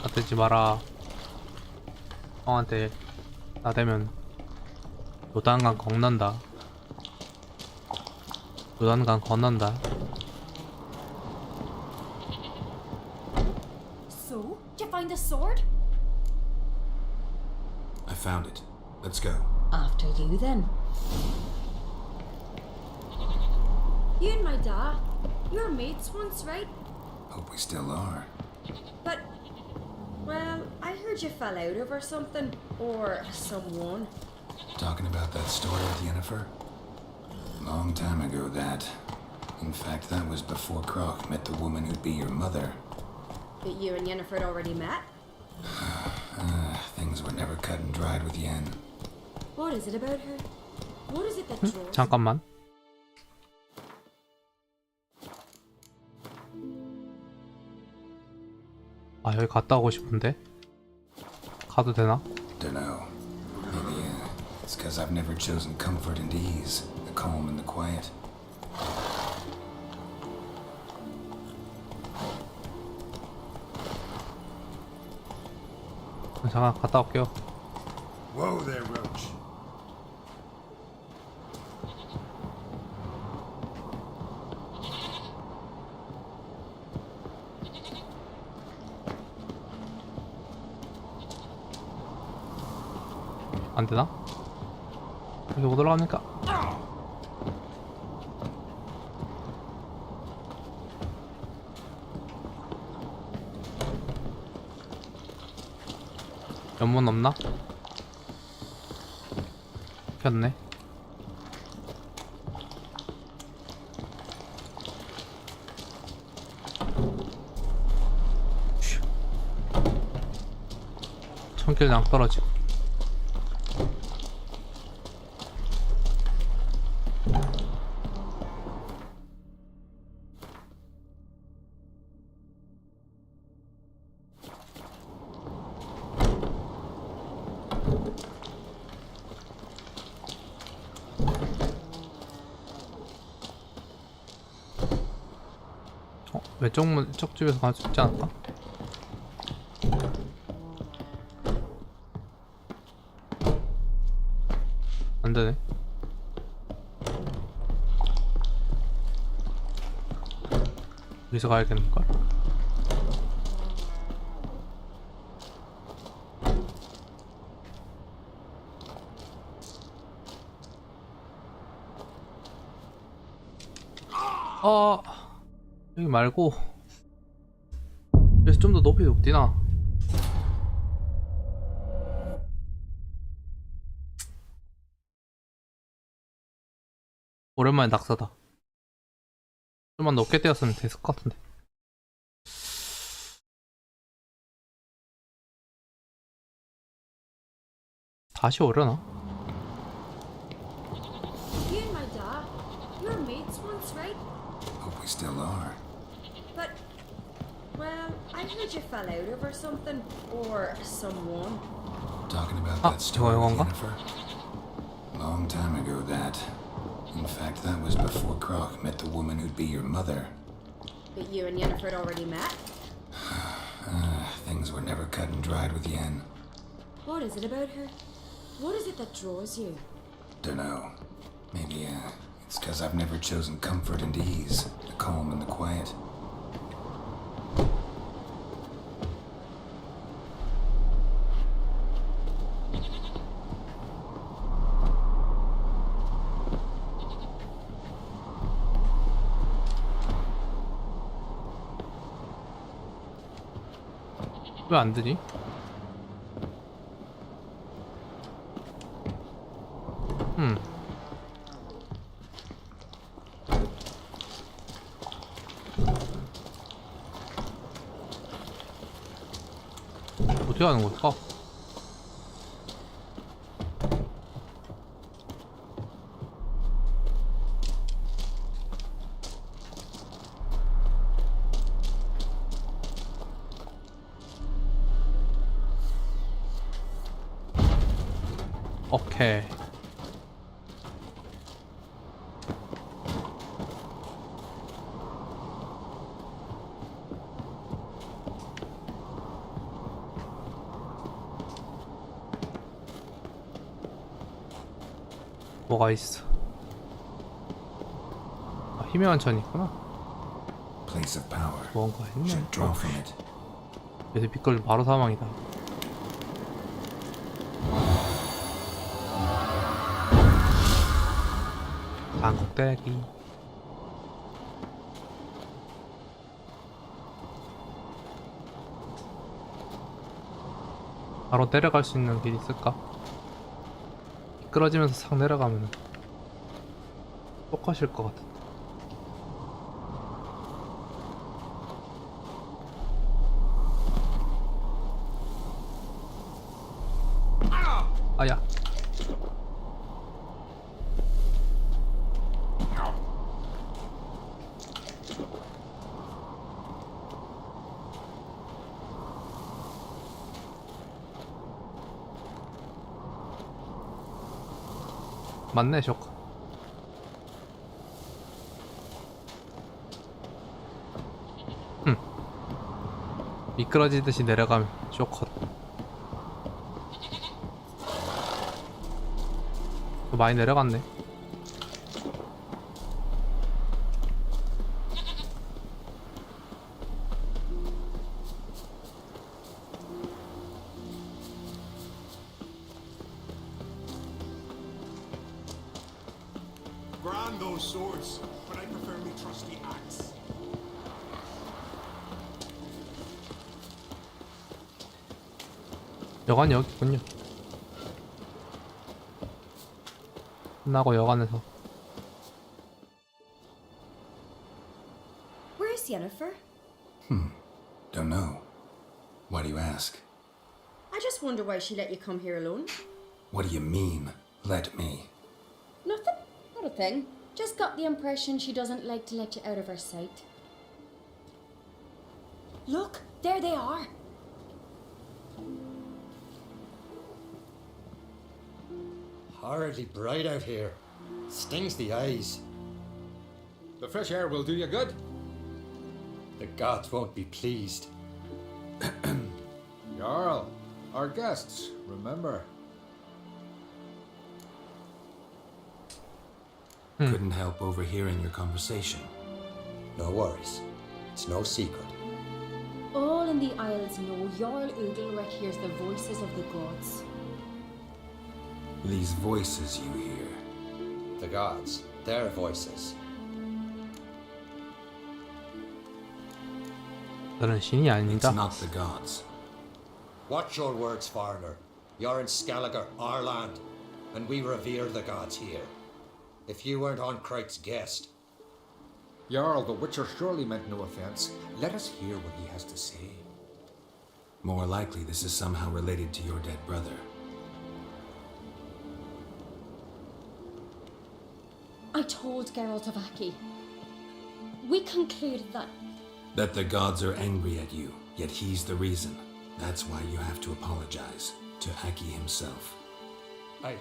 나대지 마라. 형한테 나대면 요단강 건넌다. 요단강 건넌다.
So, did you find the sword?
I found it. Let's go.
After you, then.
You and my dad, you were mates once, right?
Hope we still are.
But, well, I heard you fell out of or something. Or someone.
Talking about that story with Yennefer? Long time ago, that. In fact, that was before Croc met the woman who'd be your mother.
But you and Yennefer had already met?
Things were never cut and dried with Yen.
What is it about her? What is it that draws?
잠깐만. 아, 여기 갔다 오고 싶은데. 가도 되나?
Dunno. Maybe, it's because I've never chosen comfort and ease, the calm and the quiet.
잠깐 갔다 올게요.
Whoa there, Roach.
안 되나? 여기 못 올라갑니까? 연못 없나? 폈네. 청길랑 떨어지고. 왼쪽 문, 이쪽 집에서 갈 수 있지 않을까? 안 되네. 여기서 가야겠는걸? 여기 말고 여기서 좀 더 높이 뛰나? 오랜만에 낙서다. 좀만 높게 뛰었으면 됐을 것 같은데. 다시 오려나?
You and my dad, you were mates once, right?
Hope we still are.
But, well, I heard you fell out of or something. Or someone.
Talking about that story with
이건가?
Yennefer? Long time ago, that. In fact, that was before Croc met the woman who'd be your mother.
But you and Yennefer had already met?
Things were never cut and dried with Yen.
What is it about her? What is it that draws you?
Dunno. Maybe, it's because I've never chosen comfort and ease, the calm and the quiet.
왜 안 되지? 어떻게 하는 걸까? 오케이. 뭐가 있어? 아, 희미한 천이 있구나.
Place of power.
뭔가 했네.
Should draw from it.
그래서 빛걸리 바로 사망이다. 한국대기. 바로 내려갈 수 있는 길 있을까? 미끄러지면서 싹 내려가면 똑같을 것 같은데. 아야. 맞네, 쇼크. 미끄러지듯이 내려가면 쇼컷. 많이 내려갔네.
Grand those swords, but I prefer me trusty axe.
여관이 여기 있군요. 끝나고 여관에서.
Where's Yennefer?
Don't know. Why do you ask?
I just wonder why she let you come here alone.
What do you mean, let me?
Nothing. Not a thing. Just got the impression she doesn't like to let you out of her sight. Look, there they are.
Horridly bright out here. Stings the eyes.
The fresh air will do you good.
The gods won't be pleased.
Jarl, our guests, remember.
Couldn't help overhearing your conversation.
No worries. It's no secret.
All in the Isles know Jarl Udalric hears the voices of the gods.
These voices you hear.
The gods, their voices.
너는 신이 아닙니다.
It's not the gods.
Watch your words, foreigner. You're in Skelliger, our land, and we revere the gods here. If you weren't on Crite's guest.
Jarl, the Witcher surely meant no offense. Let us hear what he has to say.
More likely this is somehow related to your dead brother.
I told Geralt of Aki. We concluded that
That the gods are angry at you, yet he's the reason. That's why you have to apologize to Aki himself.
I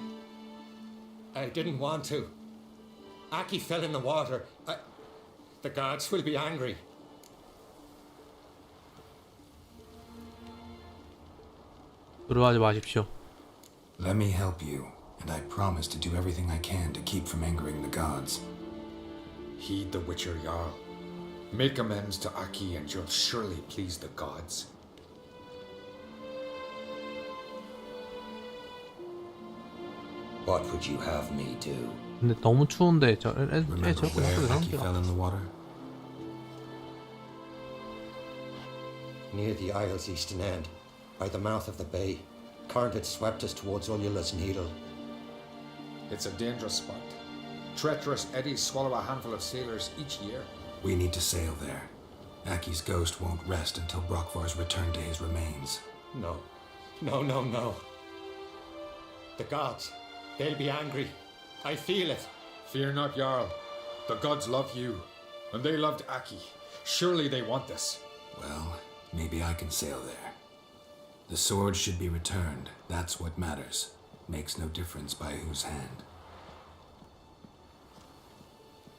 didn't want to. Aki fell in the water. The gods will be angry.
두려워하지 마십시오.
Let me help you, and I promise to do everything I can to keep from angering the gods.
Heed the Witcher, Jarl. Make amends to Aki and you'll surely please the gods.
What would you have me do?
근데 너무 추운데 애
Remember
저렇게
where
놨어도
Aki
되는데.
fell in the water?
Near the Isle's eastern end, by the mouth of the bay. Current had swept us towards Ullula's Needle.
It's a dangerous spot. Treacherous eddies swallow a handful of sailors each year.
We need to sail there. Aki's ghost won't rest until Brokvar's returned to his remains.
No. No. The gods, they'll be angry. I feel it.
Fear not, Jarl. The gods love you, and they loved Aki. Surely they want this.
Well, maybe I can sail there. The sword should be returned. That's what matters. Makes no difference by whose hand.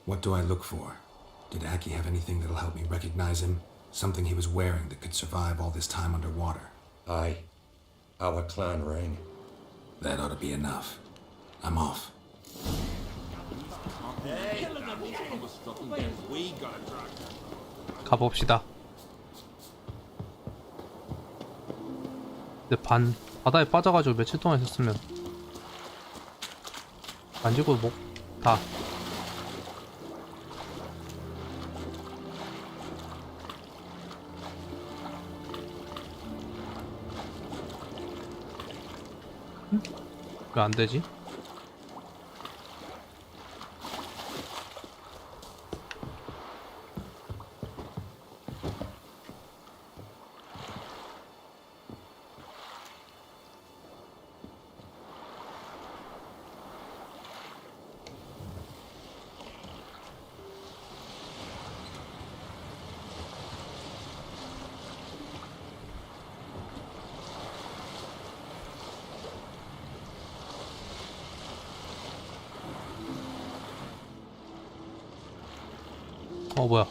What do I look for? Did Aki have anything that'll help me recognize him? Something he was wearing that could survive all this time underwater?
Aye. Our clan ring.
That ought to be enough. I'm off.
가봅시다. 근데 바다에 빠져가지고 며칠 동안 있었으면 만지고 목 다. 왜 안 되지? 뭐야?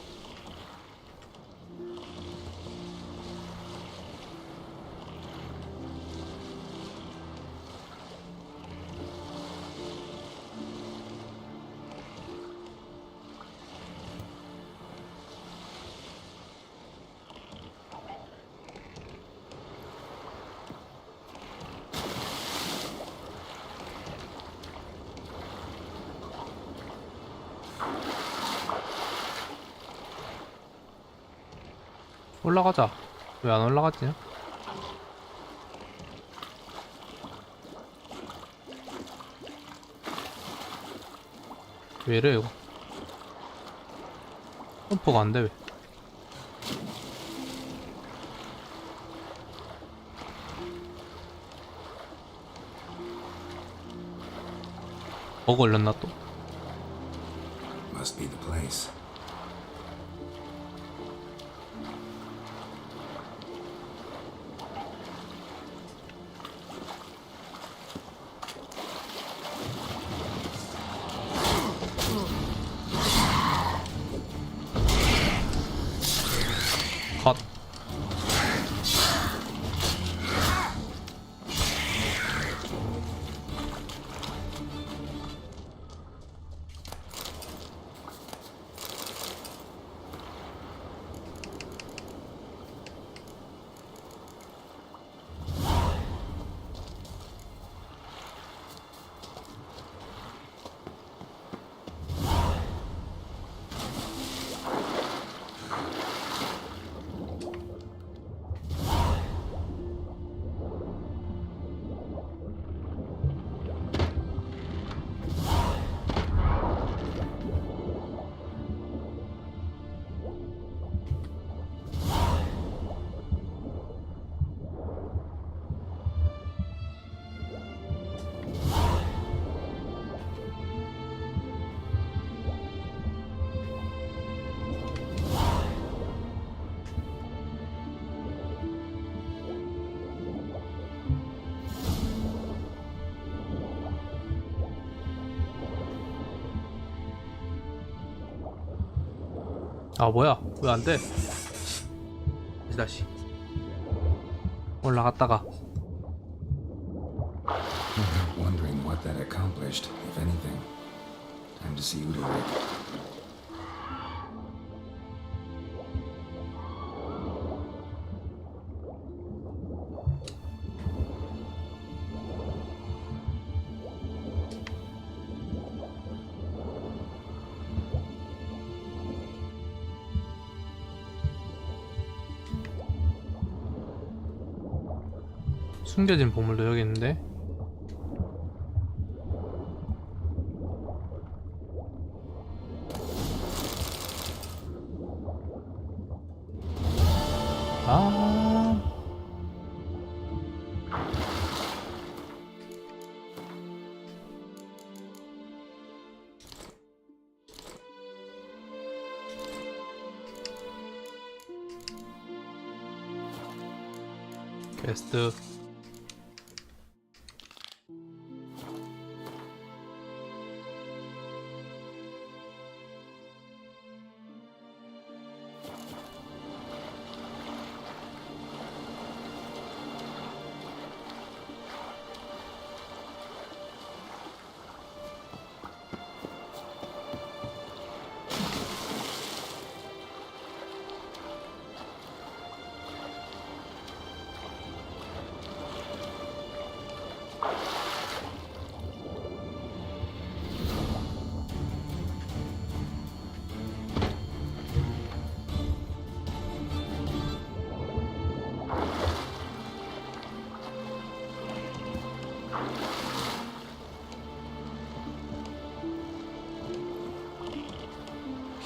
올라가자. 왜 안 올라갔지? 왜 이래 이거? 점프가 안 돼 왜? 걸렸나 또?
Must be the place.
컷. 아 뭐야 왜 안돼? 다시 올라갔다가
Wondering what that accomplished, if anything. Time to see Udalek.
숨겨진 보물도 여기 있는데. 아. 퀘스트.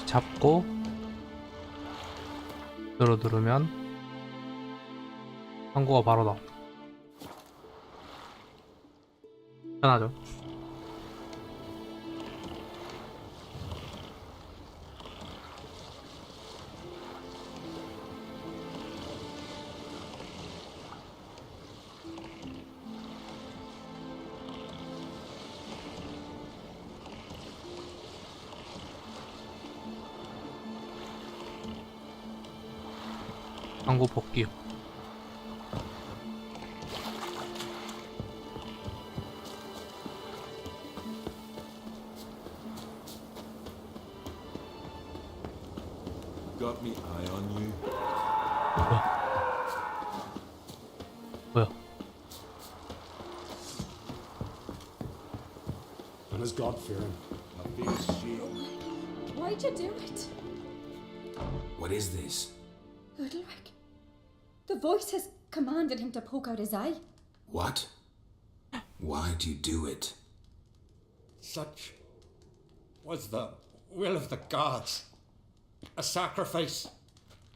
잡고 누르면 광고가 바로 나와. 편하죠. 광고 복귀.
Got me eye on you.
뭐야?
And is God fearing?
My face shake.
Why'd you do it?
What is this?
Udalric. The voice has commanded him to poke out his eye.
What? Why do you do it?
Such was the will of the gods. A sacrifice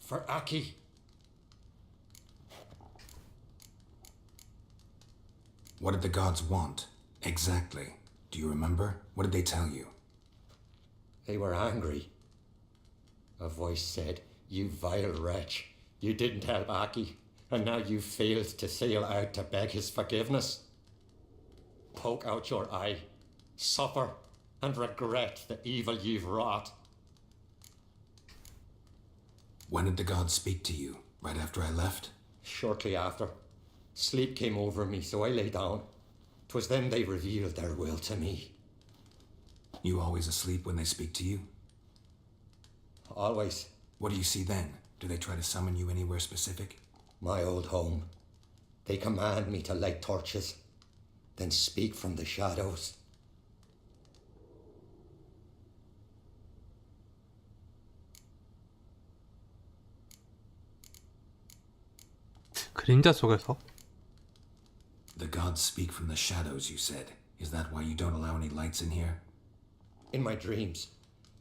for Aki.
What did the gods want? Exactly. Do you remember? What did they tell you?
They were angry. A voice said, "You vile wretch, you didn't help Aki, and now you failed to sail out to beg his forgiveness. Poke out your eye, suffer, and regret the evil you've wrought."
When did the gods speak to you? Right after I left?
Shortly after. Sleep came over me, so I lay down. 'Twas then they revealed their will to me.
You always asleep when they speak to you?
Always.
What do you see then? Do they try to summon you anywhere specific?
My old home. They command me to light torches, then speak from the shadows.
그림자 속에서?
The gods speak from the shadows, you said. Is that why you don't allow any lights in here?
In my dreams,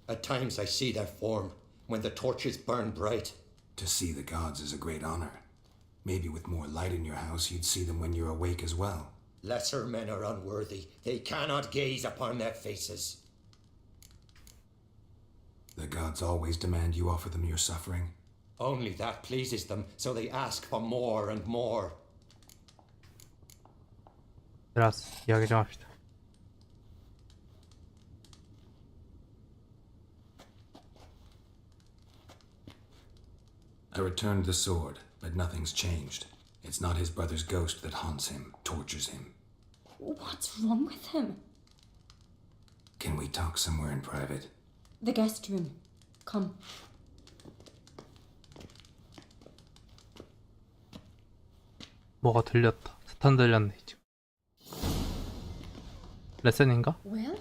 at times I see their form when the torches burn bright.
To see the gods is a great honor. Maybe with more light in your house, you'd see them when you're awake as well.
Lesser men are unworthy. They cannot gaze upon their faces.
The gods always demand you offer them your suffering?
Only that pleases them, so they ask for more and more.
알았어. 이야기 좀 합시다.
I returned the sword, but nothing's changed. It's not his brother's ghost that haunts him, tortures him.
What's wrong with him?
Can we talk somewhere in private?
The guest room. Come.
뭐가 들렸다. 스탄 들렸네 지금. 레슨인가?
Well,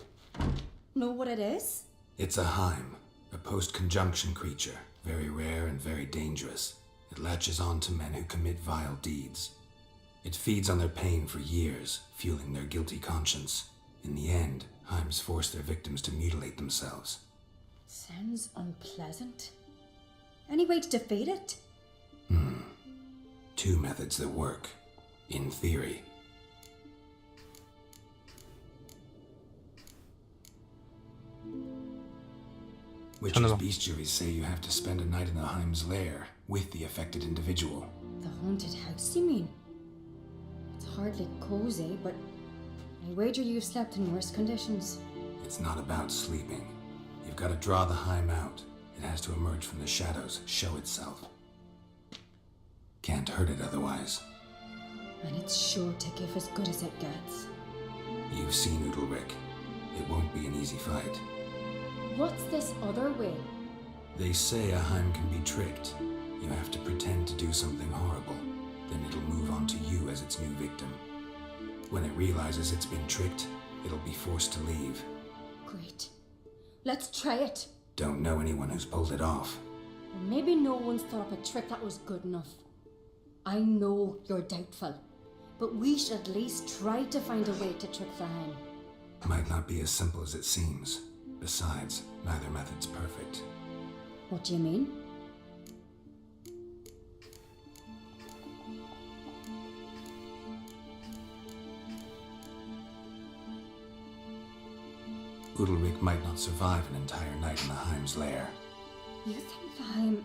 know what it is?
It's a Heim, a post-conjunction creature, very rare and very dangerous. It latches on to men who commit vile deeds. It feeds on their pain for years, fueling their guilty conscience. In the end, Heims force their victims to mutilate themselves.
Sounds unpleasant. Any way to defeat it?
Two methods that work, in theory. Witches' bestiaries say you have to spend a night in the Heim's lair with the affected individual.
The haunted house, you mean? It's hardly cozy, but I wager you've slept in worse conditions.
It's not about sleeping. You've got to draw the Heim out. It has to emerge from the shadows, show itself. Can't hurt it otherwise.
And it's sure to give as good as it gets.
You've seen Udalric. It won't be an easy fight.
What's this other way?
They say a Heim can be tricked. You have to pretend to do something horrible. Then it'll move on to you as its new victim. When it realizes it's been tricked, it'll be forced to leave.
Great. Let's try it.
Don't know anyone who's pulled it off.
Or maybe no one's thought up a trick that was good enough. I know you're doubtful, but we should at least try to find a way to trick the Heim.
Might not be as simple as it seems. Besides, neither method's perfect.
What do you mean?
Udalric might not survive an entire night in the Heim's lair.
You think the Heim...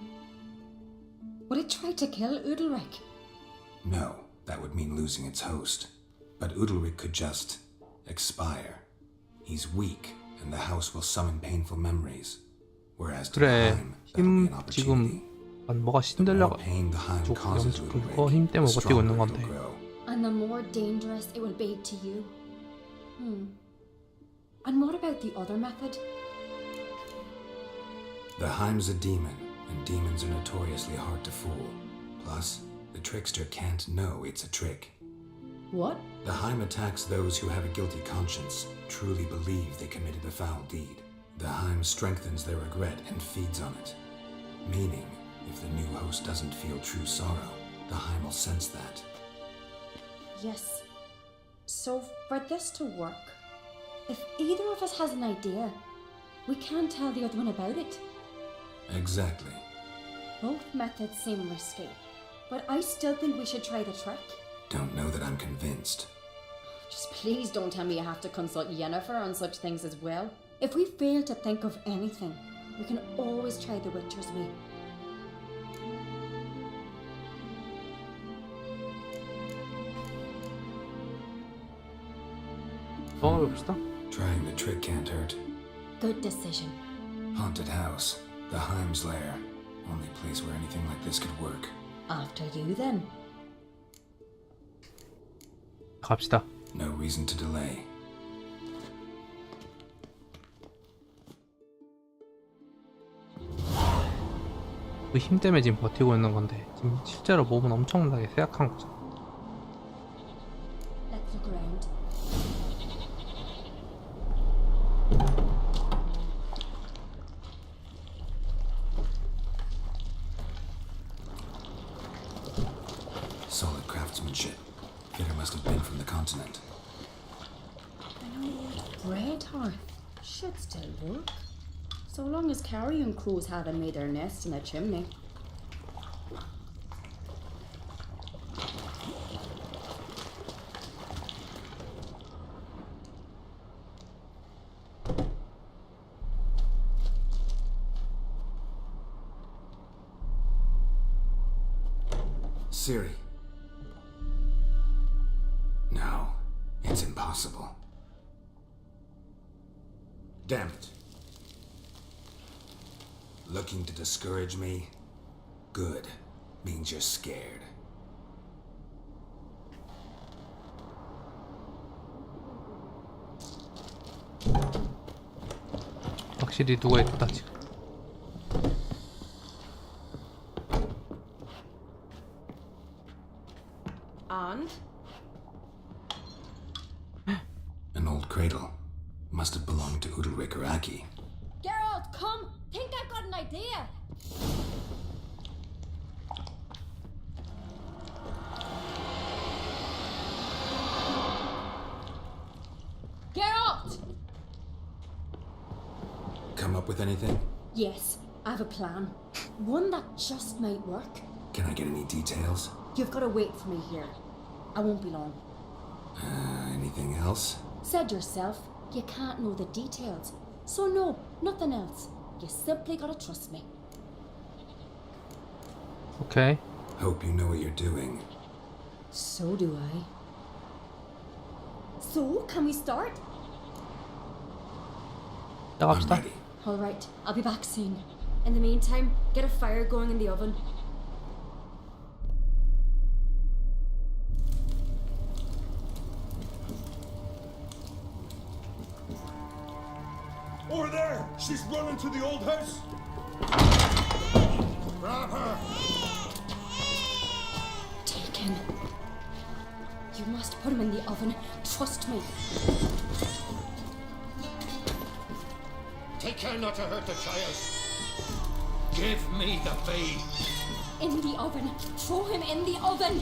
Would it try to kill Udalric?
No, that would mean losing its host. But Udalric could just expire. He's weak, and the house will summon painful memories. Whereas to the
그래,
Heim, that'll be an
힘
opportunity.
지금 뭐가 신들려가 영축 그거 힘 때문에 버티고 있는 건데.
And the more dangerous it will be to you. And what about the other method?
The Heim's a demon, and demons are notoriously hard to fool. Plus, the trickster can't know it's a trick.
What?
The Heim attacks those who have a guilty conscience, truly believe they committed a foul deed. The Heim strengthens their regret and feeds on it. Meaning, if the new host doesn't feel true sorrow, the Heim will sense that.
Yes. So, for this to work, if either of us has an idea, we can't tell the other one about it.
Exactly.
Both methods seem risky, but I still think we should try the trick.
Don't know that I'm convinced.
Just please don't tell me you have to consult Yennefer on such things as well. If we fail to think of anything, we can always try the Witcher's way.
해봅시다.
Trying the trick can't hurt.
Good decision.
Haunted house, the Heim's lair. Only place where anything like this could work.
After you then.
갑시다.
No reason to delay.
그 힘 때문에 지금 버티고 있는 건데 지금 실제로 몸은 엄청나게 쇠약한 거죠.
Let's look around.
Solid craftsmanship. Fitter must have been from the continent.
An old bread hearth should still work. So long as carrion crows haven't made their nest in a chimney.
Ciri. No, it's impossible. Damn it. Looking to discourage me? Good. Means you're scared.
확실히 누가 있다 지금.
And?
An old cradle. Must have belonged to Udalric or Aki.
Geralt, come! Think I've got an idea! Geralt!
Come up with anything?
Yes, I have a plan. One that just might work.
Can I get any details?
You've got to wait for me here. I won't be long.
Anything else?
Said yourself, you can't know the details. So no, nothing else. You simply gotta trust me.
Okay.
Hope you know what you're doing.
So do I. So, can we start?
나갑시다.
Alright, I'll be back soon. In the meantime, get a fire going in the oven.
Over there! She's running to the old house! Grab her!
Taken. You must put him in the oven. Trust me.
Take care not to hurt the child. Give me the babe.
In the oven. Throw him in the oven.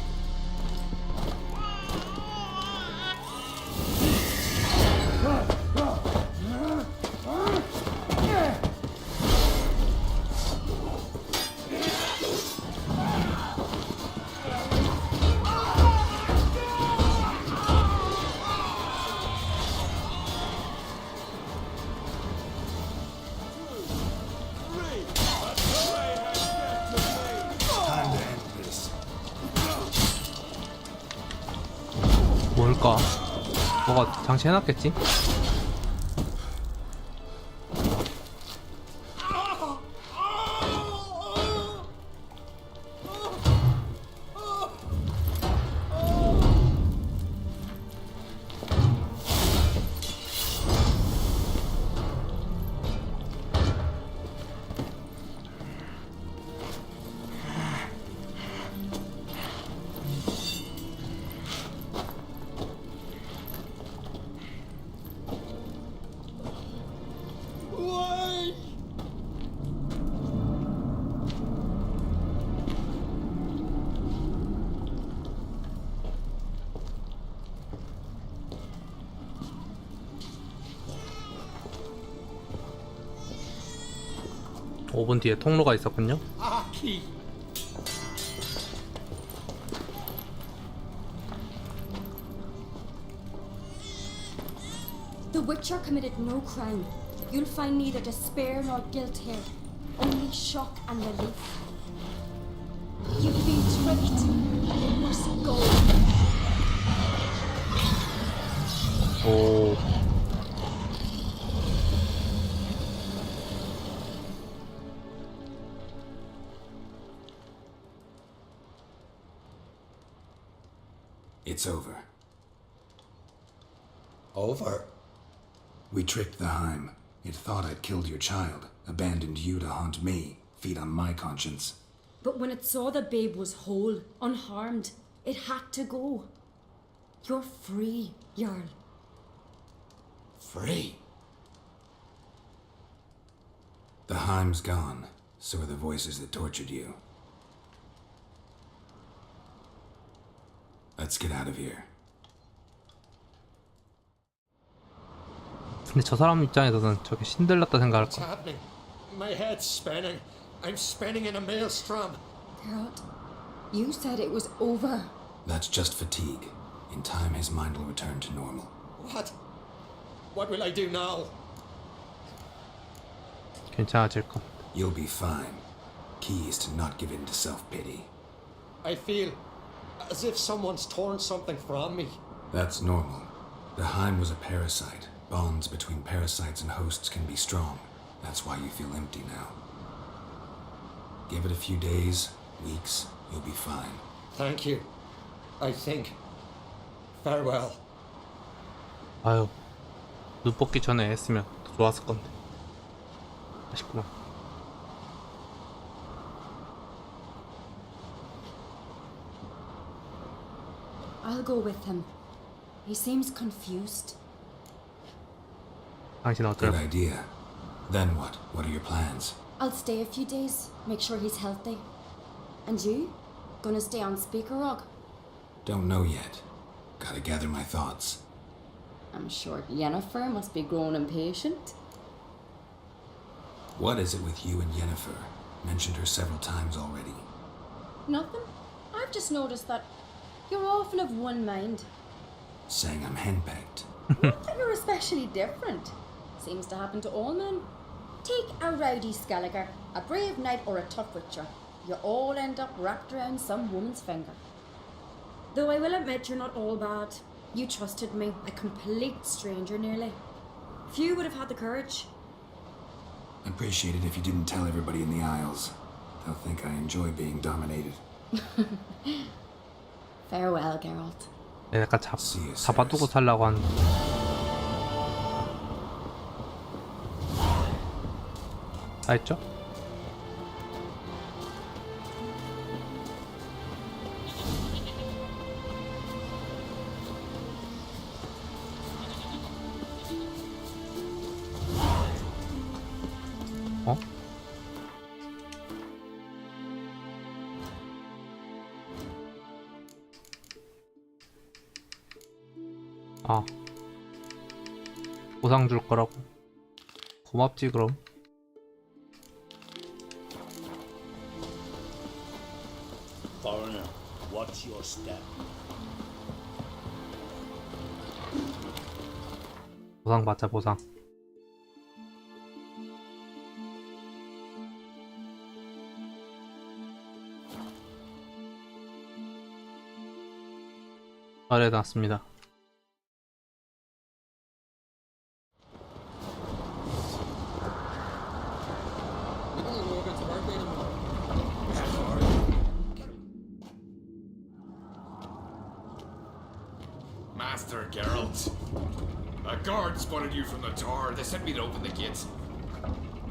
뭘까? 뭐가 장치해놨겠지?
Why?
5분 뒤에 통로가 있었군요.
Aki.
The Witcher committed no crime. You'll find neither despair nor guilt here, only shock and relief. You've been tricked. You must go.
오.
It's over.
Over?
We tricked the Heim. It thought I'd killed your child, abandoned you to haunt me, feed on my conscience.
But when it saw the babe was whole, unharmed, it had to go. You're free, Jarl.
Free?
The Heim's gone, so are the voices that tortured you. Let's get out of here.
근데 저 사람 입장에서는 저게 신들렸다 생각할
What's
거야.
happening? My head's spinning. I'm spinning in a maelstrom.
Geralt, you said it was over.
That's just fatigue. In time, his mind will return to normal.
What? What will I do now?
괜찮아질 거.
You'll be fine. Key is to not give in to self-pity.
I feel as if someone's torn something from me.
That's normal. The Heim was a parasite. Bonds between parasites and hosts can be strong. That's why you feel empty now. Give it a few days, weeks, you'll be fine.
Thank you. I think. Farewell.
아유, 눈 뽑기 전에 했으면 더 좋았을 건데. 아쉽구만.
I'll go with him. He seems confused.
당신
Good
어때요?
idea. Then what? What are your plans?
I'll stay a few days, make sure he's healthy. And you? Gonna stay on Speaker Rock?
Don't know yet. Gotta gather my thoughts.
I'm sure Yennefer must be growing impatient.
What is it with you and Yennefer? Mentioned her several times already.
Nothing. I've just noticed that you're often of one mind.
Saying I'm henpecked.
Not that you're especially different. Seems to happen to all men. Take a rowdy Skelliger, a brave knight or a tough witcher. You all end up wrapped around some woman's finger. Though I will admit you're not all bad. You trusted me, a complete stranger nearly. Few would have had the courage.
I'd appreciate it if you didn't tell everybody in the Isles. They'll think I enjoy being dominated.
Farewell, Geralt.
약간 잡아두고 살라고 하는. 다 했죠? 어? 아, 보상 줄 거라고. 고맙지 그럼.
Foreigner, watch your step.
보상 받자 보상. 아래 놨습니다.
Master Geralt. A guard spotted you from the tower. They sent me to open the gates.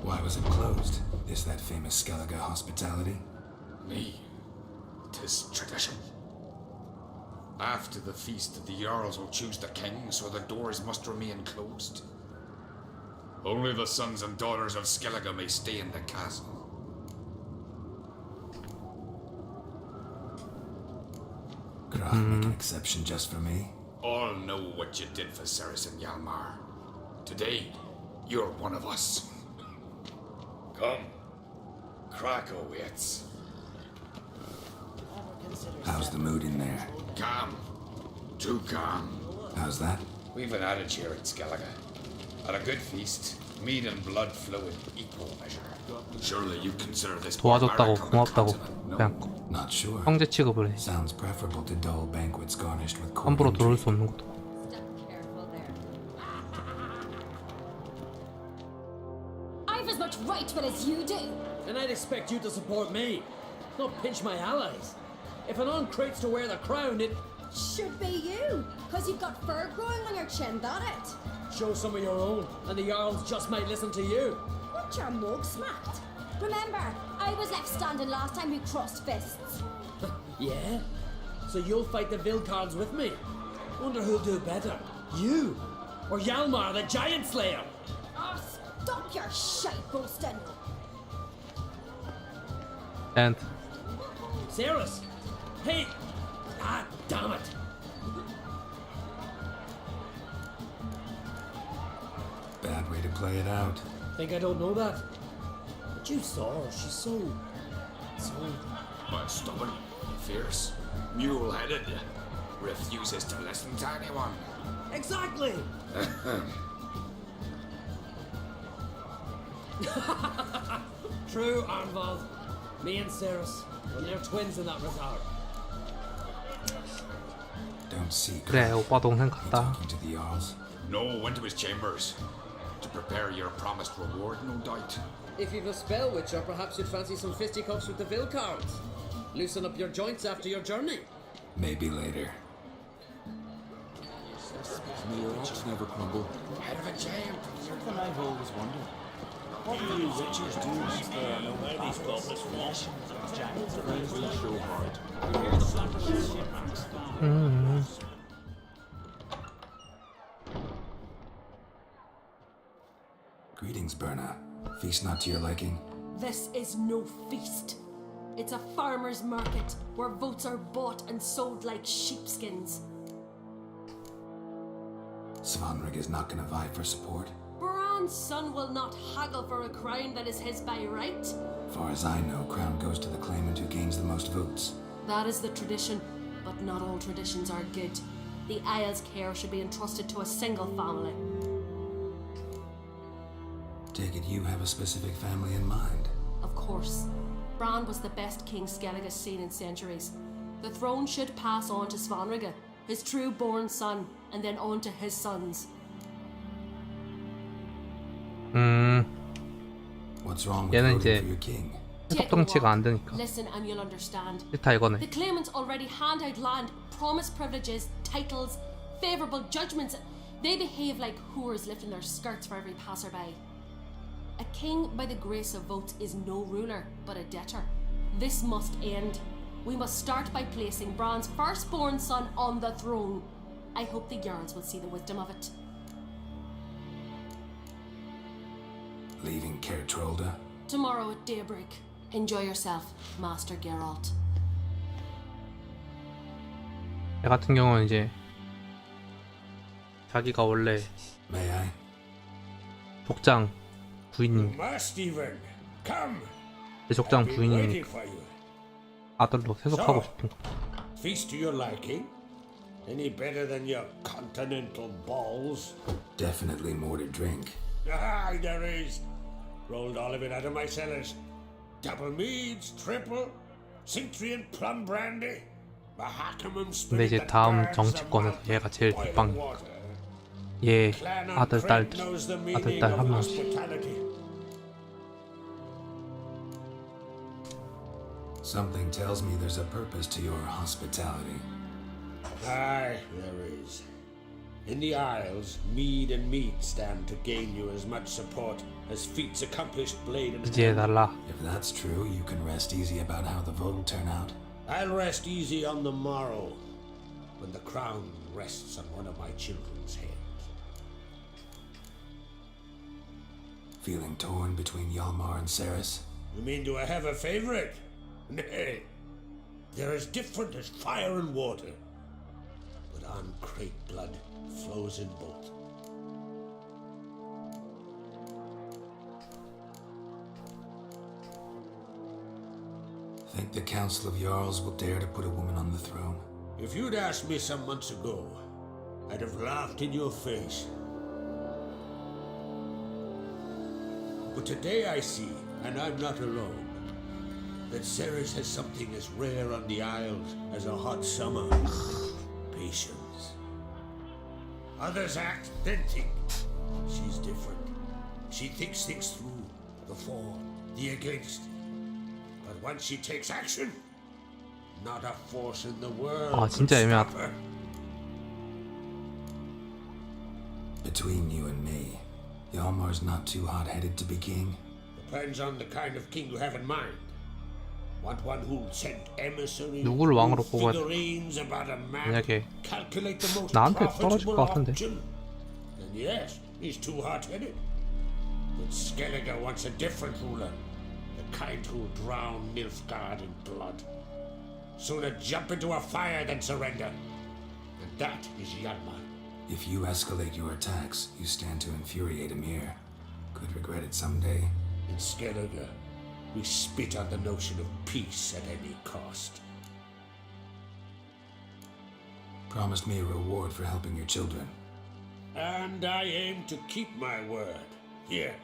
Why was it closed? Is that famous Skellige hospitality?
Me. 'Tis tradition. After the feast, the Jarls will choose the king, so the doors must remain closed. Only the sons and daughters of Skellige may stay in the castle.
Graf, make an exception just for me.
All know what you did for Ceres and Hjalmar. Today, you're one of us. Come. Krakow waits.
How's the mood in there?
Calm. Too calm.
How's that?
We've an adage here in Skellige. At a good feast, mead and blood flow in equal measure. Surely you consider this
도와줬다고
barbaric on the
고맙다고
continent, no?
그냥
Not sure.
형제 취급을 해.
Sounds preferable to dull banquets garnished with
함부로
corn.
들어올 수 없는 것도.
I've as much right to it as you do.
And I'd expect you to support me, not pinch my allies. If an uncrate's to wear the crown, it
Should be you, because you've got fur growing on your chin, that it?
show some of your own, and the Jarls just might listen to you.
Want your mug smacked? Remember, I was left standing last time we crossed fists.
Yeah? So you'll fight the Vilcards with me? Wonder who'll do better, you or Hjalmar the Giant Slayer?
Oh, stop your shite boasting.
And
Ceres! Hey! Ah, damn it!
Bad way to play it out.
Think I don't know that? But you saw her, she's so...
But stubborn, fierce, mule-headed, refuses to listen to anyone.
Exactly! True, Arnvald. Me and Ceres, well, they're twins in that regard.
Don't see.
그래 오빠 동생 같다.
Talking to the Jarls.
No, went to his chambers. To prepare your promised reward, no doubt.
If you've a spell witcher, perhaps you'd fancy some fisticuffs with the Vilcards. Loosen up your joints after your journey.
Maybe later.
May your arts never crumble.
Head of a giant.
Something I've always wondered. What do you witchers do once there are no these goblins flesh? Giants are
Show hard.
Greetings, Berna. Feast not to your liking?
This is no feast. It's a farmer's market where votes are bought and sold like sheepskins.
Svanrig is not gonna vie for support.
Bran's son will not haggle for a crown that is his by right.
Far as I know, crown goes to the claimant who gains the most votes.
That is the tradition, but not all traditions are good. The Isle's care should be entrusted to a single family.
Take it you have a specific family in mind.
Of course. Bran was the best king Skellige has seen in centuries. The throne should pass on to Svanrige, his true-born son, and then on to his sons.
What's wrong with
얘는
voting
이제
for your king?
해석정치가 안 되니까.
Listen and you'll understand.
싫다 이거네.
The claimants already hand out land, promise privileges, titles, favourable judgments. They behave like whores lifting their skirts for every passerby. A king by the grace of votes is no ruler, but a debtor. This must end. We must start by placing Bran's firstborn son on the throne. I hope the Jarls will see the wisdom of it.
Leaving Caer Trolda?
Tomorrow at daybreak. Enjoy yourself, Master Geralt.
얘 같은 경우는 이제 자기가 원래
May I?
족장 부인님,
must even come.
내 족장
I've been waiting
부인이니까
for you.
아들로 세속하고 싶은 거.
Feast to your liking? Any better than your continental balls?
Definitely more to drink.
Ah, there is. Rolled all of it out of my cellars. Double meads, triple, Cintrian plum brandy, Mahakimum
근데
spirit
이제
that
다음
burns
정치권에서
among
얘가 제일
boiling
뒷방.
water.
얘
Clan
아들
and
딸들,
Craig knows the
아들
meaning
딸
of
한 명.
hospitality.
Something tells me there's a purpose to your hospitality.
Aye, there is. In the Isles, mead and meat stand to gain you as much support as feats accomplished blade and
지지해달라.
If that's true, you can rest easy about how the vote will turn out.
I'll rest easy on the morrow, when the crown rests on one of my children's heads.
Feeling torn between Yalmar and Ceres?
You mean do I have a favorite? Nay. They're as different as fire and water. But uncrate blood flows in both.
Think the Council of Jarls will dare to put a woman on the throne?
If you'd asked me some months ago, I'd have laughed in your face. But today I see, and I'm not alone, that Ceres has something as rare on the Isles as a hot summer. Patience. Others act, then think. She's different. She thinks things through, the for, the against. But once she takes action, not a force in the world
아,
could
진짜
stop
애매하다.
her.
Between you and me, Yalmar's not too hot-headed to be king.
Depends on the kind of king you have in mind. Want one who'll send emissaries,
누구를 왕으로 뽑아야 돼?
figurines about a map,
만약에
calculate the most
나한테
profitable
떨어질 것 같은데.
option. Then yes, he's too hot-headed. But Skelliger wants a different ruler, the kind who'll drown Nilfgaard in blood. Sooner jump into a fire than surrender. And that is Hjalmar.
If you escalate your attacks, you stand to infuriate Emir. Could regret it someday.
In Skelliger, we spit on the notion of peace at any cost.
Promised me a reward for helping your children.
And I aim to keep my word. Here,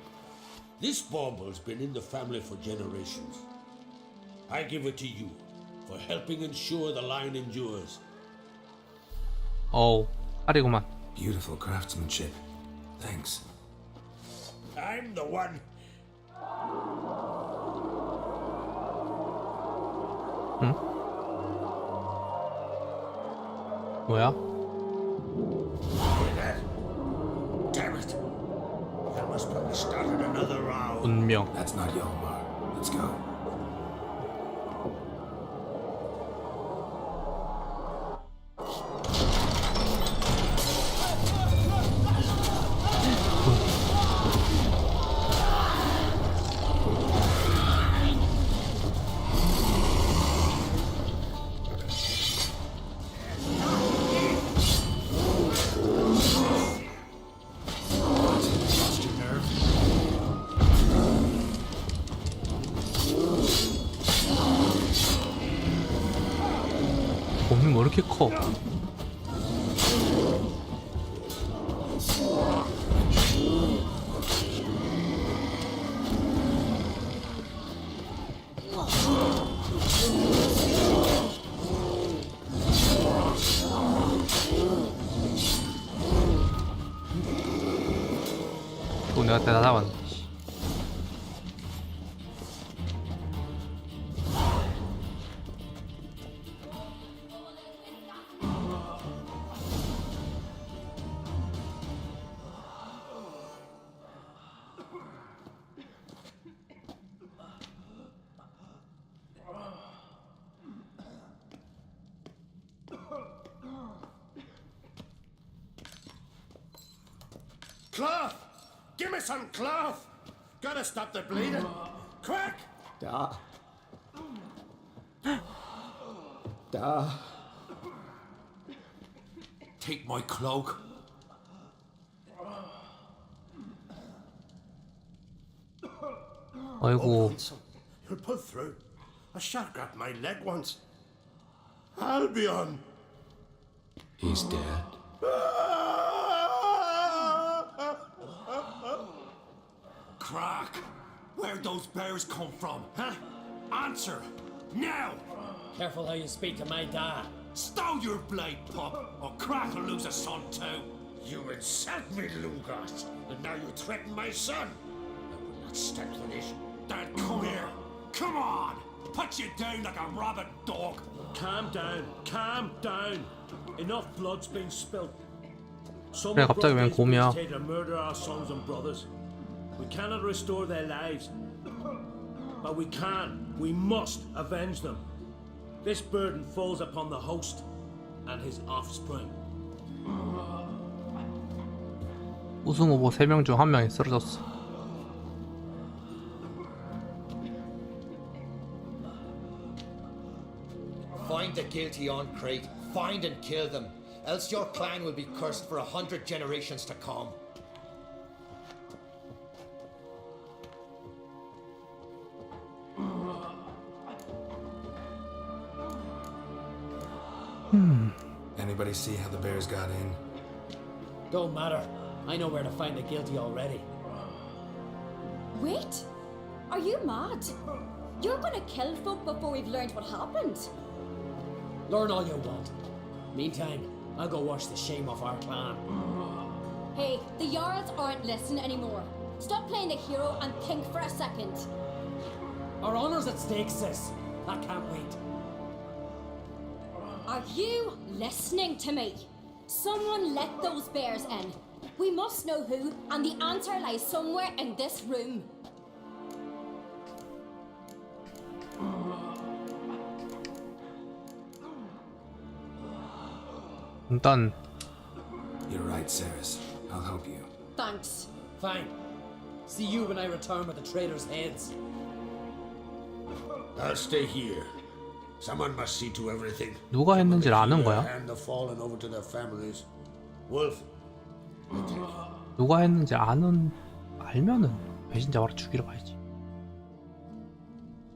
this bauble's been in the family for generations. I give it to you for helping ensure the line endures.
어우, 팔이구만.
Beautiful craftsmanship. Thanks.
I'm the one.
응? 뭐야?
Damn it. That must probably started another row.
운명.
That's not Yalmar. Let's go.
몸이 뭐 이렇게 커? 또 내가 다 잡았네.
Cloth! Give me some cloth! Gotta stop the bleeding. Quick!
Da. Da.
Take my cloak.
아이고.
You'll pull through. A shark grabbed my leg once. Albion!
He's dead.
Crack! Where'd those bears come from, huh? Answer! Now!
Careful how you speak to my dad.
Stow your blade, pup, or Crack will lose a son too.
You insult me, Lugas, and now you threaten my son. I will not stand for this.
Dad, come here. Come on! Put you down like a rabid dog.
Calm down. Calm down. Enough blood's been spilt. Some
그래,
have
갑자기
brought
웬
these
곰이야?
beasts here to murder our sons and brothers. We cannot restore their lives, but we can, we must avenge them. This burden falls upon the host and his offspring.
우승 후보 3명 중 1명이 쓰러졌어.
Find the guilty on Crate. Find and kill them. Else your clan will be cursed for 100 generations to come.
Anybody see how the bears got in?
Don't matter. I know where to find the guilty already.
Wait! Are you mad? You're gonna kill folk before we've learned what happened.
Learn all you want. Meantime, I'll go wash the shame off our clan.
Hey, the Jarls aren't listening anymore. Stop playing the hero and think for a second.
Our honor's at stake, sis. I can't wait.
Are you listening to me? Someone let those bears in. We must know who, and the answer lies somewhere in this room.
일단
You're right, Ceres. I'll help you.
Thanks.
Fine. See you when I return with the traitors' heads.
I'll stay here. Someone must see to everything.
누가 했는지를 아는 거야?
Hand the fallen over to their families. Wolf.
누가 했는지 알면은 배신자 바로 죽이러 가야지.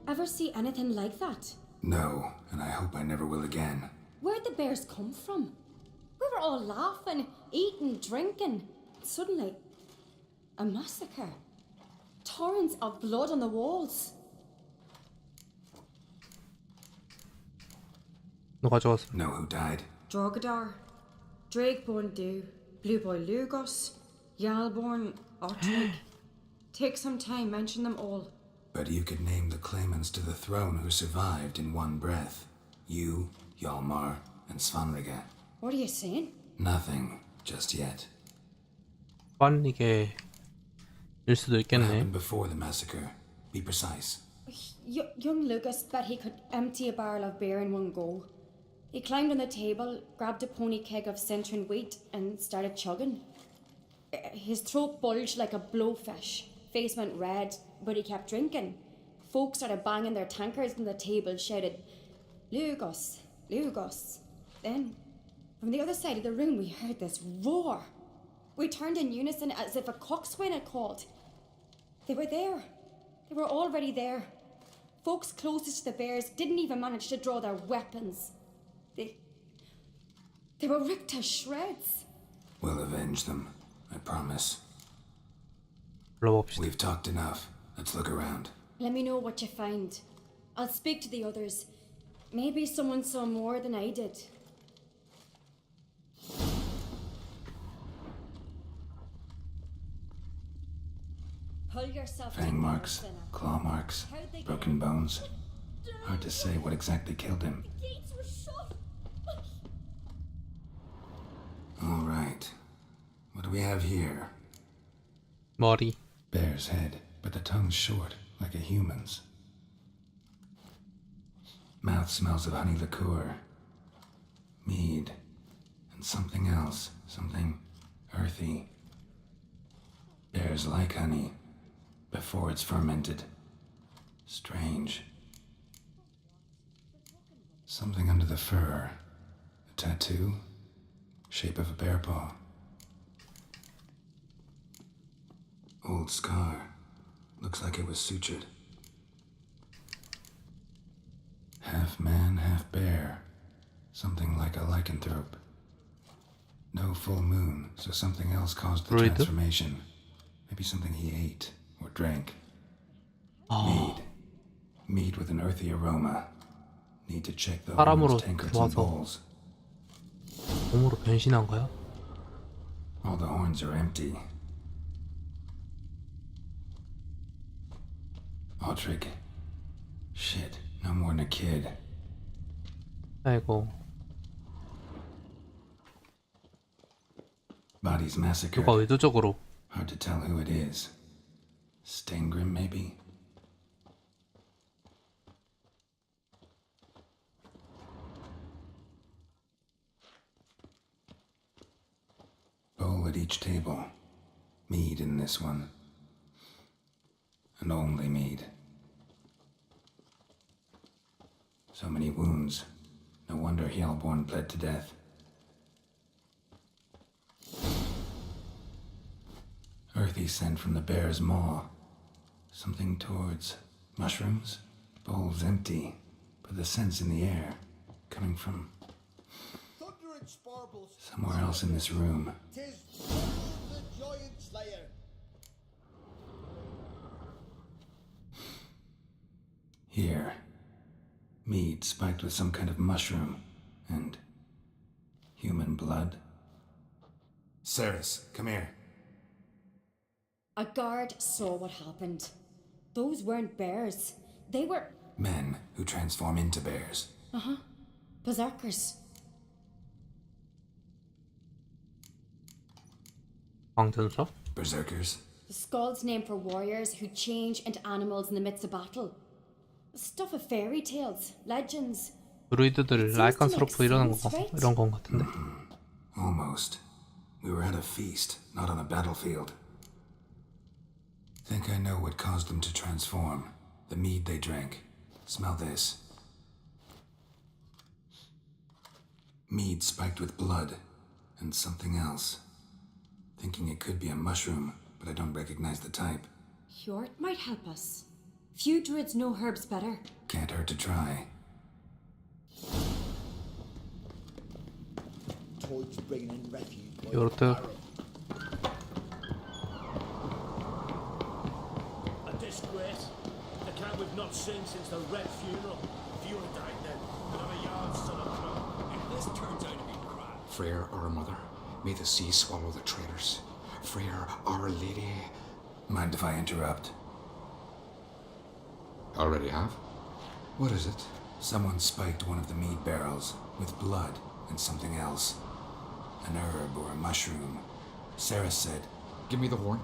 Ever see anything like that?
No, and I hope I never will again.
Where'd the bears come from? We were all laughing, eating, drinking. Suddenly, a massacre. Torrents of blood on the walls.
누가 죽었어?
Know who died?
Drogadar, Drakeborn Du, Blueboy Lugos, Yalborn, Ortrig. Take some time, mention them all.
But you could name the claimants to the throne who survived in one breath. You, Hjalmar, and Svanrige.
What are you saying?
Nothing, just yet.
이게 일 수도
What
있겠네.
happened before the massacre? Be precise.
Young Lucas bet he could empty a barrel of beer in one go. He climbed on the table, grabbed a pony keg of Centron wheat, and started chugging. His throat bulged like a blowfish. Face went red, but he kept drinking. Folk started banging their tankards on the table, shouted, Lugos, Lugos. Then, from the other side of the room, we heard this roar. We turned in unison as if a coxswain had called. They were there. They were already there. Folks closest to the bears didn't even manage to draw their weapons. They were ripped to shreds.
We'll avenge them, I promise.
불러봅시다.
We've talked enough. Let's look around.
Let me know what you find. I'll speak to the others. Maybe someone saw more than I did. Pull yourself
Fang
together,
marks,
sinner.
claw marks, broken bones. Hard to say what exactly killed him.
The gates were shut.
All right. What do we have here?
머리.
Bear's head, but the tongue's short, like a human's. Mouth smells of honey liqueur. Mead. And something else. Something earthy. Bears like honey. Before it's fermented. Strange. Something under the fur. A tattoo. Shape of a bear paw. Old scar. Looks like it was sutured. Half man, half bear. Something like a lycanthrope. No full moon, so something else caused the
Right.
transformation. Maybe something he ate or drank. Mead. Mead with an earthy aroma. Need to check the
사람으로
horns, tankards, and
들어와서
bowls.
곰으로 변신한 거야?
All the horns are empty. Aldrich. Shit, no more than a kid.
아이고.
Bodies massacred.
누가 의도적으로
Hard to tell who it is. Stengrim, maybe? Bowl at each table. Mead in this one. And only mead. So many wounds. No wonder Hellborn bled to death. Earthy scent from the bear's maw. Something towards mushrooms? Bowl's empty, but the scent's in the air. Coming from somewhere else in this room.
Tis the giant slayer.
Here. Mead spiked with some kind of mushroom. And human blood. Ceres, come here.
A guard saw what happened. Those weren't bears. They were...
Men who transform into bears.
Uh-huh. Berserkers.
광전사?
Berserkers?
The Skald's name for warriors who change into animals in the midst of battle. Stuff of fairy tales, legends.
드루이드들 라이칸스로프 이런 건 같은데.
Almost. We were at a feast, not on a battlefield. Think I know what caused them to transform. The mead they drank. Smell this. Mead spiked with blood. And something else. Thinking it could be a mushroom, but I don't recognize the type.
Hjort might help us. Few druids know herbs better.
Can't hurt to try.
Toad's bringing in refuge.
요르트.
A disgrace. The cat we've not seen since the Red Funeral. Fewer died then. Another yard, son of Crow. If this turns out to be crap.
Freyr, our mother, may the sea swallow the traitors. Freyr, our lady.
Mind if I interrupt?
Already have? What is it?
Someone spiked one of the mead barrels with blood and something else. An herb or a mushroom. Sarah said,
Give me the horn.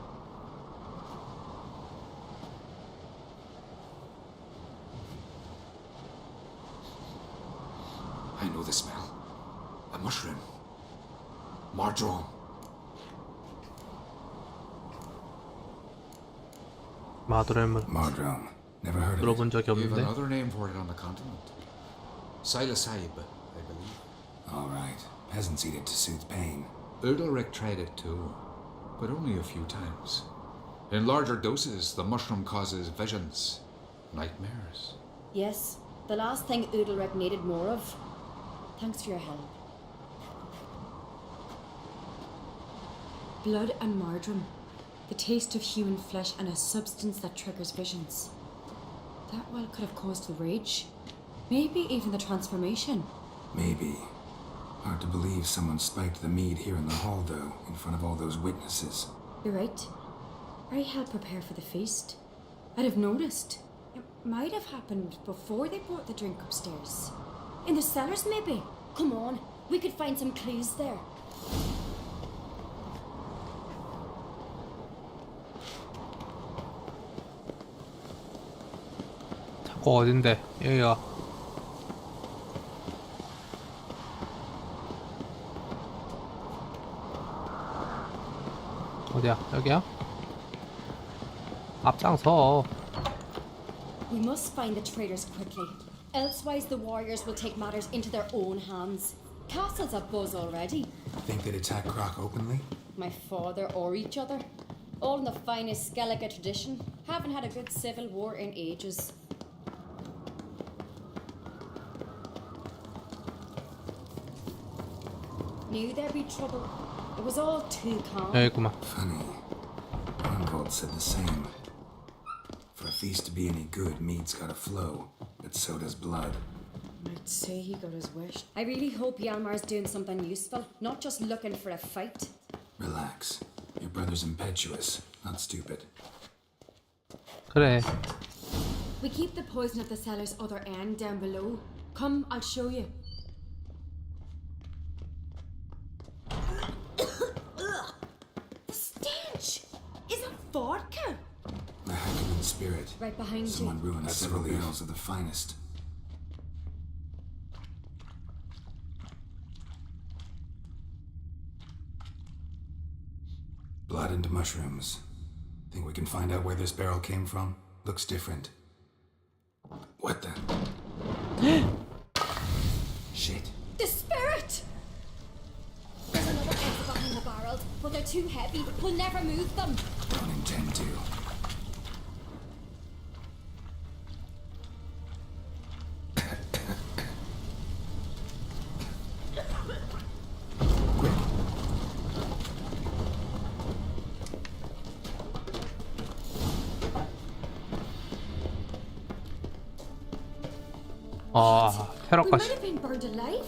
I know the smell. A mushroom. Mardrome.
Mardrome.
Never heard of
들어본 적이
We have
없는데.
another name for it on the continent. Silasib, I believe.
All right. Peasants eat it to soothe pain.
Udalric tried it too, but only a few times. In larger doses, the mushroom causes visions, nightmares.
Yes, the last thing Udalric needed more of. Thanks for your help. Blood and mardrum. The taste of human flesh and a substance that triggers visions. That well could have caused the rage. Maybe even the transformation.
Maybe. Hard to believe someone spiked the mead here in the hall, though, in front of all those witnesses.
You're right. I helped prepare for the feast. I'd have noticed. It might have happened before they brought the drink upstairs. In the cellars, maybe. Come on, we could find some clues there.
자꾸 어딘데? 여기가. 어디야? 여기야? 앞장서.
We must find the traitors quickly. Elsewise, the warriors will take matters into their own hands. Castle's abuzz already.
Think they'd attack Croc openly?
My father or each other. All in the finest Skellige tradition. Haven't had a good civil war in ages. Knew there'd be trouble. It was all too calm.
여기구만.
Funny. Arnvold said the same. For a feast to be any good, mead's gotta flow, but so does blood.
I'd say he got his wish. I really hope Hjalmar's doing something useful, not just looking for a fight.
Relax. Your brother's impetuous, not stupid.
그래.
We keep the poison at the cellar's other end down below. Come, I'll show you.
spirit.
Right behind
Someone
you.
ruined several barrels of the finest. Blood and mushrooms. Think we can find out where this barrel came from? Looks different. What the? Shit.
The spirit! There's another exit behind the barrels, but they're too heavy. We'll never move them.
Don't intend to.
아,
We might
테러까지.
have been burned alive.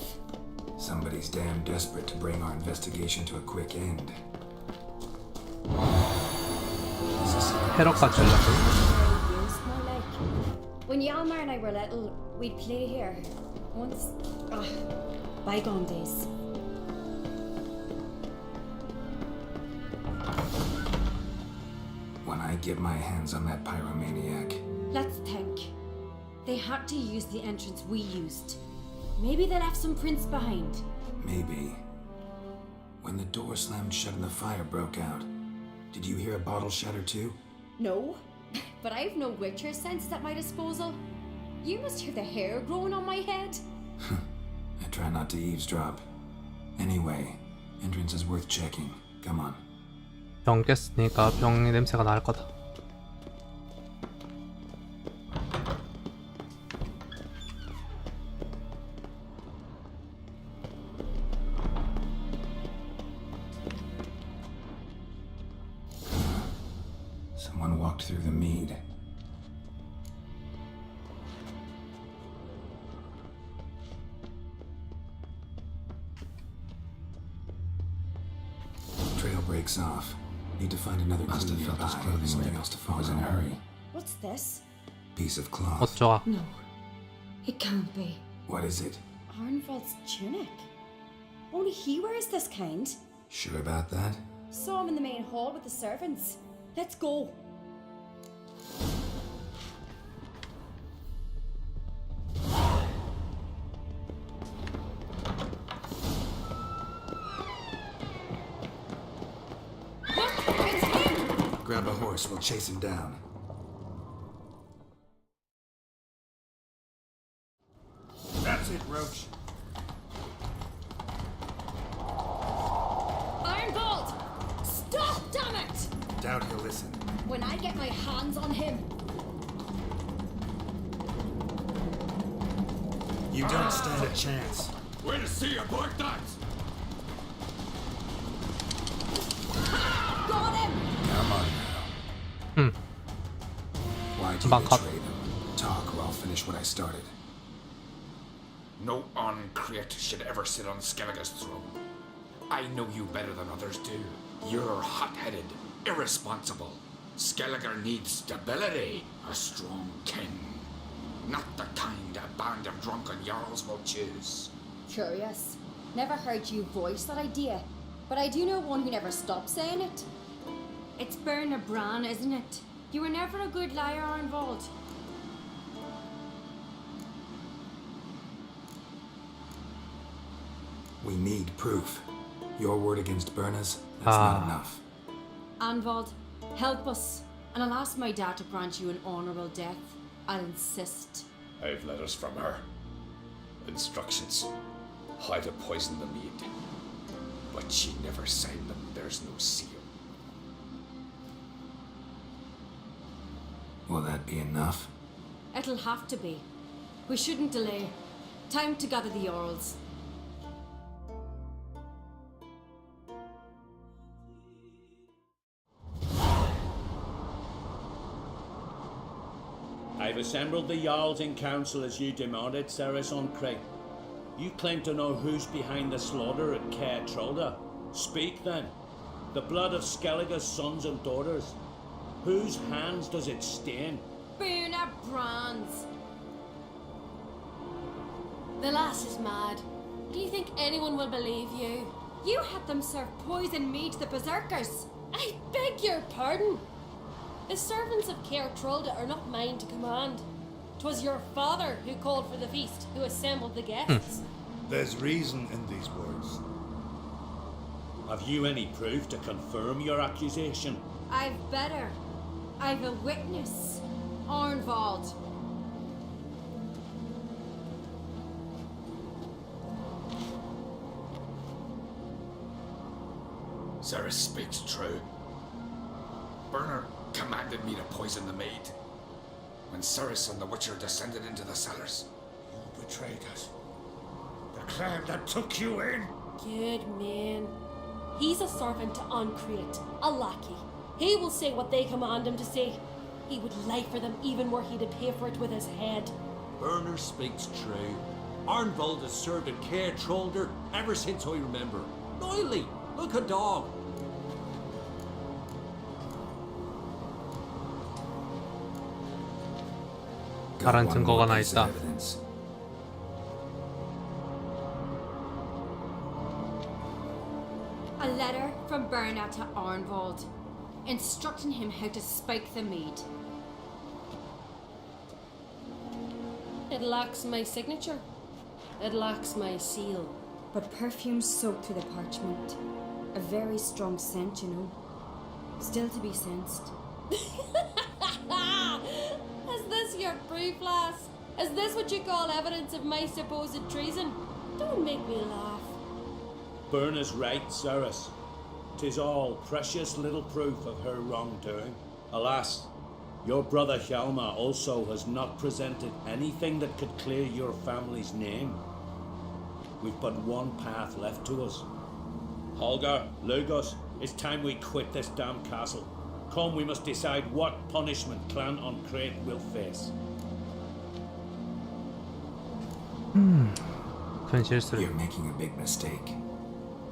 Somebody's damn desperate to bring our investigation to a quick end.
테러까지 하려고.
Used more like. When Yalmar and I were little, we'd play here. Once. Bygone days.
When I get my hands on that pyromaniac,
Let's think. They had to use the entrance we used. Maybe they left some prints behind.
maybe. When the door slammed shut and the fire broke out, did you hear a bottle shatter too?
No, but I've no Witcher sense at my disposal. You must hear the hair growing on my head.
I try not to eavesdrop. Anyway, entrance is worth checking. Come on.
병 깼으니까 병의 냄새가 날 거다.
Someone walked through the mead. Trail breaks off. Need to find another clue nearby. Something else to follow. Was in a hurry.
What's this?
Piece of cloth.
어쩌가?
No, it can't be.
What is it?
Arnvald's tunic. Only he wears this kind.
Sure about that?
Saw him in the main hall with the servants. Let's go.
Grab a horse, we'll chase him down.
That's it, Roach.
Ironbolt! Stop, damn it!
Doubt he'll listen.
When I get my hands on him.
You don't stand a chance.
Way to see you, boy, that!
Got him!
Come on now. Why'd you
Back up.
betray them? Talk or I'll finish what I started.
No on-crate should ever sit on Skellige's throne. I know you better than others do. You're hot-headed, irresponsible. Skellige needs stability, a strong king. Not the kind a band of drunken jarls will choose.
Curious. Never heard you voice that idea, but I do know one who never stops saying it. It's Bernard Bran, isn't it? You were never a good liar, Arnvald.
We need proof. Your word against Berna's, that's
Ah.
not enough.
Arnvald, help us, and I'll ask my dad to grant you an honourable death. I'll insist.
I've letters from her. Instructions. How to poison the mead. But she never signed them. There's no seal.
Will that be enough?
It'll have to be. We shouldn't delay. Time to gather the Jarls.
I've assembled the Jarls in council as you demanded, Ceres on Craig. You claim to know who's behind the slaughter at Caer Trolda. Speak then. The blood of Skellige's sons and daughters. Whose hands does it stain?
Bernard Bran's.
The lass is mad. Do you think anyone will believe you?
You had them serve poison mead to the berserkers. I beg your pardon.
The servants of Caer Trolda are not mine to command. 'Twas your father who called for the feast, who assembled the guests.
There's reason in these words. Have you any proof to confirm your accusation?
I've better. I've a witness. Arnvald.
Ceres speaks true. Bernard commanded me to poison the maid. When Ceres and the Witcher descended into the cellars.
You betrayed us. The clan that took you in.
Good man. He's a servant to Ancreate, a lackey. He will say what they command him to say. He would lie for them even were he to pay for it with his head.
Bernard speaks true. Arnvald has served at Caer Trolder ever since I remember. Loyally, like a dog.
다른 증거가 하나 있다.
A letter from Berna to Arnvald, instructing him how to spike the mead.
It lacks my signature. It lacks my seal.
But perfume soaked through the parchment. A very strong scent, you know. Still to be sensed.
Is this your proof, lass? Is this what you call evidence of my supposed treason? Don't make me laugh.
Berna's right, Ceres. 'Tis all precious little proof of her wrongdoing. Alas, your brother Hjalmar also has not presented anything that could clear your family's name. We've but one path left to us. Holger, Lugos, it's time we quit this damn castle. Come, we must decide what punishment Clan Ancreate will face.
큰 실수를.
You're making a big mistake.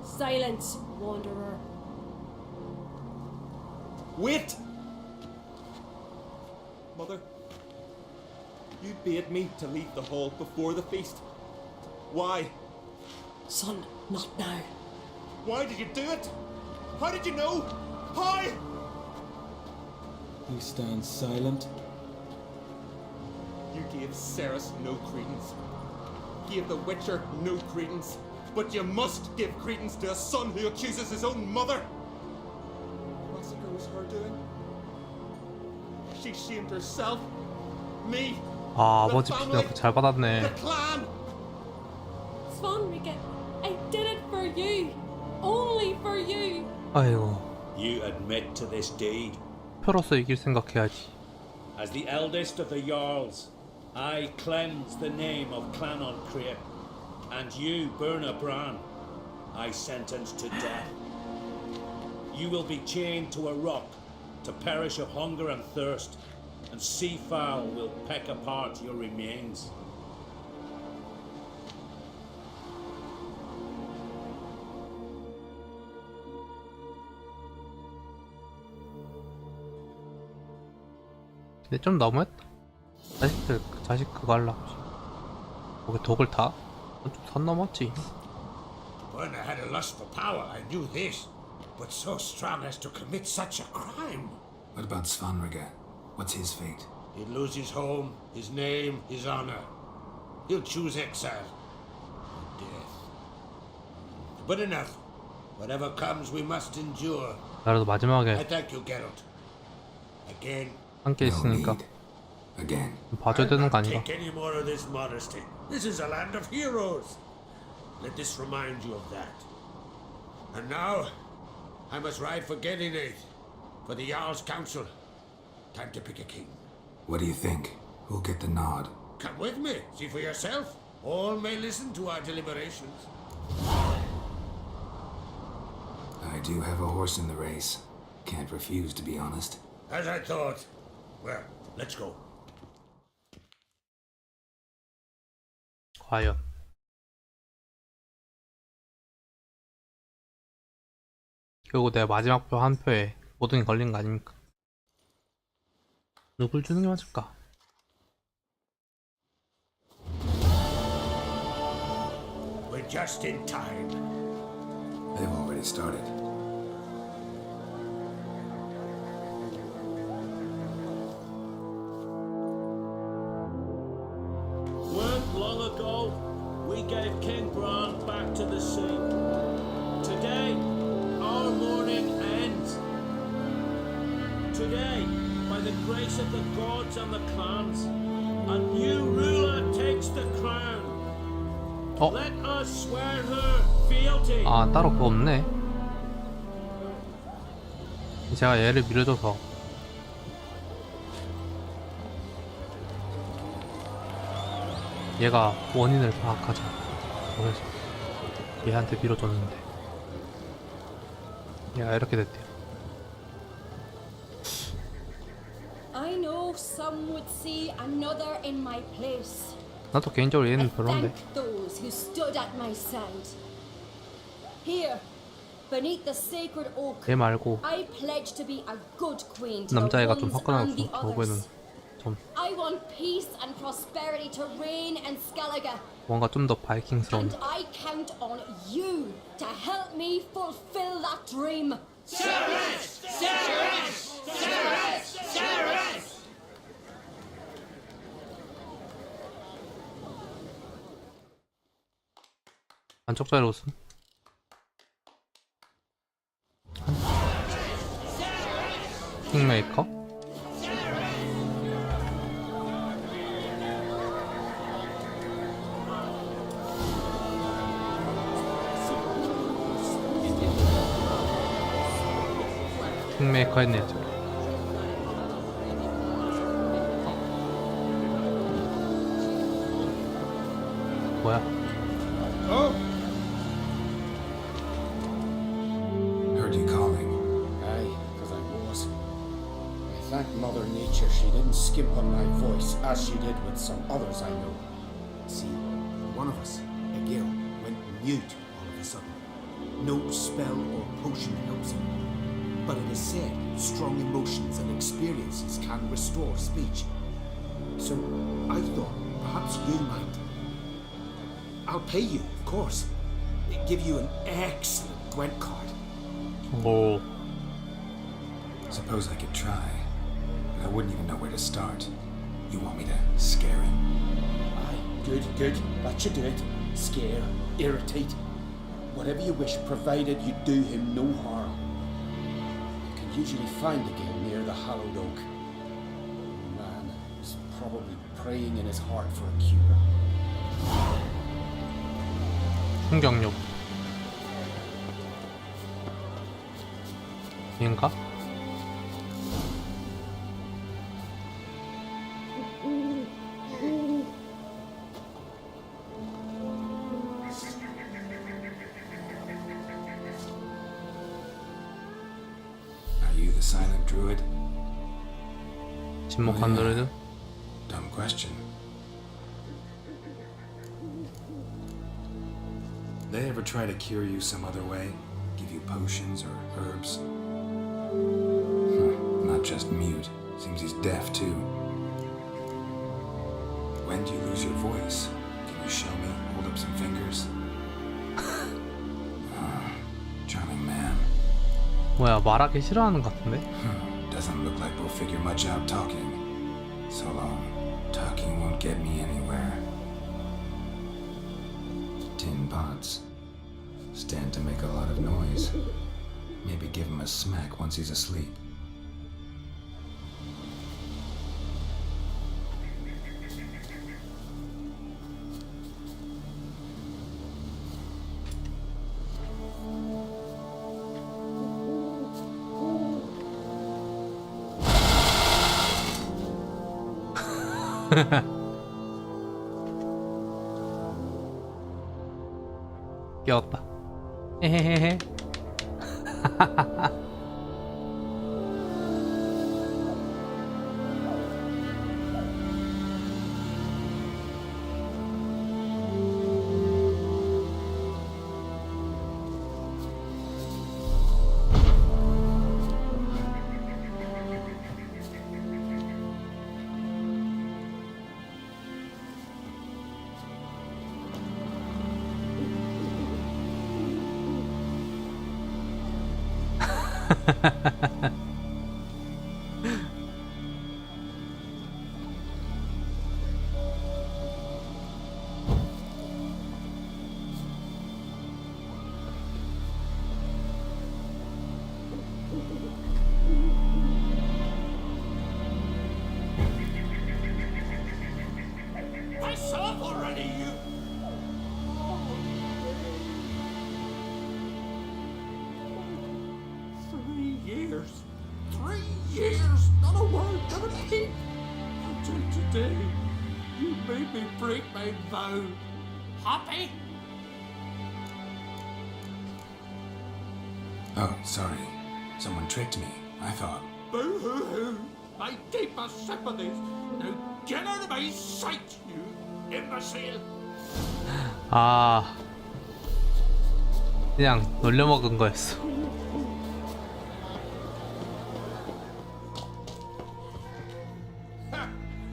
Silence, wanderer.
Wait! Mother, you bade me to leave the hall before the feast. Why?
Son, not now.
Why did you do it? How did you know? How?
You stand silent.
You gave Ceres no credence. Gave the Witcher no credence. But you must give credence to a son who accuses his own mother. The massacre was her doing. She shamed herself. Me.
아,
the
아버지
family,
피드백 잘 받았네.
the clan.
Svanrika, I did it for you. Only for you.
아이고.
You admit to this deed.
표로서 이길 생각해야지.
As the eldest of the Jarls, I cleanse the name of Clan Ancreate, and you, Berna Bran, I sentence to death. You will be chained to a rock to perish of hunger and thirst, and sea fowl will peck apart your remains.
근데 좀 너무했다. 자식 그거 하려고. 거기 독을 타? 좀 선 넘었지.
Berna had a lust for power, I knew this. But so strong as to commit such a crime.
What about Svanrika? What's his fate?
He'd lose his home, his name, his honor. He'll choose exile. Or death. But enough. Whatever comes, we must endure.
나라도
I
마지막에
thank you, Geralt. Again.
함께 있으니까 봐줘야 되는 거 아닌가?
Take any more of this modesty. This is a land of heroes. Let this remind you of that. And now, I must ride for Gedinate, for the Jarl's Council. Time to pick a king.
What do you think? Who'll get the nod?
Come with me, see for yourself. All may listen to our deliberations.
I do have a horse in the race. Can't refuse, to be honest.
As I thought. Well, let's go.
과연 결국 내 마지막 표 한 표에 모든 게 걸린 거 아닙니까? 누굴 주는 게 맞을까?
We're just in time.
They've already started.
gave King Bran back to the sea. Today, our mourning ends. Today, by the grace of the gods and the clans, a new ruler takes the crown. Let us swear her fealty.
아, 따로 그거 없네. 제가 얘를 밀어줘서 얘가 원인을 파악하자. 그래서 얘한테 밀어줬는데 얘가 이렇게 됐대요.
I know some would see another in my place.
나도 개인적으로 얘는 별론데.
Thank those who stood at my side. Here, beneath the sacred oak,
얘 말고
I pledge to be a good queen to the
남자애가 좀
ones
화끈하고
and the
저거에는
others.
좀
I want peace and prosperity to reign in Skellige.
뭔가 좀 더 바이킹스러운.
And I count on you to help me fulfill that dream.
Cerys! Cerys! Cerys! Cerys!
안쪽자리 웃음. 킹메이커? 킹메이커 했네요 지금. 뭐야?
Heard you calling.
Aye, because I was. I thank Mother Nature she didn't skimp on my voice as she did with some others I know.
See, one of us, a girl, went mute all of a sudden. No spell or potion helps him. But it is said strong emotions and experiences can restore speech. So I thought perhaps you might. I'll pay you, of course. Give you an excellent Gwent card.
Oh.
Suppose I could try, but I wouldn't even know where to start. You want me to scare him?
Aye, good, good. That should do it. Scare, irritate. Whatever you wish, provided you do him no harm. You can usually find a girl near the hallowed oak. The man is probably praying in his heart for a cure.
충격력. 인가?
Are you the silent druid?
침묵한 드루이드?
Dumb question. They ever try to cure you some other way? Give you potions or herbs? Not just mute. Seems he's deaf too. When do you lose your voice? Can you show me? Hold up some fingers? Charming man.
뭐야, 말하기 싫어하는 것 같은데?
Doesn't look like we'll figure much out talking. So long. Talking won't get me anywhere. Tin pots. Stand to make a lot of noise. Maybe give him a smack once he's asleep.
귀여웠다. 헤헤헤헤.
day. You made me break my vow. Happy?
Oh, sorry. Someone tricked me. I thought.
Boo-hoo-hoo. My deepest sympathies. Now get out of my sight, you imbecile.
아, 그냥 놀려먹은 거였어.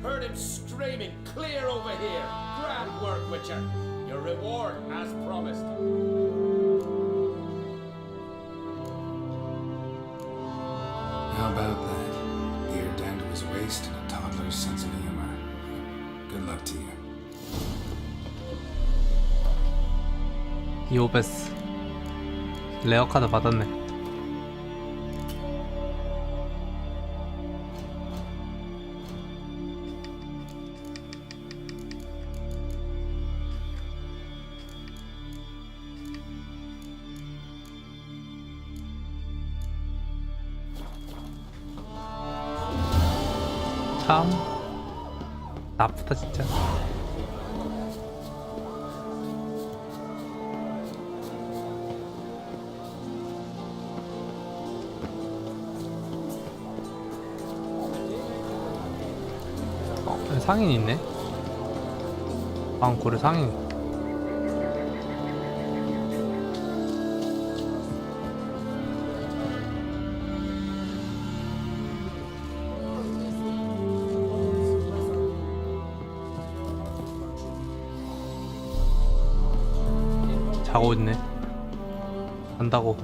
Heard him screaming, clear over here. Grand work, Witcher. Your reward as promised.
How about that? Beer down to his waist and a toddler's sense of humor. Good luck to you.
디오베스 레어 카드 받았네. 참 나쁘다 진짜. 상인 있네. 고래 상인. 자고 있네. 간다고.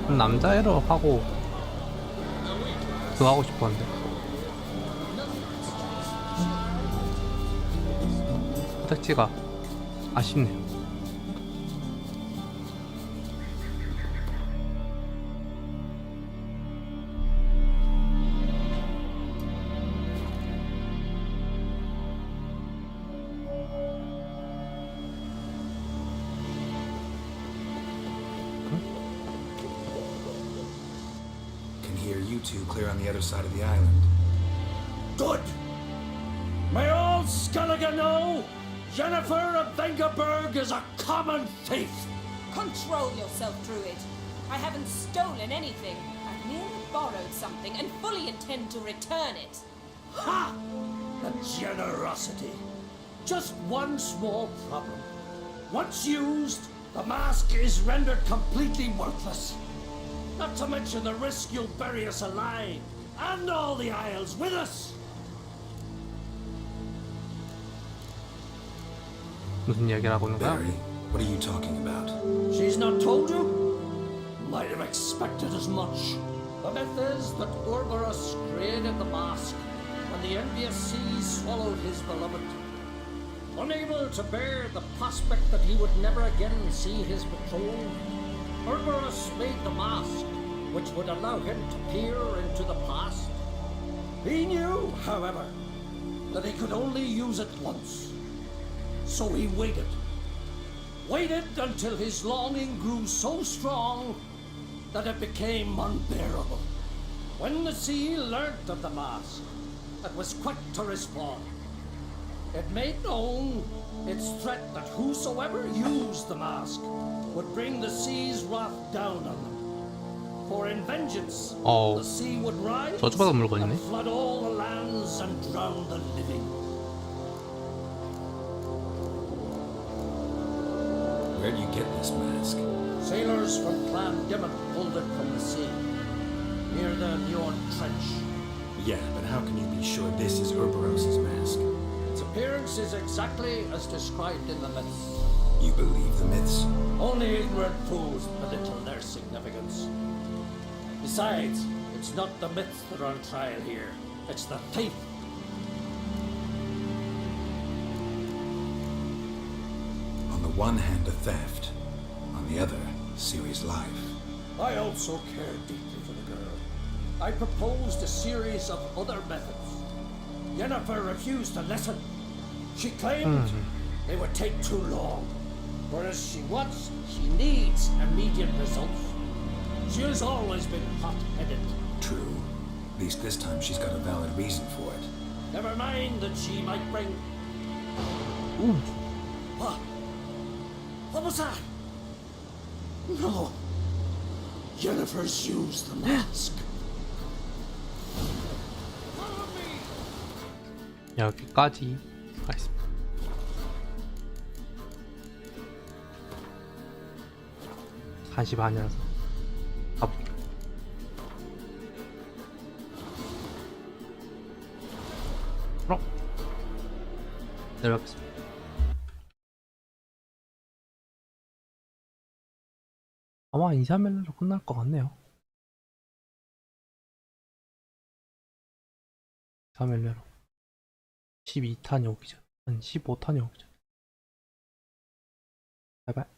남자애로 하고 그거 하고 싶었는데 선택지가 아쉽네요.
You two clear on the other side of the island.
Good! May all Skellige know Jennifer of Vengerberg is a common thief!
Control yourself, Druid. I haven't stolen anything. I've merely borrowed something and fully intend to return it.
Ha! The generosity. Just one small problem. Once used, the mask is rendered completely worthless. Not to mention the risk you'll bury us alive, and all the Isles with us!
무슨 이야기를 하고 있는 거야?
Barry, what are you talking about?
She's not told you? Might have expected as much. The myth is that Ouroboros created the mask, and the envious seas swallowed his beloved. Unable to bear the prospect that he would never again see his betrothed, Ouroboros made the mask, which would allow him to peer into the past. He knew, however, that he could only use it once. So he waited. Waited until his longing grew so strong that it became unbearable. When the sea learnt of the mask, it was quick to respond. It made known its threat that whosoever used the mask would bring the sea's wrath down on them. For in vengeance, the sea would rise and flood all the lands and drown the living.
Where do you get this mask?
Sailors from Clan Dimon pulled it from the sea, near the Njord Trench.
Yeah, but how can you be sure this is Ouroboros' mask?
Its appearance is exactly as described in the myths.
You believe the myths?
Only ignorant fools belittle their significance. Besides, it's not the myths that are on trial here. It's the thief.
On the one hand, a theft. On the other, Ciri's life.
I also care deeply for the girl. I proposed a series of other methods. Yennefer refused to listen. She claimed they would take too long. Whereas she wants, she needs immediate results. She has always been hot-headed.
True. At least this time she's got a valid reason for it.
Never mind that she might bring...
Ooh.
What? What was that? No. Jennifer's used the mask.
여기까지 하겠습니다. 한시 반이라서 가볼게요. 그럼 내려가겠습니다. 아마 인사멜로로 끝날 것 같네요. 인사멜로로 12탄이 오기 전, 한 15탄이 오기 전. 바이바이.